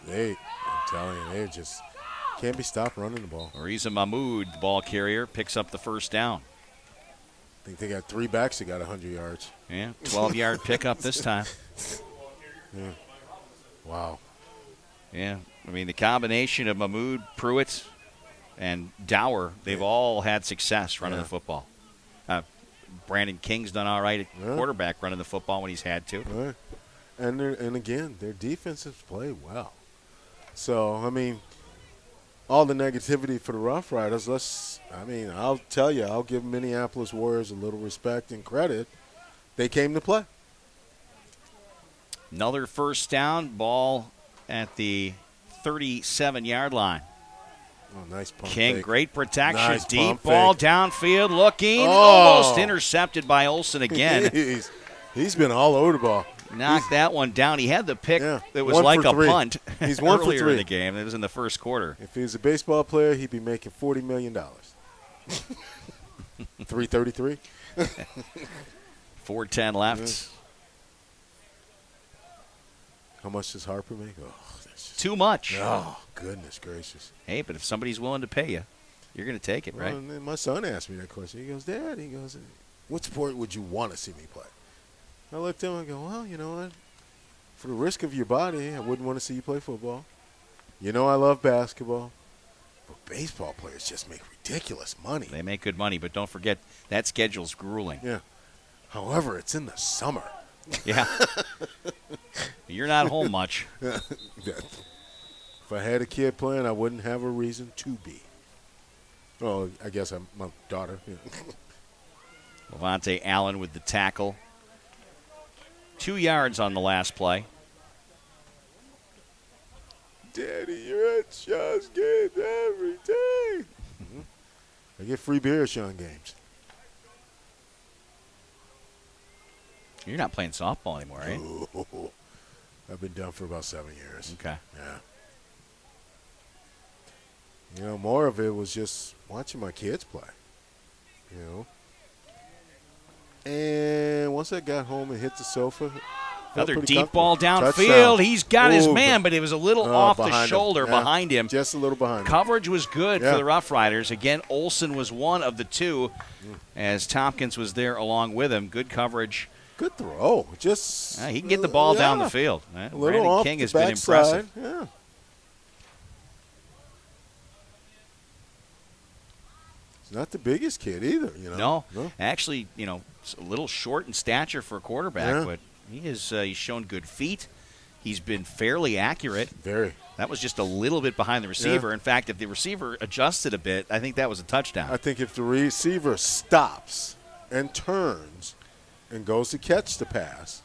I'm telling you, they just can't be stopped running the ball. Ariza Mahmoud, the ball carrier, picks up the first down. I think they got 3 backs that got 100 yards. Yeah, 12-yard pickup this time. Yeah. Wow. Yeah, I mean, the combination of Mahmoud, Pruitt, and Dower, they've all had success running the football. Brandon King's done all right at quarterback running the football when he's had to. Right. And again, their defenses play well. So, I mean, all the negativity for the Rough Riders, I'll tell you, I'll give Minneapolis Warriors a little respect and credit. They came to play. Another first down, ball at the 37-yard line. Oh, nice pump King, fake. great protection. Nice Deep pump ball fake. downfield looking. Oh. Almost intercepted by Olsen again. He's been all over the ball. Knocked that one down. He had the pick that was 1 like for a 3. punt He's 1 for earlier 3 in the game. It was in the first quarter. If he was a baseball player, he'd be making $40 million. 333. 4:10 left. How much does Harper make? Oh, Too much. Oh, goodness gracious. Hey, but if somebody's willing to pay you, you're going to take it, right? Well, and then my son asked me that question. He goes, Dad, what sport would you want to see me play? I looked at him and go, well, you know what? For the risk of your body, I wouldn't want to see you play football. You know I love basketball. But baseball players just make ridiculous money. They make good money, but don't forget that schedule's grueling. Yeah. However, it's in the summer. Yeah. You're not home much. If I had a kid playing, I wouldn't have a reason to be. Oh, I guess I'm my daughter. Yeah. Levante Allen with the tackle. 2 yards on the last play. Daddy, you're at Shaw's games every day. I get free beer at Sean games. You're not playing softball anymore, right? Ooh, I've been done for about 7 years. Okay. Yeah. You know, more of it was just watching my kids play. You know. And once I got home and hit the sofa, another deep ball downfield. He's got his man, but it was a little off the shoulder behind him. Just a little behind him. Coverage was good for the Rough Riders. Again, Olsen was one of the two, as Tompkins was there along with him. Good coverage. Good throw. Just he can get the ball down the field. A little Brandon off King the has been backside. impressive. Yeah. He's not the biggest kid either, you know. No. Actually, you know, a little short in stature for a quarterback, but he's shown good feet. He's been fairly accurate. Very. That was just a little bit behind the receiver. In fact, if the receiver adjusted a bit, I think that was a touchdown. I think if the receiver stops and turns and goes to catch the pass.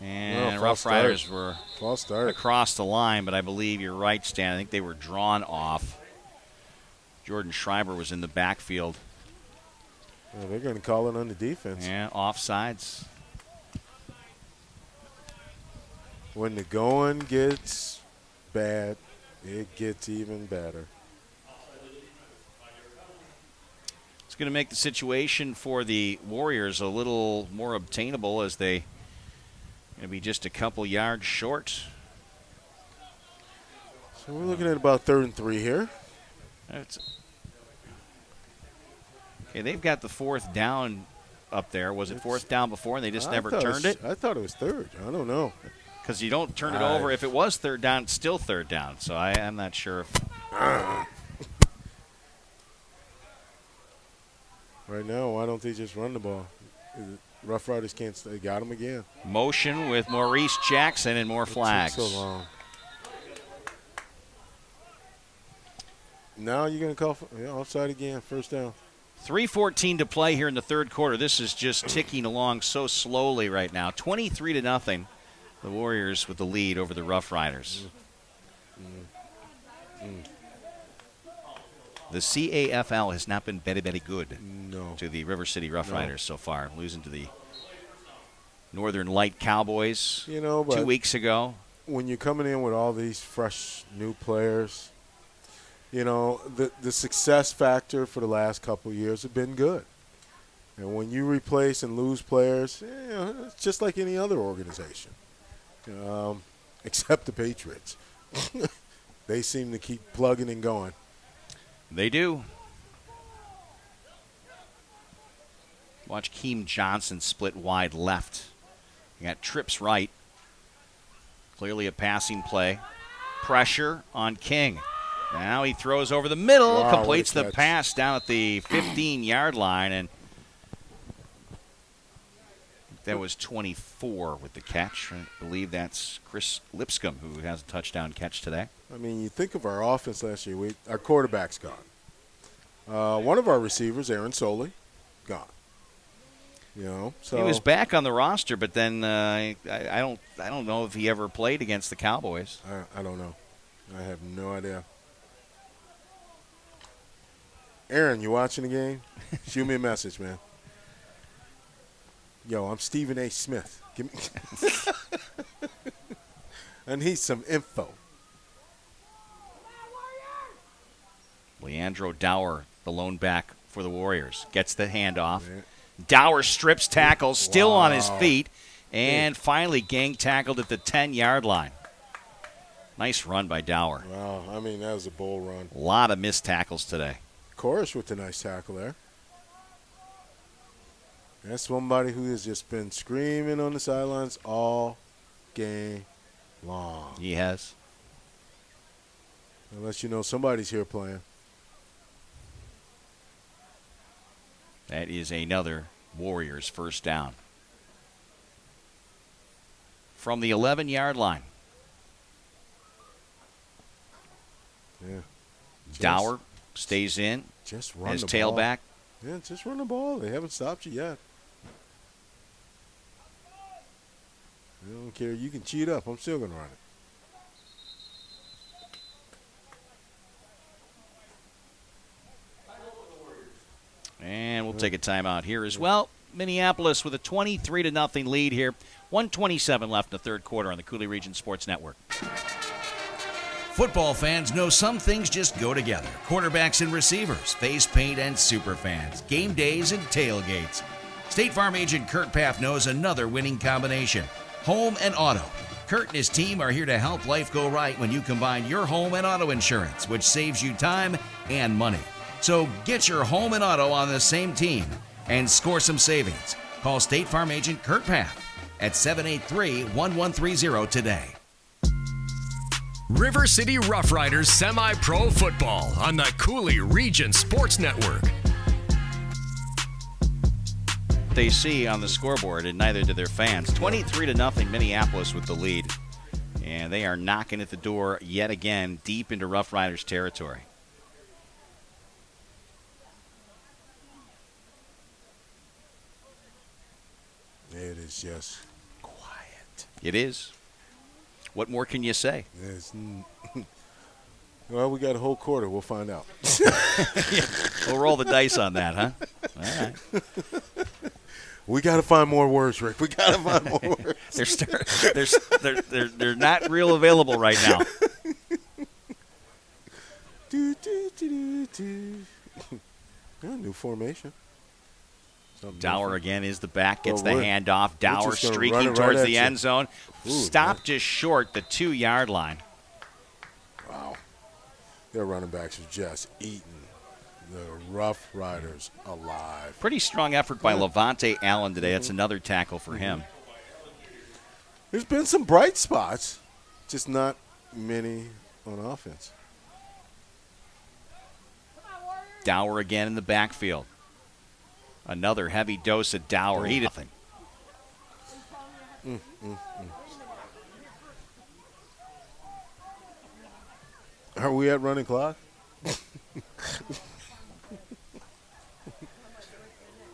And Rough Riders were across the line, but I believe you're right, Stan. I think they were drawn off. Jordan Schreiber was in the backfield. Yeah, they're going to call it on the defense. Yeah, offsides. When the going gets bad, it gets even better. It's going to make the situation for the Warriors a little more obtainable as they going to be just a couple yards short. So we're looking at about 3rd and 3 here. Okay, they've got the 4th down up there. Was it 4th down before and they just never turned it? I thought it was 3rd. I don't know. Because you don't turn it over. If it was 3rd down, it's still 3rd down. So I'm not sure if right now, why don't they just run the ball? Rough Riders can't stay. Got him again. Motion with Maurice Jackson and more flags. So long. Now you're going to call offside again, 1st down. 3:14 to play here in the 3rd quarter. This is just ticking along so slowly right now. 23-0. The Warriors with the lead over the Rough Riders. The C.A.F.L. has not been very, very good to the River City Rough Riders so far, losing to the Northern Light Cowboys 2 weeks ago. When you're coming in with all these fresh new players, you know, the success factor for the last couple of years have been good. And when you replace and lose players, it's just like any other organization, except the Patriots. They seem to keep plugging and going. They do. Watch Keem Johnson split wide left. You got trips right. Clearly a passing play. Pressure on King. Now he throws over the middle, completes the pass down at the 15-yard line, and that was 24 with the catch. I believe that's Chris Lipscomb who has a touchdown catch today. I mean, you think of our offense last year, our quarterback's gone. One of our receivers, Aaron Soley, gone. You know, so he was back on the roster, but then I don't know if he ever played against the Cowboys. I don't know. I have no idea. Aaron, you watching the game? Shoot me a message, man. Yo, I'm Stephen A. Smith. Give me I need some info. Leandro Dower, the lone back for the Warriors, gets the handoff. Yeah. Dower strips tackles, still on his feet, and finally gang tackled at the 10-yard line. Nice run by Dower. Wow, I mean, that was a bull run. A lot of missed tackles today. Korish with a nice tackle there. That's somebody who has just been screaming on the sidelines all game long. He has. Unless you know somebody's here playing. That is another Warriors first down. From the 11-yard line. Yeah. Dower stays in. Just run his the tailback. Ball. Yeah, just run the ball. They haven't stopped you yet. I don't care. You can cheat up. I'm still going to run it. take a timeout here as well. Minneapolis with a 23-0 lead here. 1:27 left in the third quarter on the Coulee Region Sports Network. Football fans know some things just go together. Quarterbacks and receivers, face paint and super fans, game days and tailgates. State Farm agent Kurt Paff knows another winning combination: home and auto. Kurt and his team are here to help life go right when you combine your home and auto insurance, which saves you time and money. So get your home and auto on the same team and score some savings. Call State Farm agent Kurt Paff at 783-1130 today. River City Rough Riders Semi-Pro Football on the Coulee Region Sports Network. They see on the scoreboard, and neither do their fans. 23-0 Minneapolis with the lead. And they are knocking at the door yet again deep into Rough Riders territory. It is just quiet. It is. What more can you say? Well, we got a whole quarter. We'll find out. We'll roll the dice on that, huh? All right. We got to find more words, Rick. We got to find more words. They're not real available right now. New formation. Dower again is the back, gets the handoff. Dower streaking right towards the you. end zone. Ooh, Stopped just short the 2-yard line. Wow. Their running backs are just eating the Rough Riders alive. Pretty strong effort by Levante Allen today. That's another tackle for him. There's been some bright spots, just not many on offense. Dower again in the backfield. Another heavy dose of Dower. He did nothing. Are we at running clock?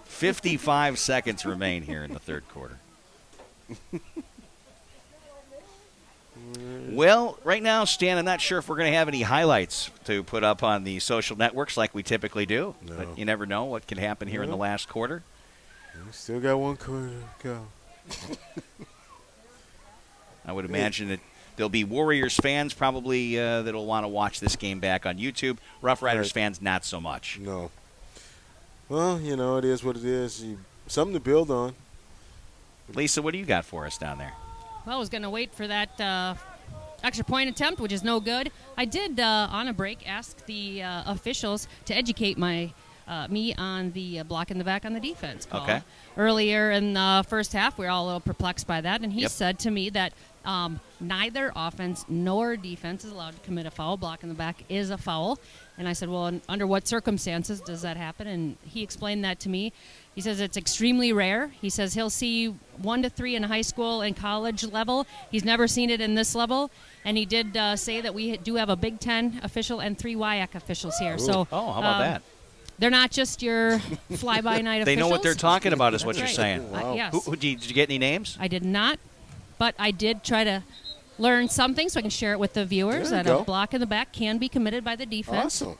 55 seconds remain here in the third quarter. Well, right now, Stan, I'm not sure if we're going to have any highlights to put up on the social networks like we typically do. No. But you never know what can happen here in the last quarter. We still got one quarter to go. I would imagine that there'll be Warriors fans probably that'll want to watch this game back on YouTube. Rough Riders fans, not so much. No. Well, you know, it is what it is. Something to build on. Lisa, what do you got for us down there? Well, I was going to wait for that extra point attempt, which is no good. I did, on a break, ask the officials to educate me on the block in the back on the defense call. Okay. Earlier in the first half, we were all a little perplexed by that, and he said to me that neither offense nor defense is allowed to commit a foul. Block in the back is a foul. And I said, well, under what circumstances does that happen? And he explained that to me. He says it's extremely rare. He says he'll see 1 to 3 in high school and college level. He's never seen it in this level. And he did say that we do have a Big Ten official and 3 WIAC officials here. Ooh. So, how about that? They're not just your fly-by-night officials. They know what they're talking about is what you're right. saying. Wow. Yes. Did you get any names? I did not, but I did try to learn something so I can share it with the viewers that a block in the back can be committed by the defense. Awesome.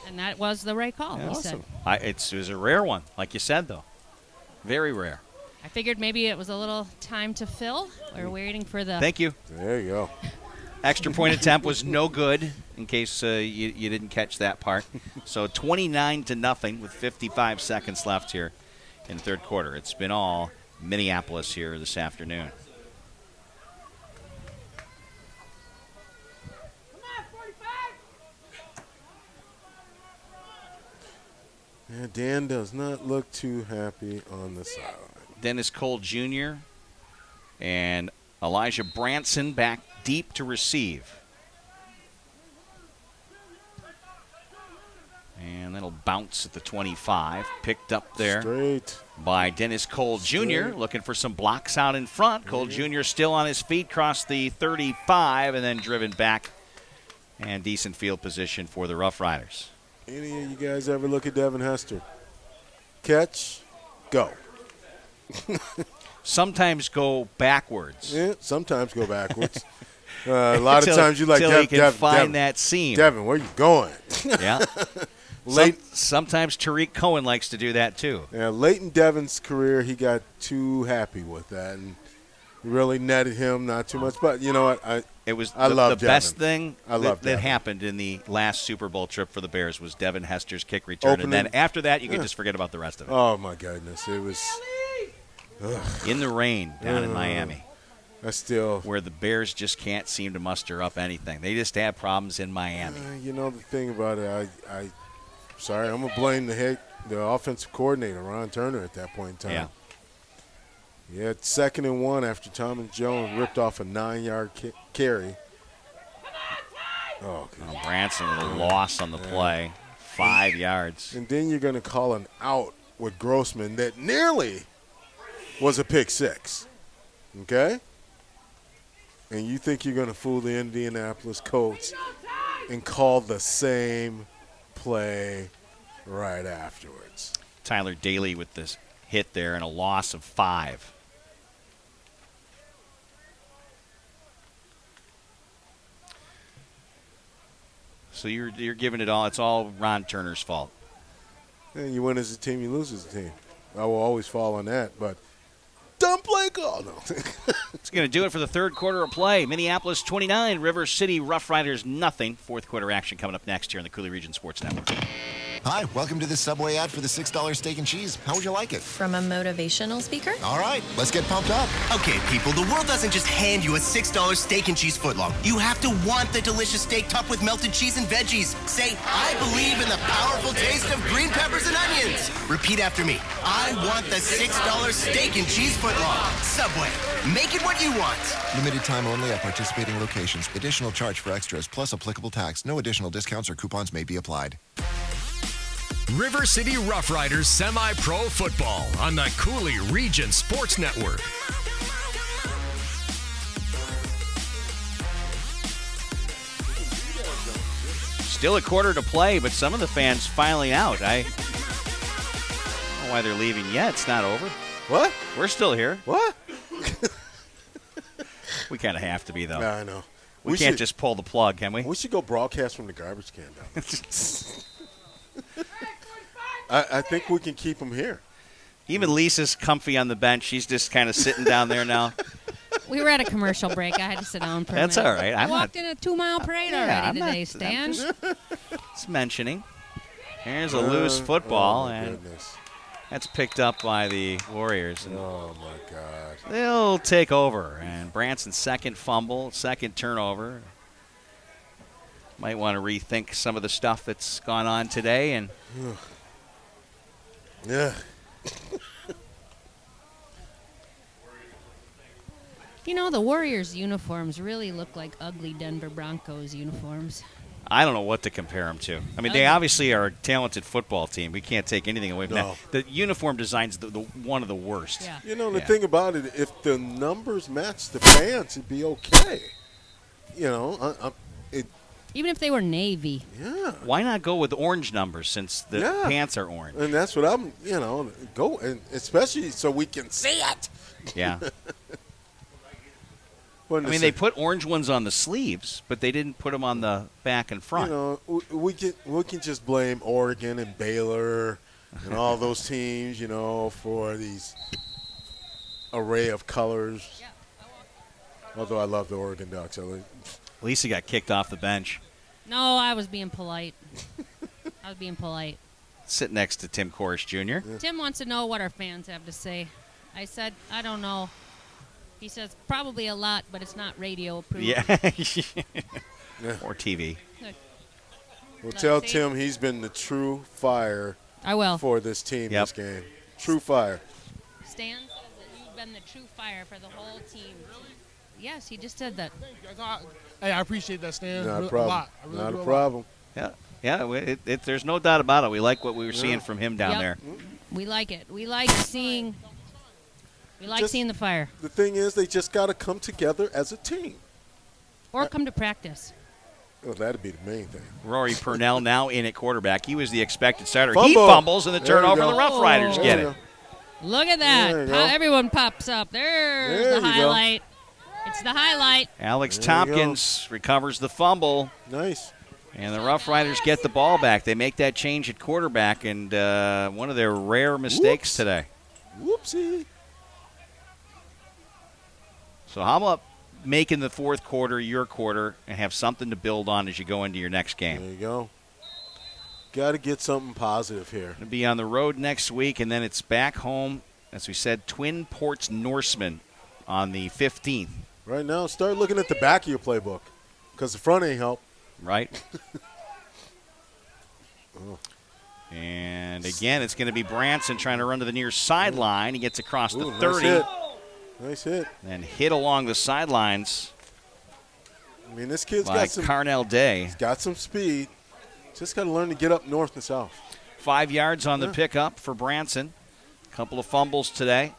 And that was the right call, he said. It was a rare one, like you said, though. Very rare. I figured maybe it was a little time to fill. We were waiting for the... Thank you. There you go. Extra point attempt was no good, in case you didn't catch that part. So 29-0 with 55 seconds left here in the third quarter. It's been all Minneapolis here this afternoon. Yeah, Dan does not look too happy on the sideline. Dennis Cole Jr. and Elijah Branson back deep to receive. And that'll bounce at the 25. Picked up there Straight by Dennis Cole Jr. Looking for some blocks out in front. Cole Jr. still on his feet, crossed the 35 and then driven back. And decent field position for the Rough Riders. Any of you guys ever look at Devin Hester? Catch, go. Sometimes go backwards. Yeah, sometimes go backwards. A lot of times you like Devin. Find that seam. Devin, where you going? Yeah. Sometimes Tariq Cohen likes to do that too. Yeah, late in Devin's career, he got too happy with that and really netted him not too much. But you know what? I love the best thing that Devin. happened in the last Super Bowl trip for the Bears was Devin Hester's kick return, and then after that, you could just forget about the rest of it. Oh my goodness, it was in the rain down in Miami. Where the Bears just can't seem to muster up anything. They just have problems in Miami. You know the thing about it, I'm gonna blame the offensive coordinator Ron Turner at that point in time. Yeah. He had 2nd and 1 after Thomas Jones ripped off a 9-yard carry. Oh, Branson with a loss on the play, 5 yards. And then you're going to call an out with Grossman that nearly was a pick six. Okay? And you think you're going to fool the Indianapolis Colts and call the same play right afterwards. Tyler Daly with this hit there and a loss of 5. So you're giving it all. It's all Ron Turner's fault. And you win as a team, you lose as a team. I will always fall on that, but dumb play call. No. It's going to do it for the third quarter of play. Minneapolis 29, River City Rough Riders nothing. Fourth quarter action coming up next here on the Cooley Region Sports Network. Hi, welcome to this Subway ad for the $6 steak and cheese. How would you like it? From a motivational speaker? All right, let's get pumped up. Okay, people, the world doesn't just hand you a $6 steak and cheese footlong. You have to want the delicious steak topped with melted cheese and veggies. Say, I believe in the powerful taste of green peppers and onions. Repeat after me. I want the $6 steak and cheese footlong. Subway, make it what you want. Limited time only at participating locations. Additional charge for extras plus applicable tax. No additional discounts or coupons may be applied. River City Rough Riders semi-pro football on the Cooley Region Sports Network. Still a quarter to play, but some of the fans filing out. I don't know why they're leaving yet. It's not over. What? We're still here. What? We kind of have to be, though. Yeah, I know. We can't just pull the plug, can we? We should go broadcast from the garbage can down. I think we can keep them here. Even Lisa's comfy on the bench. She's just kind of sitting down there now. We were at a commercial break. I had to sit down for a minute. That's all right. I walked in a 2-mile parade already today, Stan. It's mentioning. Here's a loose football, and that's picked up by the Warriors. And oh, my God. They'll take over. And Branson's second fumble, second turnover. Might want to rethink some of the stuff that's gone on today. And yeah. You know, the Warriors' uniforms really look like ugly Denver Broncos uniforms. I don't know what to compare them to. I mean, they obviously are a talented football team. We can't take anything away from that. The uniform design's the one of the worst. Yeah. You know, the thing about it, if the numbers match the pants, it'd be okay. You know, even if they were navy. Yeah. Why not go with orange numbers since the pants are orange? And that's what I'm, go, and especially so we can see it. Yeah. I mean, they put orange ones on the sleeves, but they didn't put them on the back and front. You know, we can just blame Oregon and Baylor and all those teams, for these array of colors. Although I love the Oregon Ducks. Lisa got kicked off the bench. No, I was being polite. Sit next to Tim Korish Jr. Tim wants to know what our fans have to say. I said, I don't know. He says, probably a lot, but it's not radio approved. Yeah. Or TV. Well, tell Tim he's been the true fire for this team this game. True fire. Stan says that you've been the true fire for the whole team. Yes, he just said that. Hey, I appreciate that, Stan. Not a A problem. lot. I really Not do a problem. Yeah, there's no doubt about it. We like what we were seeing from him down there. We like it. We like seeing the fire. The thing is, they just got to come together as a team. Or come to practice. Well, that'd be the main thing. Rory Purnell now in at quarterback. He was the expected starter. Fumble. He fumbles, and the turnover, the Rough Riders get it. Look at that. How everyone pops up. There's the highlight. It's the highlight. Alex Tompkins recovers the fumble. Nice. And the Rough Riders get the ball back. They make that change at quarterback, and one of their rare mistakes today. Whoopsie. So how about making the fourth quarter your quarter and have something to build on as you go into your next game? There you go. Got to get something positive here. It'll be on the road next week, and then it's back home, as we said, Twin Ports Norseman on the 15th. Right now, start looking at the back of your playbook because the front ain't help. Right. And again, it's going to be Branson trying to run to the near sideline. He gets across the 30. Nice hit. And hit along the sidelines. I mean, this kid's by got some. Carnell Day. He's got some speed. Just got to learn to get up north and south. 5 yards on the pickup for Branson. A couple of fumbles today.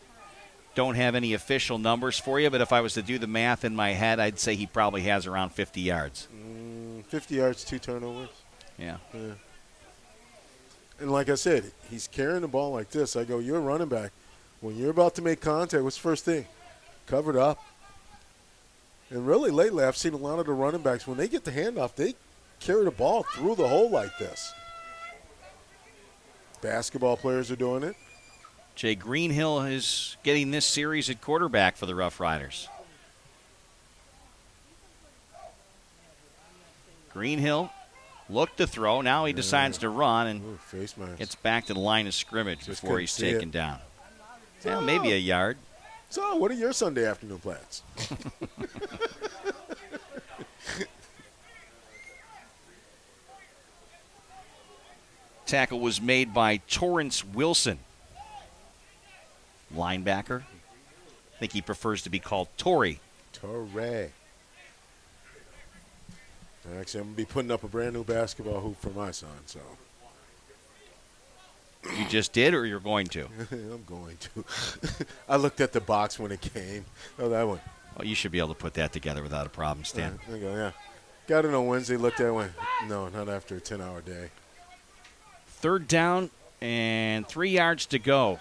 Don't have any official numbers for you, but if I was to do the math in my head, I'd say he probably has around 50 yards. 50 yards, 2 turnovers. Yeah. And like I said, he's carrying the ball like this. I go, you're a running back. When you're about to make contact, what's the first thing? Cover it up. And really lately, I've seen a lot of the running backs, when they get the handoff, they carry the ball through the hole like this. Basketball players are doing it. Jay Greenhill is getting this series at quarterback for the Rough Riders. Greenhill looked to throw. Now he decides to run and gets back to the line of scrimmage before he's taken down. Yeah, maybe a yard. So, what are your Sunday afternoon plans? Tackle was made by Torrance Wilson. Linebacker. I think he prefers to be called Torrey. Torrey. Actually, I'm going to be putting up a brand new basketball hoop for my son, so. You just did, or you're going to? I'm going to. I looked at the box when it came. Oh, that one. Well, you should be able to put that together without a problem, Stan. There you go, yeah. Got it on Wednesday, looked at it, went, no, not after a 10-hour day. 3rd down and 3 yards to go.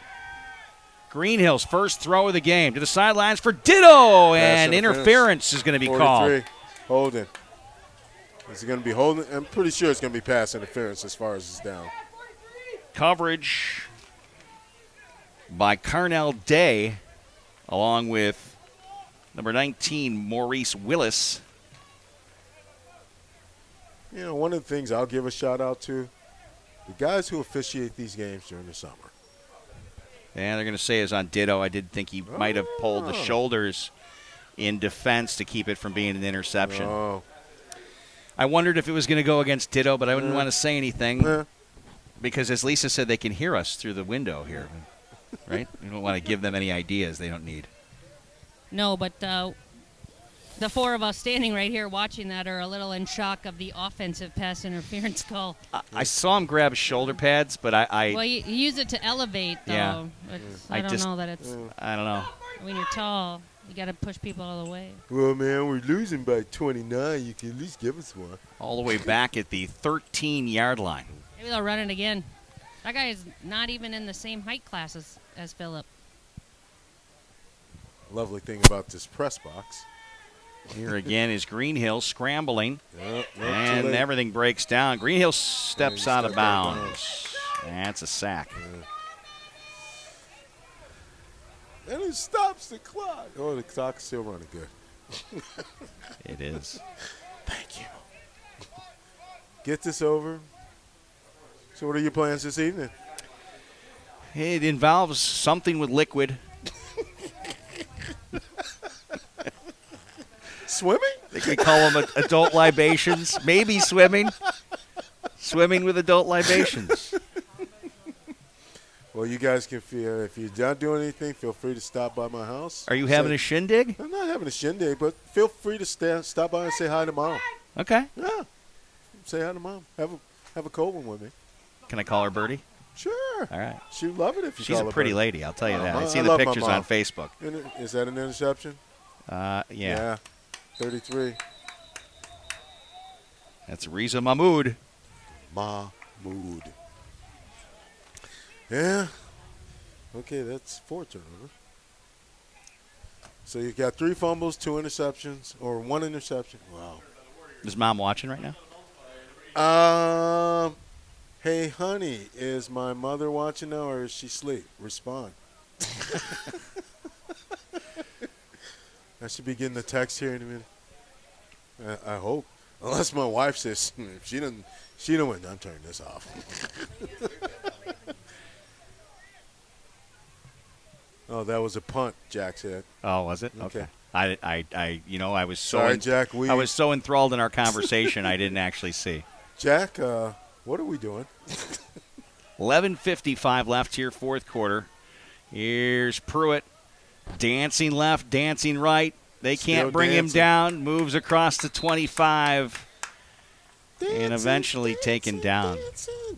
Greenhill's first throw of the game to the sidelines for Ditto, and interference is going to be called. Holding. Is it going to be holding? I'm pretty sure it's going to be pass interference as far as it's down. Coverage by Carnell Day, along with number 19, Maurice Willis. You know, one of the things I'll give a shout-out to, the guys who officiate these games during the summer. And they're going to say is on Ditto. I did think he might have pulled the shoulders in defense to keep it from being an interception. Oh. I wondered if it was going to go against Ditto, but I didn't want to say anything because, as Lisa said, they can hear us through the window here, right? We don't want to give them any ideas they don't need. No, but the 4 of us standing right here watching that are a little in shock of the offensive pass interference call. I saw him grab shoulder pads, but Well, you use it to elevate, though. Yeah. I don't know that it's... I don't know. When you're tall, you got to push people out of the way. Well, man, we're losing by 29. You can at least give us one. All the way back at the 13-yard line. Maybe they'll run it again. That guy is not even in the same height class as Phillip. Lovely thing about this press box. Here again is Greenhill scrambling, Yep, and everything breaks down. Greenhill steps out of bounds. That's a sack. And it stops the clock. Oh, the clock's still running good. It is. Thank you. Get this over. So what are your plans this evening? It involves something with liquid. Swimming? I think we call them adult libations. Maybe swimming. Swimming with adult libations. Well, you guys can feel, if you're not doing anything, feel free to stop by my house. Are you having a shindig? I'm not having a shindig, but feel free to stop by and say hi to Mom. Okay. Yeah. Say hi to Mom. Have a cold one with me. Can I call her Birdie? Sure. All right. She'd love it if you She's call a her pretty Birdie. lady, I'll tell you that. I see I the love my pictures mom. on Facebook. Is that an interception? Yeah. 33. That's Riza Mahmood. Mahmood. Yeah. Okay, that's 4 turnovers. So you got 3 fumbles, 2 interceptions, or 1 interception. Wow. Is Mom watching right now? Hey, honey, is my mother watching now or is she asleep? Respond. I should be getting the text here in a minute. I hope. Unless my wife says, if she don't win, I'm turning this off. Oh, that was a punt, Jack said. Oh, was it? Okay. I was so Sorry, Jack. I was so enthralled in our conversation, I didn't actually see. Jack, what are we doing? 11:55 left here, fourth quarter. Here's Pruitt, dancing left, dancing right. They can't Still bring him dancing. down. Moves across to 25, and eventually taken down.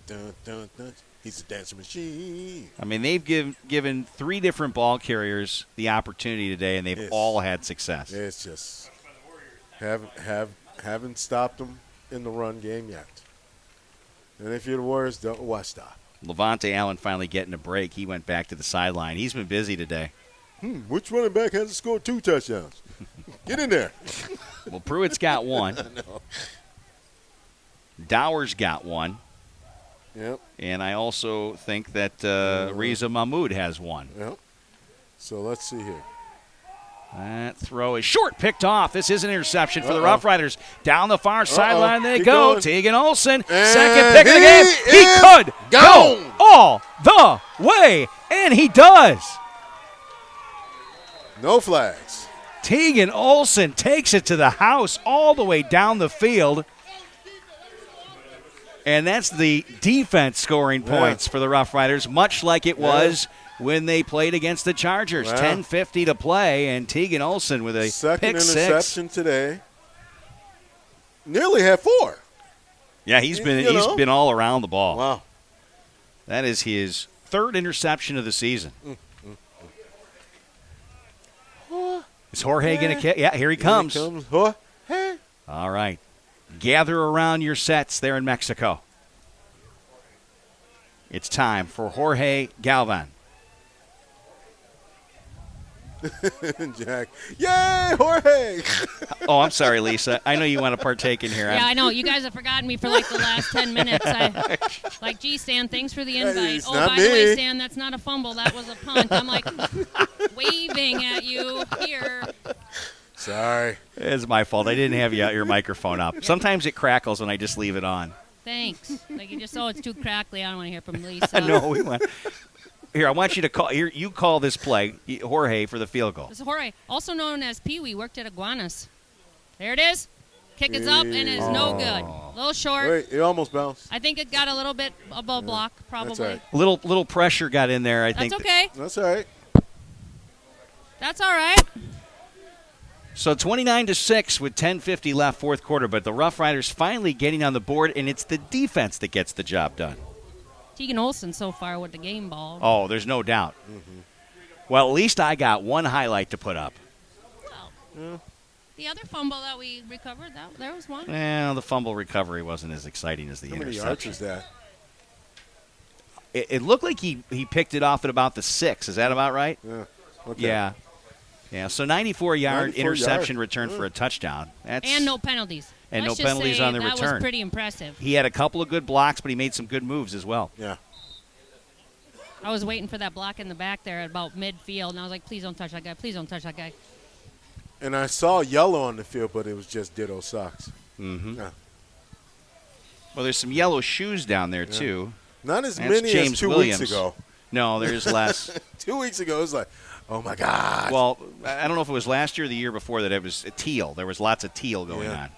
Dun, dun, dun. He's a dancing machine. I mean, they've given three different ball carriers the opportunity today, and they've all had success. It's just haven't stopped them in the run game yet. And if you're the Warriors, why stop? Levante Allen finally getting a break. He went back to the sideline. He's been busy today. Which running back hasn't scored 2 touchdowns? Get in there. Well, Pruitt's got one. No. Dower's got one. Yep. And I also think that Reza Mahmoud has one. Yep. So let's see here. That throw is short, picked off. This is an interception for the Rough Riders. Down the far sideline they Keep go. going. Tegan Olson, And second pick of the he game. He is could gone. go all the way, and he does. No flags. Tegan Olson takes it to the house all the way down the field. And that's the defense scoring points for the Rough Riders, much like it was when they played against the Chargers. 10:50 to play, and Tegan Olson with a Second pick six. interception today. Nearly had 4. Yeah, he's been all around the ball. Wow. That is his third interception of the season. Is Jorge going to kick? Yeah, here he comes. Hey. All right. Gather around your sets there in Mexico. It's time for Jorge Galvan. Jack. Yay, Jorge! Oh, I'm sorry, Lisa. I know you want to partake in here. Yeah, I know. You guys have forgotten me for like the last 10 minutes. Gee, Stan, thanks for the invite. It's Oh, not by me. the way, Stan, that's not a fumble. That was a punt. I'm like waving at you here. Sorry. It's my fault. I didn't have your microphone up. Sometimes it crackles when I just leave it on. Thanks. Like you just, it's too crackly. I don't want to hear from Lisa. No, we went. Here, I want you to call. Here, you call this play, Jorge, for the field goal. This is Jorge, also known as Pee Wee, worked at Iguanas. There it is. Kick is up and it is no good. A little short. Wait, it almost bounced. I think it got a little bit above block, probably. That's all right. Little pressure got in there, I think. That's okay. That's all right. That's all right. So 29-6 with 10:50 left, fourth quarter. But the Rough Riders finally getting on the board, and it's the defense that gets the job done. Tegan Olson so far with the game ball. Oh, there's no doubt. Well, at least I got one highlight to put up. The other fumble that we recovered, there was one. Well, the fumble recovery wasn't as exciting as the How many interception. yards is that? It looked like he picked it off at about the 6. Is that about right? Yeah. Okay. Yeah. So 94-yard 94 interception yard. return for a touchdown. And no penalties. And Let's no just penalties say on the that return. That was pretty impressive. He had a couple of good blocks, but he made some good moves as well. Yeah. I was waiting for that block in the back there at about midfield, and I was like, please don't touch that guy. Please don't touch that guy. And I saw yellow on the field, but it was just ditto socks. Mm-hmm. Yeah. Well, there's some yellow shoes down there, too. Not as That's many James as 2 Williams. weeks ago. No, there's less. 2 weeks ago, it was like, oh, my God. Well, I don't know if it was last year or the year before that it was teal. There was lots of teal going on.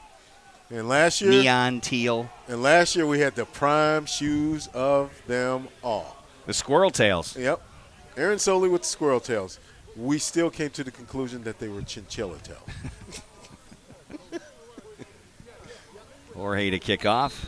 And last year, Neon teal. And last year, we had the prime shoes of them all. The squirrel tails. Yep. Aaron Soley with the squirrel tails. We still came to the conclusion that they were chinchilla tails. Jorge to kick off.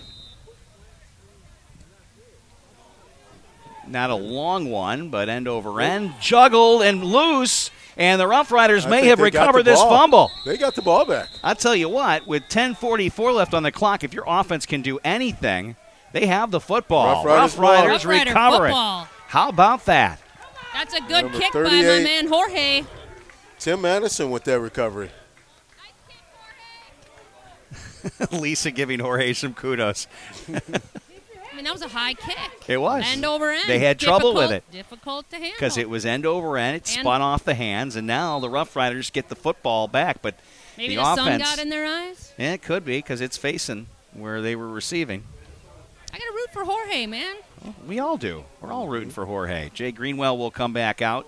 Not a long one, but end over end. Juggled and loose, and the Rough Riders I may think have they got recovered the this ball. fumble. They got the ball back. I'll tell you what, with 10:44 left on the clock, if your offense can do anything, they have the football. Rough Riders recover it. Football. How about that? That's a good Number kick by 38. my man Jorge. Tim Madison with that recovery. Lisa giving Jorge some kudos. I mean, that was a high kick. It was. End over end. They had trouble with it. Difficult to handle. Because it was end over end. It spun off the hands, and now the Rough Riders get the football back. But maybe the the offense, sun got in their eyes? Yeah, it could be because it's facing where they were receiving. I got to root for Jorge, man. Well, we all do. We're all rooting for Jorge. Jay Greenwell will come back out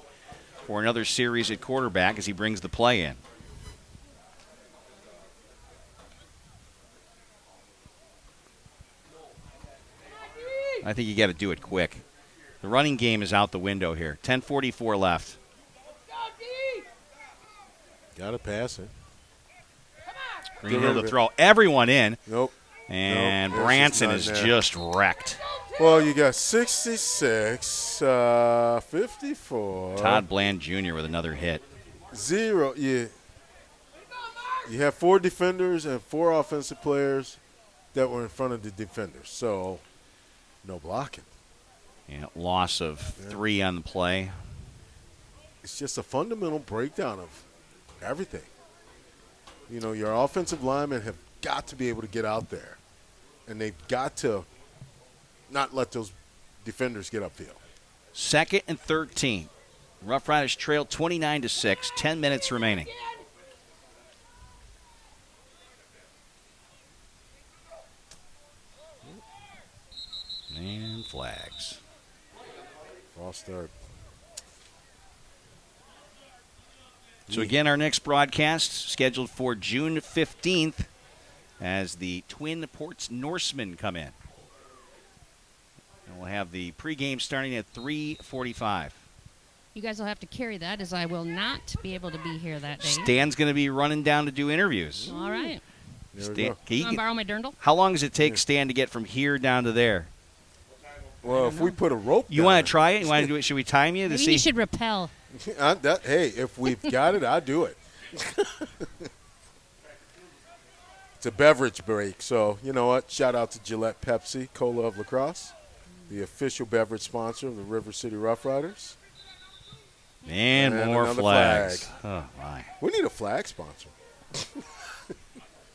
for another series at quarterback as he brings the play in. I think you got to do it quick. The running game is out the window here. 10:44 left. Got to pass it. Greenhill to throw everyone in. Nope. And nope. Branson is just wrecked. Well, you got 66, 54. Todd Bland Jr. with another hit. 0. You have 4 defenders and 4 offensive players that were in front of the defenders. So, no blocking. Yeah, loss of 3 on the play. It's just a fundamental breakdown of everything. You know, your offensive linemen have got to be able to get out there. And they've got to not let those defenders get upfield. 2nd and 13. Rough Riders trail 29-6. 10 minutes remaining. And flags. False start. So again, our next broadcast scheduled for June 15th as the Twin Ports Norsemen come in. And we'll have the pregame starting at 3:45. You guys will have to carry that, as I will not be able to be here that day. Stan's going to be running down to do interviews. All right. Stan, Can I borrow my dirndl? How long does it take Stan to get from here down to there? Well, if we put a rope You want to try it? You want to do it? Should we time you to Maybe see? he should rappel. Hey, if we've got it, I'll do it. It's a beverage break, so you know what? Shout out to Gillette Pepsi, Cola of La Crosse, the official beverage sponsor of the River City Rough Riders. And more flags. Oh, my. We need a flag sponsor.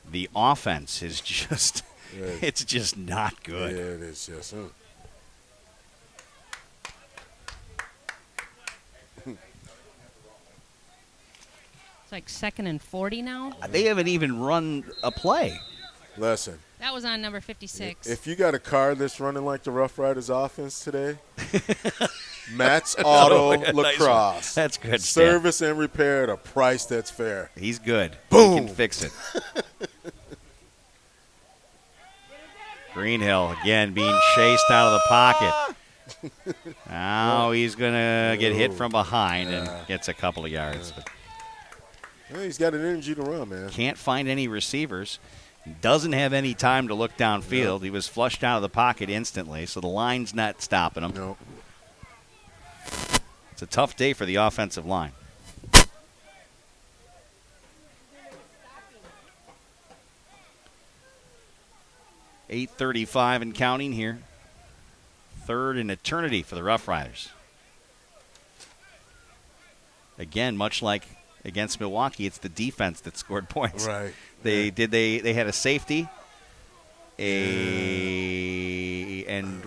The offense is just, it's just not good. Yeah, it is just. It's like 2nd and 40 now. They haven't even run a play. Listen. That was on number 56. If you got a car that's running like the Rough Riders offense today, Matt's Auto Lacrosse. Nice. That's good. Stan. Service and repair at a price that's fair. He's good. Boom. He can fix it. Greenhill again being chased out of the pocket. Now he's going to get hit from behind and gets a couple of yards. But well, he's got an energy to run, man. Can't find any receivers. Doesn't have any time to look downfield. No. He was flushed out of the pocket instantly, so the line's not stopping him. No. It's a tough day for the offensive line. .835 and counting here. 3rd in eternity for the Rough Riders. Again, much like against Milwaukee, it's the defense that scored points. Right. They had a safety, and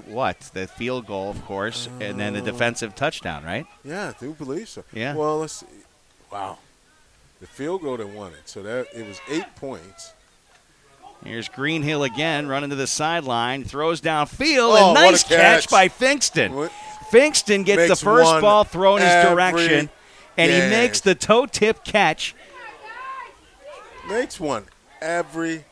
what? The field goal, of course, and then the defensive touchdown, right? Yeah, I do believe so. Yeah. Well, let's see. Wow. The field goal that won it. So that it was 8 points. Here's Greenhill again, running to the sideline, throws downfield, and nice catch by Finkston. Finkston gets the first ball thrown his direction, and he makes the toe tip catch. Makes one every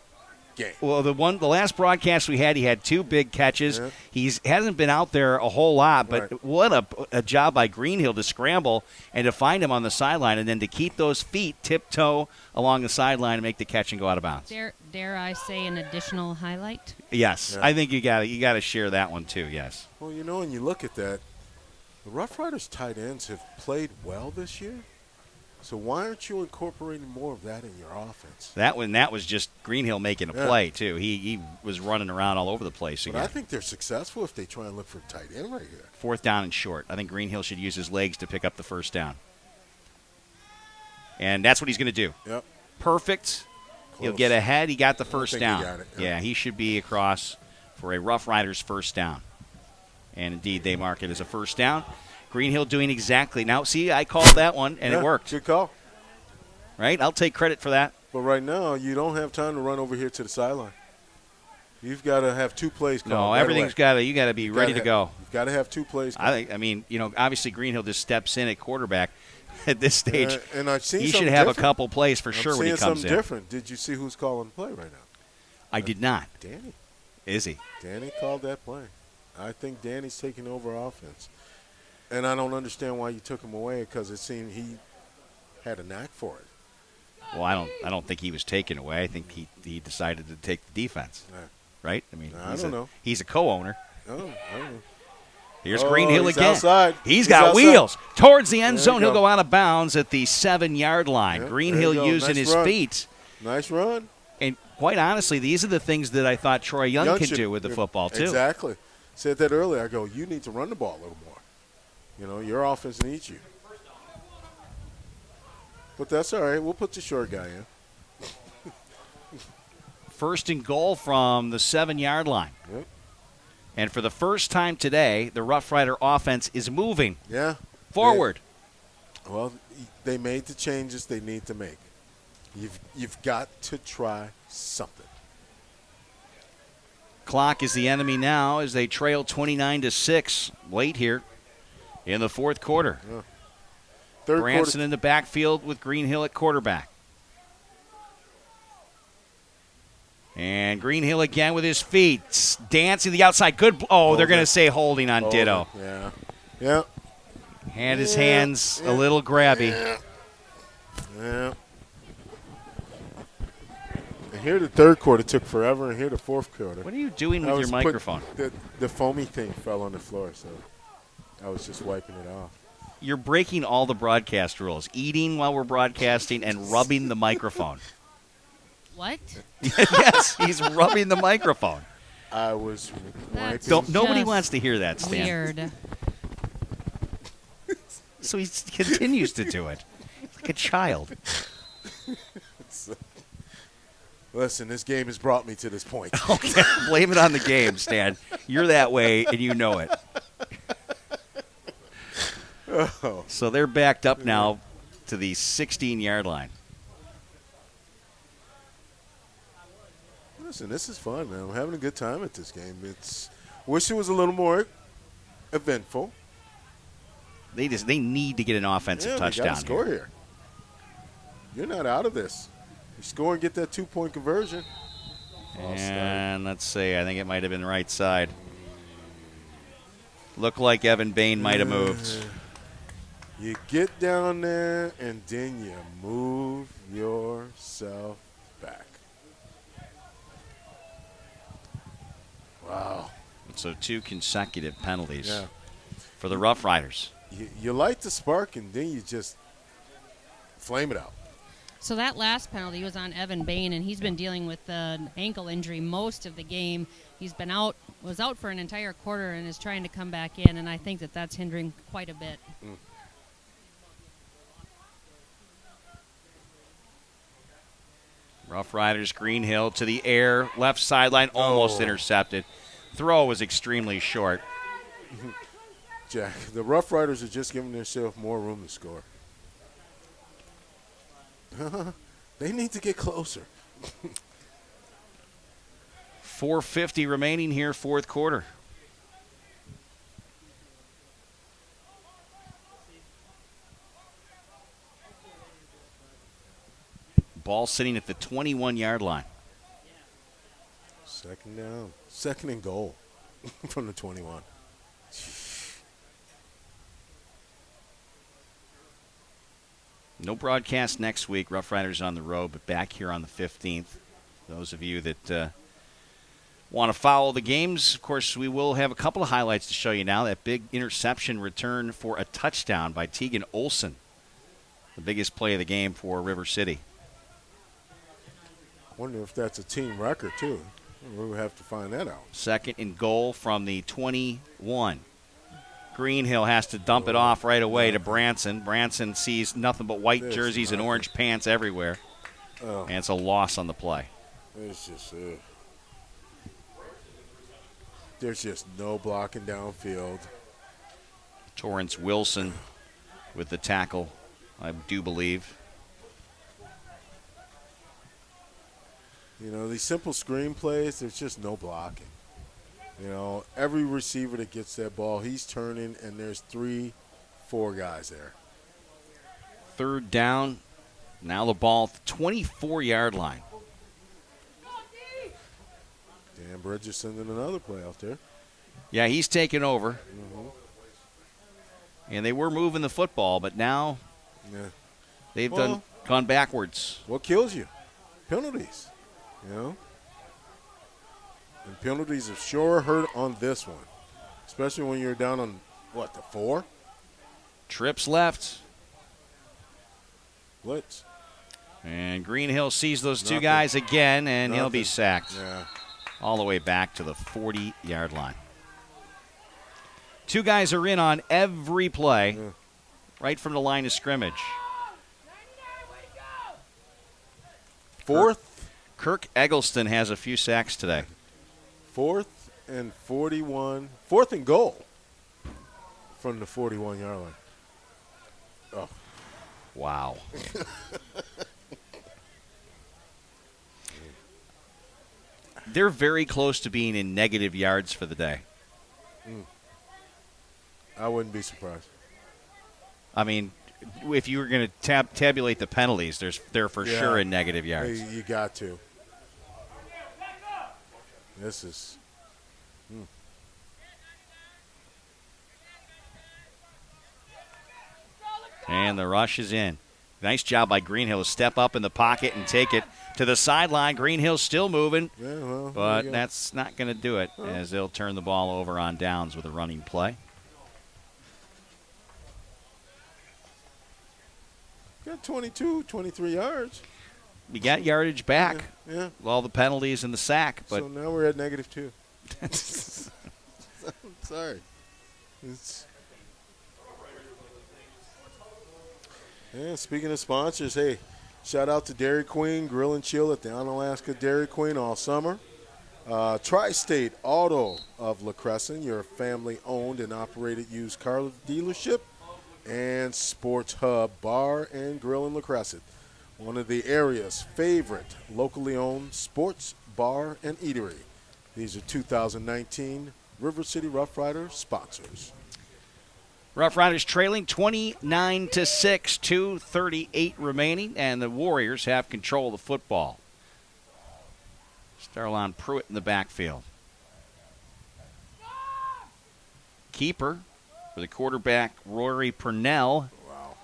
game. Well, the last broadcast we had, he had 2 big catches. Yeah. He hasn't been out there a whole lot, but what a job by Greenhill to scramble and to find him on the sideline, and then to keep those feet tiptoe along the sideline and make the catch and go out of bounds. Dare I say an additional highlight? Yes, I think you got to share that one too. Yes. Well, you know, when you look at that, the Rough Riders tight ends have played well this year. So why aren't you incorporating more of that in your offense? That was just Greenhill making a play too. He was running around all over the place again. But I think they're successful if they try and look for a tight end right here. 4th down and short. I think Greenhill should use his legs to pick up the first down. And that's what he's going to do. Yep. Perfect He'll get ahead. He got the first think down. he got it, Yeah, he should be across for a Rough Riders first down. And indeed, they mark it as a first down. Greenhill doing exactly. Now, see, I called that one, and it worked. Good call. Right? I'll take credit for that. But right now, you don't have time to run over here to the sideline. You've got to have 2 plays called. No, right everything's away. you got to be ready to go. You've got to have 2 plays called. I mean, obviously Greenhill just steps in at quarterback at this stage. And I've seen he something should have different. a couple plays for sure when he I'm comes seeing in. something different. Did you see who's calling the play right now? I did not. Danny. Is he? Danny called that play. I think Danny's taking over offense. And I don't understand why you took him away because it seemed he had a knack for it. Well, I don't think he was taken away. I think he decided to take the defense. Right? I mean, I don't know. He's a co-owner. Oh, I don't know. Here's Greenhill he's again. Outside. He's got outside. wheels. Towards the end There zone, you he'll go. go out of bounds at the 7-yard line. Yeah, Greenhill there you go. using Nice his run. feet. Nice run. And quite honestly, these are the things that I thought Troy Young can should- do with the football, too. Exactly. Said that earlier. I go, you need to run the ball a little more. Your offense needs you. But that's all right. We'll put the short guy in. First and goal from the 7-yard line. Yep. And for the first time today, the Rough Rider offense is moving forward. forward. Well, they made the changes they need to make. You've got to try something. Clock is the enemy now as they trail 29-6 late here in the fourth quarter. Yeah. Third Branson quarter. in the backfield with Greenhill at quarterback. And Greenhill again with his feet, dancing the outside. Good. They're going to say holding on Ditto. Yeah. Yeah. And his hands a little grabby. Yeah. And here the third quarter took forever, and here the fourth quarter. What are you doing with your microphone? The foamy thing fell on the floor, so I was just wiping it off. You're breaking all the broadcast rules. Eating while we're broadcasting and rubbing the microphone. What? Yes, he's rubbing the microphone. I was That's wiping. Nobody just wants to hear that, Stan. Weird. So he continues to do it. Like a child. Listen, this game has brought me to this point. Okay, blame it on the game, Stan. You're that way, and you know it. Oh. So they're backed up now to the 16-yard line. Listen, this is fun, man. I'm having a good time at this game. Wish it was a little more eventful. They need to get an offensive touchdown. They got to score here. You're not out of this. You score and get that 2-point conversion. And let's see. I think it might have been right side. Looked like Evan Bain might have moved. You get down there, and then you move yourself back. Wow. So 2 consecutive penalties Yeah. for the Rough Riders. You light the spark, and then you just flame it out. So that last penalty was on Evan Bain, and he's been dealing with an ankle injury most of the game. He's been was out for an entire quarter and is trying to come back in, and I think that's hindering quite a bit. Rough Riders, Greenhill to the air, left sideline, almost intercepted. Throw was extremely short. Jack, the Rough Riders are just giving themselves more room to score. They need to get closer. 4:50 remaining here, fourth quarter. Ball sitting at the 21-yard line. Second down. Second and goal from the 21. No broadcast next week. Rough Riders on the road, but back here on the 15th. Those of you that want to follow the games, of course, we will have a couple of highlights to show you now. That big interception return for a touchdown by Tegan Olson. The biggest play of the game for River City. I wonder if that's a team record, too. We'll have to find that out. Second and goal from the 21. Greenhill has to dump it off right away to Branson. Branson sees nothing but white jerseys and orange pants everywhere. Oh. And it's a loss on the play. It's just there's just no blocking downfield. Torrance Wilson with the tackle, I do believe. You know, these simple screen plays, there's just no blocking. You know, every receiver that gets that ball, he's turning, and there's 3-4 guys there. Third down. Now the ball at the 24-yard line. Dan Bridges sending another play out there. Yeah, he's taken over. Mm-hmm. And they were moving the football, but now they've gone backwards. What kills you? Penalties. You know? And penalties have sure hurt on this one. Especially when you're down on, the 4? Trips left. Blitz. And Greenhill sees those two guys again, and he'll be sacked. Yeah. All the way back to the 40-yard line. Two guys are in on every play, right from the line of scrimmage. Fourth. Kirk Eggleston has a few sacks today. 4th and 41. 4th and goal from the 41-yard line. Oh. Wow. They're very close to being in negative yards for the day. I wouldn't be surprised. I mean, if you were going to tabulate the penalties, they're for sure in negative yards. You got to. This is. And the rush is in. Nice job by Greenhill to step up in the pocket and take it to the sideline. Greenhill's still moving, but that's not going to do it as they'll turn the ball over on downs with a running play. Got 22, 23 yards. You got yardage back. Yeah. With all the penalties and the sack. But so now we're at -2. Sorry. Speaking of sponsors, hey, shout out to Dairy Queen Grill and Chill at the Onalaska Dairy Queen all summer. Tri-State Auto of La Crescent, your family-owned and operated used car dealership, and Sports Hub Bar and Grill in La Crescent, one of the area's favorite locally owned sports bar and eatery. These are 2019 River City Rough Riders sponsors. Rough Riders trailing 29-6, 2:38 remaining, and the Warriors have control of the football. Starlon Pruitt in the backfield. Keeper for the quarterback, Rory Purnell. Wow.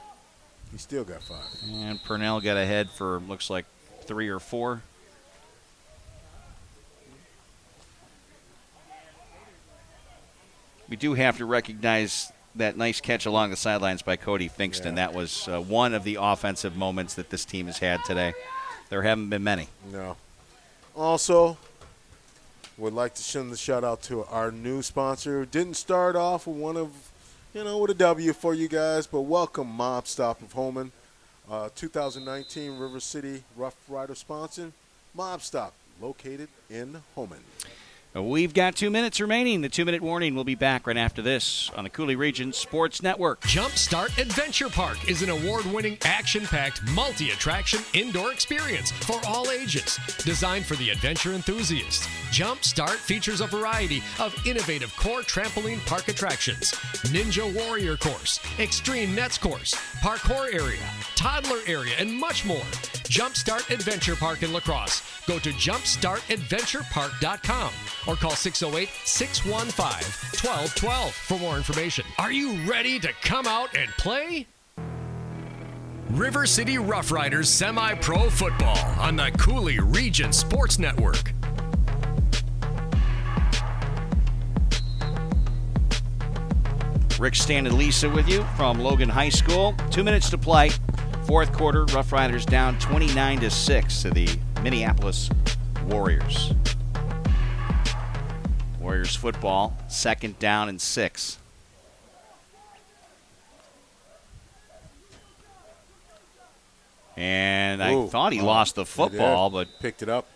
He still got 5. And Purnell got ahead for, looks like, 3 or 4. We do have to recognize that nice catch along the sidelines by Cody Finkston. Yeah. That was one of the offensive moments that this team has had today. There haven't been many. No. Also, would like to send the shout out to our new sponsor. Didn't start off with with a W for you guys, but welcome Mob Stop of Holman. 2019 River City Rough Rider sponsor, Mob Stop, located in Holman. We've got 2 minutes remaining. The 2-minute warning will be back right after this on the Cooley Region Sports Network. Jumpstart Adventure Park is an award-winning, action-packed, multi-attraction indoor experience for all ages. Designed for the adventure enthusiast, Jumpstart features a variety of innovative core trampoline park attractions, Ninja Warrior Course, Extreme Nets Course, Parkour Area, Toddler Area, and much more. Jumpstart Adventure Park in La Crosse. Go to jumpstartadventurepark.com or call 608-615-1212 for more information. Are you ready to come out and play? River City Rough Riders Semi-Pro Football on the Cooley Region Sports Network. Rick Stan and Lisa with you from Logan High School. 2 minutes to play. Fourth quarter, Rough Riders down 29-6 to the Minneapolis Warriors. Warriors football, 2nd down and 6. And I thought he lost the football, but picked it up.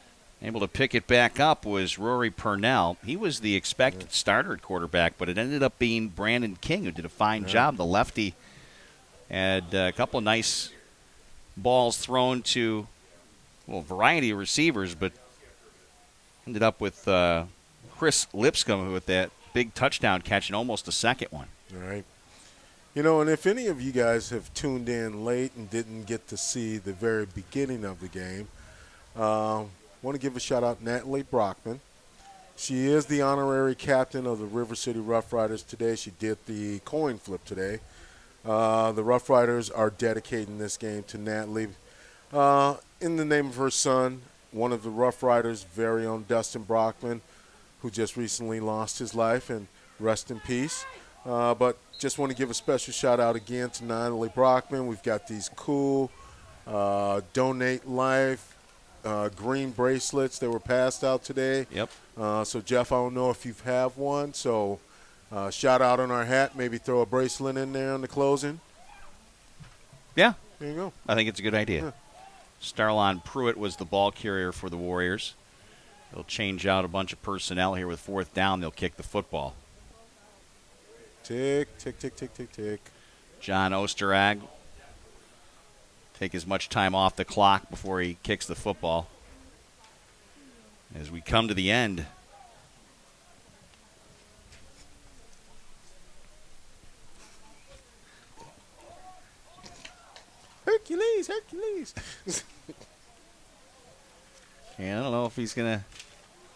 Able to pick it back up was Rory Purnell. He was the expected starter at quarterback, but it ended up being Brandon King, who did a fine job. The lefty had a couple of nice balls thrown to, a variety of receivers, but ended up with Chris Lipscomb with that big touchdown catch and almost a second one. All right. And if any of you guys have tuned in late and didn't get to see the very beginning of the game, want to give a shout-out to Natalie Brockman. She is the honorary captain of the River City Rough Riders today. She did the coin flip today. The Rough Riders are dedicating this game to Natalie in the name of her son, one of the Rough Riders' very own Dustin Brockman, who just recently lost his life, and rest in peace. But just want to give a special shout-out again to Natalie Brockman. We've got these cool Donate Life green bracelets that were passed out today. Yep. So, Jeff, I don't know if you have one. So, shout out on our hat. Maybe throw a bracelet in there on the closing. Yeah. There you go. I think it's a good idea. Yeah. Starlon Pruitt was the ball carrier for the Warriors. They'll change out a bunch of personnel here with fourth down. They'll kick the football. Tick, tick, tick, tick, tick, tick. John Osterag take as much time off the clock before he kicks the football. As we come to the end. Hercules. And I don't know if he's going to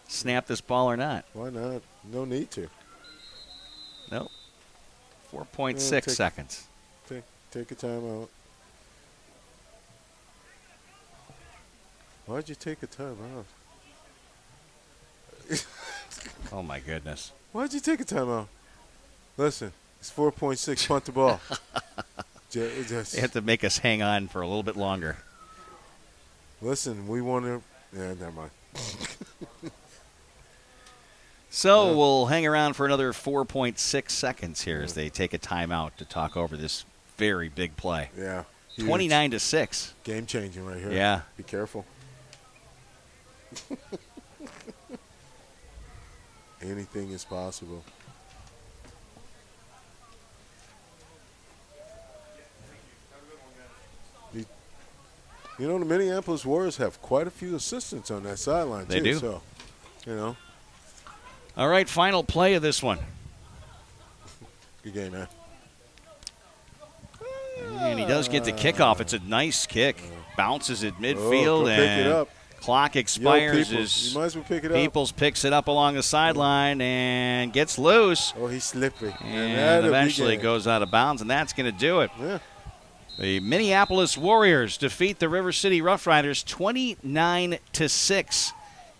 snap this ball or not. Why not? No need to. Nope. 4.6 seconds. Take a time out. Why'd you take a time out? Oh, my goodness. Why'd you take a time out? Listen, it's 4.6, punt the ball. You have to make us hang on for a little bit longer. Listen, we want to. Yeah, never mind. So we'll hang around for another 4.6 seconds here as they take a timeout to talk over this very big play. Yeah. 29-6. Game changing right here. Yeah. Be careful. Anything is possible. The Minneapolis Warriors have quite a few assistants on that sideline, They too. do. So, All right, final play of this one. Good game, man. And he does get the kickoff. It's a nice kick. Bounces at midfield, pick and it up. clock expires. You might as well pick it up. Peoples picks it up along the sideline and gets loose. Oh, he's slippery. And eventually goes out of bounds, and that's going to do it. Yeah. The Minneapolis Warriors defeat the River City Rough Riders 29-6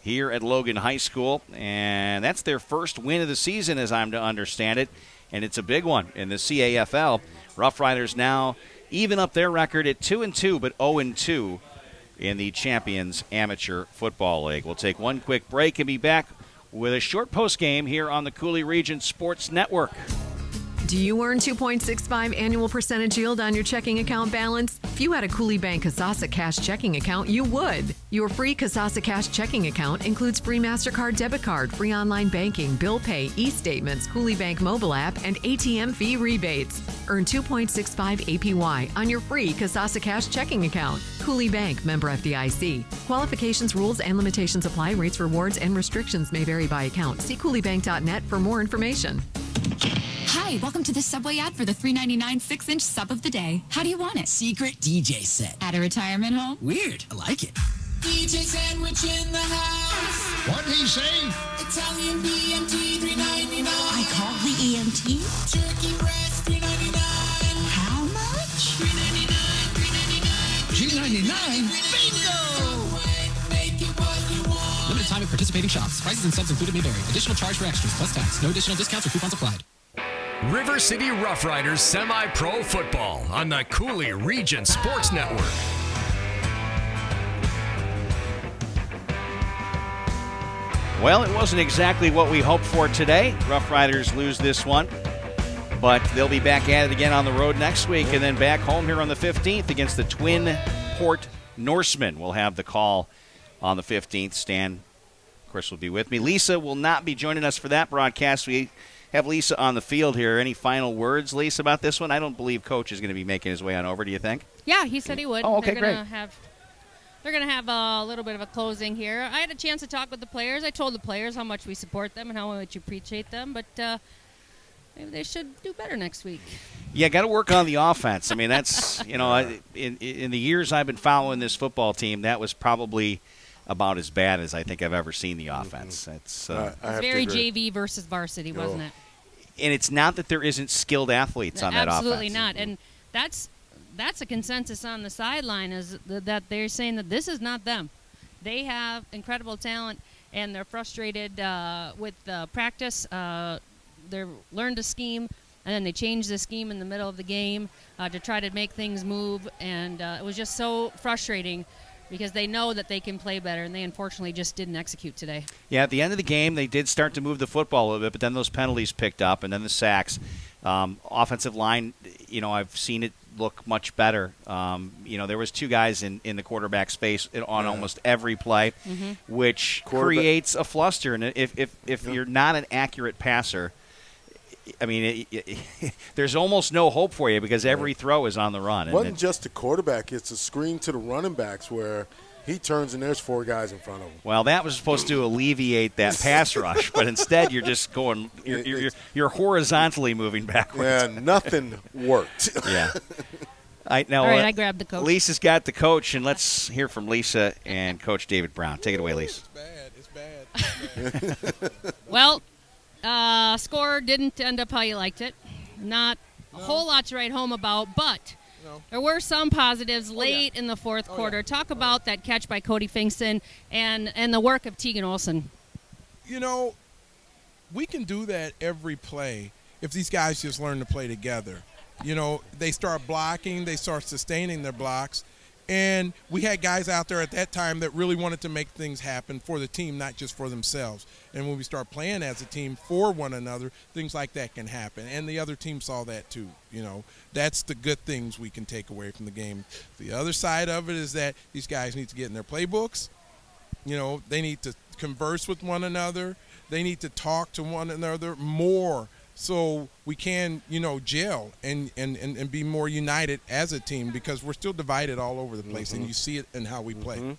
here at Logan High School. And that's their first win of the season, as I'm to understand it. And it's a big one in the C.A.F.L. Rough Riders now even up their record at 2-2, but 0-2 in the Champions Amateur Football League. We'll take one quick break and be back with a short postgame here on the Cooley Region Sports Network. Do you earn 2.65 annual percentage yield on your checking account balance? If you had a Cooley Bank Kasasa Cash checking account, you would. Your free Kasasa Cash checking account includes free MasterCard debit card, free online banking, bill pay, e-statements, Cooley Bank mobile app, and ATM fee rebates. Earn 2.65 APY on your free Kasasa Cash checking account. Cooley Bank, member FDIC. Qualifications, rules, and limitations apply. Rates, rewards, and restrictions may vary by account. See CooleyBank.net for more information. Hi, welcome to the Subway ad for the $3.99 6-inch sub of the day. How do you want it? Secret DJ set. At a retirement home? Weird. I like it. DJ sandwich in the house. What'd he say? Italian BMT $3.99. I call the EMT. Turkey breast $3.99. How much? $3.99. $3.99. Bingo! Make it what you want. Limited time at participating shops. Prices and subs included may vary. Additional charge for extras plus tax. No additional discounts or coupons applied. River City Rough Riders semi-pro football on the Cooley Region Sports Network. Well, it wasn't exactly what we hoped for today. Rough Riders lose this one, but they'll be back at it again on the road next week and then back home here on the 15th against the Twin Newport Norseman will have the call on the 15th. Stan, of course, will be with me. Lisa will not be joining us for that broadcast. We have Lisa on the field here. Any final words, Lisa, about this one? I don't believe Coach is going to be making his way on over. Do you think? Yeah, he said he would. Oh, okay, great. They're going to have a little bit of a closing here. I had a chance to talk with the players. I told the players how much we support them and how much we appreciate them, but maybe they should do better next week. Yeah, got to work on the offense. I mean, that's, in the years I've been following this football team, that was probably about as bad as I think I've ever seen the offense. It's very JV versus varsity, wasn't it? And it's not that there isn't skilled athletes on that offense. Absolutely not. And that's a consensus on the sideline, is that they're saying that this is not them. They have incredible talent, and they're frustrated with practice. They learned to scheme, and then they changed the scheme in the middle of the game to try to make things move. And it was just so frustrating because they know that they can play better, and they unfortunately just didn't execute today. Yeah, at the end of the game, they did start to move the football a little bit, but then those penalties picked up, and then the sacks. Offensive line, I've seen it look much better. There was two guys in the quarterback space on almost every play, which creates a fluster. And if you're not an accurate passer, I mean, there's almost no hope for you because every throw is on the run. It wasn't just the quarterback. It's a screen to the running backs where he turns and there's four guys in front of him. Well, that was supposed to alleviate that pass rush, but instead you're just going you're horizontally moving backwards. Yeah, nothing worked. Yeah. All right, I grabbed the coach. Lisa's got the coach, and let's hear from Lisa and Coach David Brown. Take it away, Lisa. It's bad. Well, score didn't end up how you liked it. Not a whole lot to write home about, but there were some positives late in the fourth quarter. Talk about that catch by Cody Fingston and the work of Tegan Olson. We can do that every play if these guys just learn to play together. They start blocking, they start sustaining their blocks. And we had guys out there at that time that really wanted to make things happen for the team, not just for themselves. And when we start playing as a team for one another, things like that can happen. And the other team saw that too. That's the good things we can take away from the game. The other side of it is that these guys need to get in their playbooks. They need to converse with one another. They need to talk to one another more, so we can, gel and be more united as a team, because we're still divided all over the place, and you see it in how we play.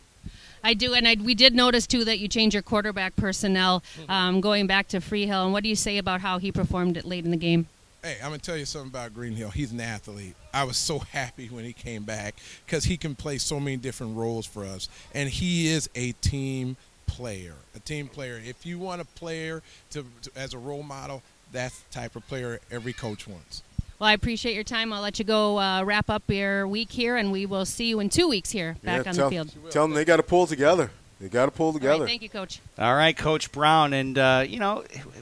I do, and we did notice, too, that you changed your quarterback personnel going back to Freehill. And what do you say about how he performed it late in the game? Hey, I'm going to tell you something about Greenhill. He's an athlete. I was so happy when he came back because he can play so many different roles for us, and he is a team player. If you want a player to as a role model, that's the type of player every coach wants. Well, I appreciate your time. I'll let you go wrap up your week here, and we will see you in 2 weeks here back on the field. Tell them they got to pull together. All right, thank you, Coach. All right, Coach Brown. And,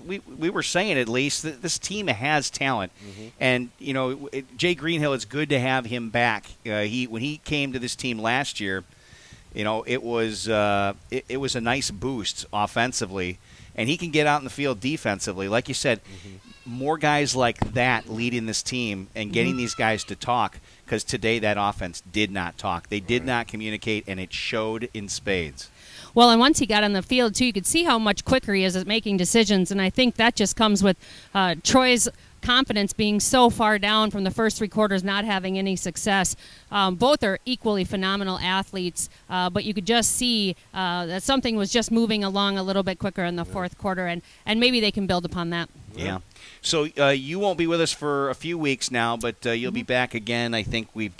we were saying at least that this team has talent. And, Jay Greenhill, it's good to have him back. When he came to this team last year, it was a nice boost offensively. And he can get out in the field defensively. Like you said, more guys like that leading this team and getting these guys to talk, because today that offense did not talk. They did not communicate, and it showed in spades. Well, and once he got on the field, too, you could see how much quicker he is at making decisions. And I think that just comes with Troy's confidence being so far down from the first 3 quarters, not having any success. Both are equally phenomenal athletes, but you could just see that something was just moving along a little bit quicker in the fourth quarter, and maybe they can build upon that. Yeah. So you won't be with us for a few weeks now, but you'll be back again. I think we're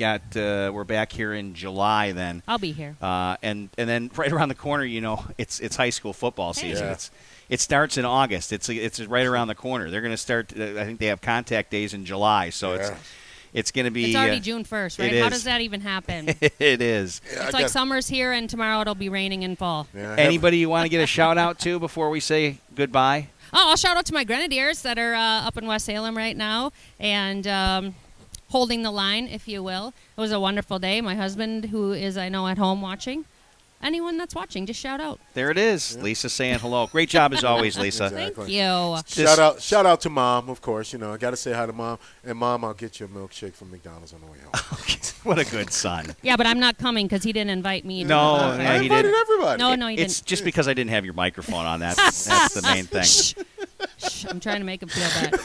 back here in July then. I'll be here. And then right around the corner, it's high school football season. Yeah. It starts in August. It's right around the corner. They're going to start. I think they have contact days in July, so it's going to be. It's already June 1st, right? How does that even happen? It is. It's like summer's here, and tomorrow it'll be raining in fall. Yeah, anybody you want to get a shout out to before we say goodbye? Oh, I'll shout out to my Grenadiers that are up in West Salem right now and holding the line, if you will. It was a wonderful day. My husband, who is, I know, at home watching, anyone that's watching, just shout out. There it is. Yeah. Lisa saying hello. Great job as always, Lisa. Thank Exactly. you. Shout out to Mom, of course. I got to say hi to Mom. And Mom, I'll get you a milkshake from McDonald's on the way home. What a good son. Yeah, but I'm not coming because he didn't invite me. No, I invited everybody. No, he didn't. It's just because I didn't have your microphone on. That's the main thing. Shh, I'm trying to make him feel bad.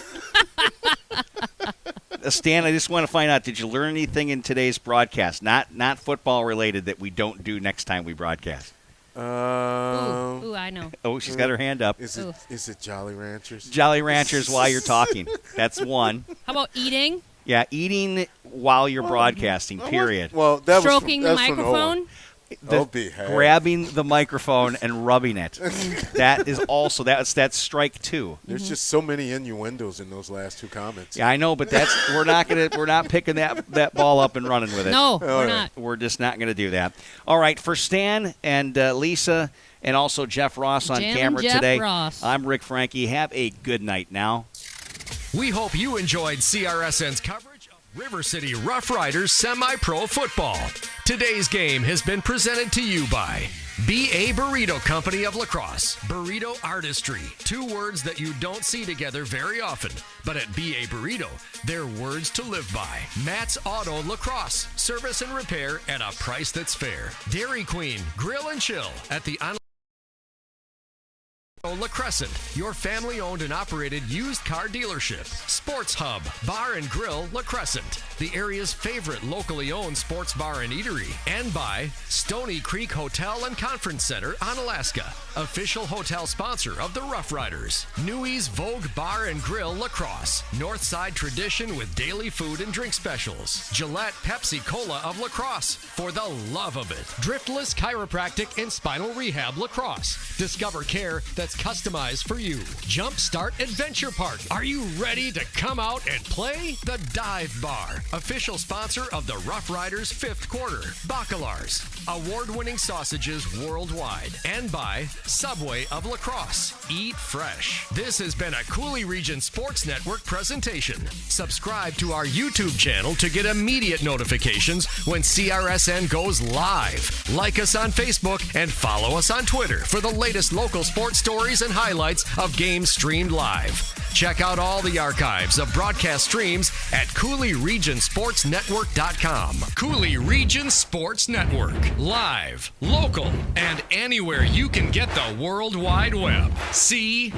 Stan, I just want to find out, did you learn anything in today's broadcast? Not football related that we don't do next time we broadcast. Ooh, I know. Oh, she's got her hand up. Is it Jolly Ranchers? Jolly Ranchers while you're talking. That's one. How about eating? Yeah, eating while you're broadcasting, period. Well, that Stroking was the microphone? Grabbing the microphone and rubbing it. That is also that's strike 2. There's just so many innuendos in those last 2 comments. Yeah, I know, but we're not picking that ball up and running with it. No, we're not. We're just not going to do that. All right, for Stan and Lisa and also Jeff Ross on camera today, I'm Rik Franke. Have a good night now. We hope you enjoyed CRSN's coverage of River City Rough Riders semi-pro football. Today's game has been presented to you by B.A. Burrito Company of La Crosse. Burrito artistry. 2 words that you don't see together very often. But at B.A. Burrito, they're words to live by. Matt's Auto La Crosse. Service and repair at a price that's fair. Dairy Queen. Grill and chill at the La Crescent, your family-owned and operated used car dealership. Sports Hub, Bar and Grill, La Crescent, the area's favorite locally owned sports bar and eatery. And by Stony Creek Hotel and Conference Center on Alaska, official hotel sponsor of the Rough Riders. Newey's Vogue Bar and Grill, La Crosse, Northside tradition with daily food and drink specials. Gillette Pepsi Cola of La Crosse, for the love of it. Driftless Chiropractic and Spinal Rehab, La Crosse. Discover care that's customized for you. Jumpstart Adventure Park. Are you ready to come out and play? The Dive Bar, official sponsor of the Rough Riders 5th quarter. Bacalar's, award-winning sausages worldwide. And by Subway of La Crosse. Eat fresh. This has been a Cooley Region Sports Network presentation. Subscribe to our YouTube channel to get immediate notifications when CRSN goes live. Like us on Facebook and follow us on Twitter for the latest local sports stories and highlights of games streamed live. Check out all the archives of broadcast streams at CooleyRegionSportsNetwork.com. Cooley Region Sports Network. Live, local, and anywhere you can get the World Wide Web. CRSN.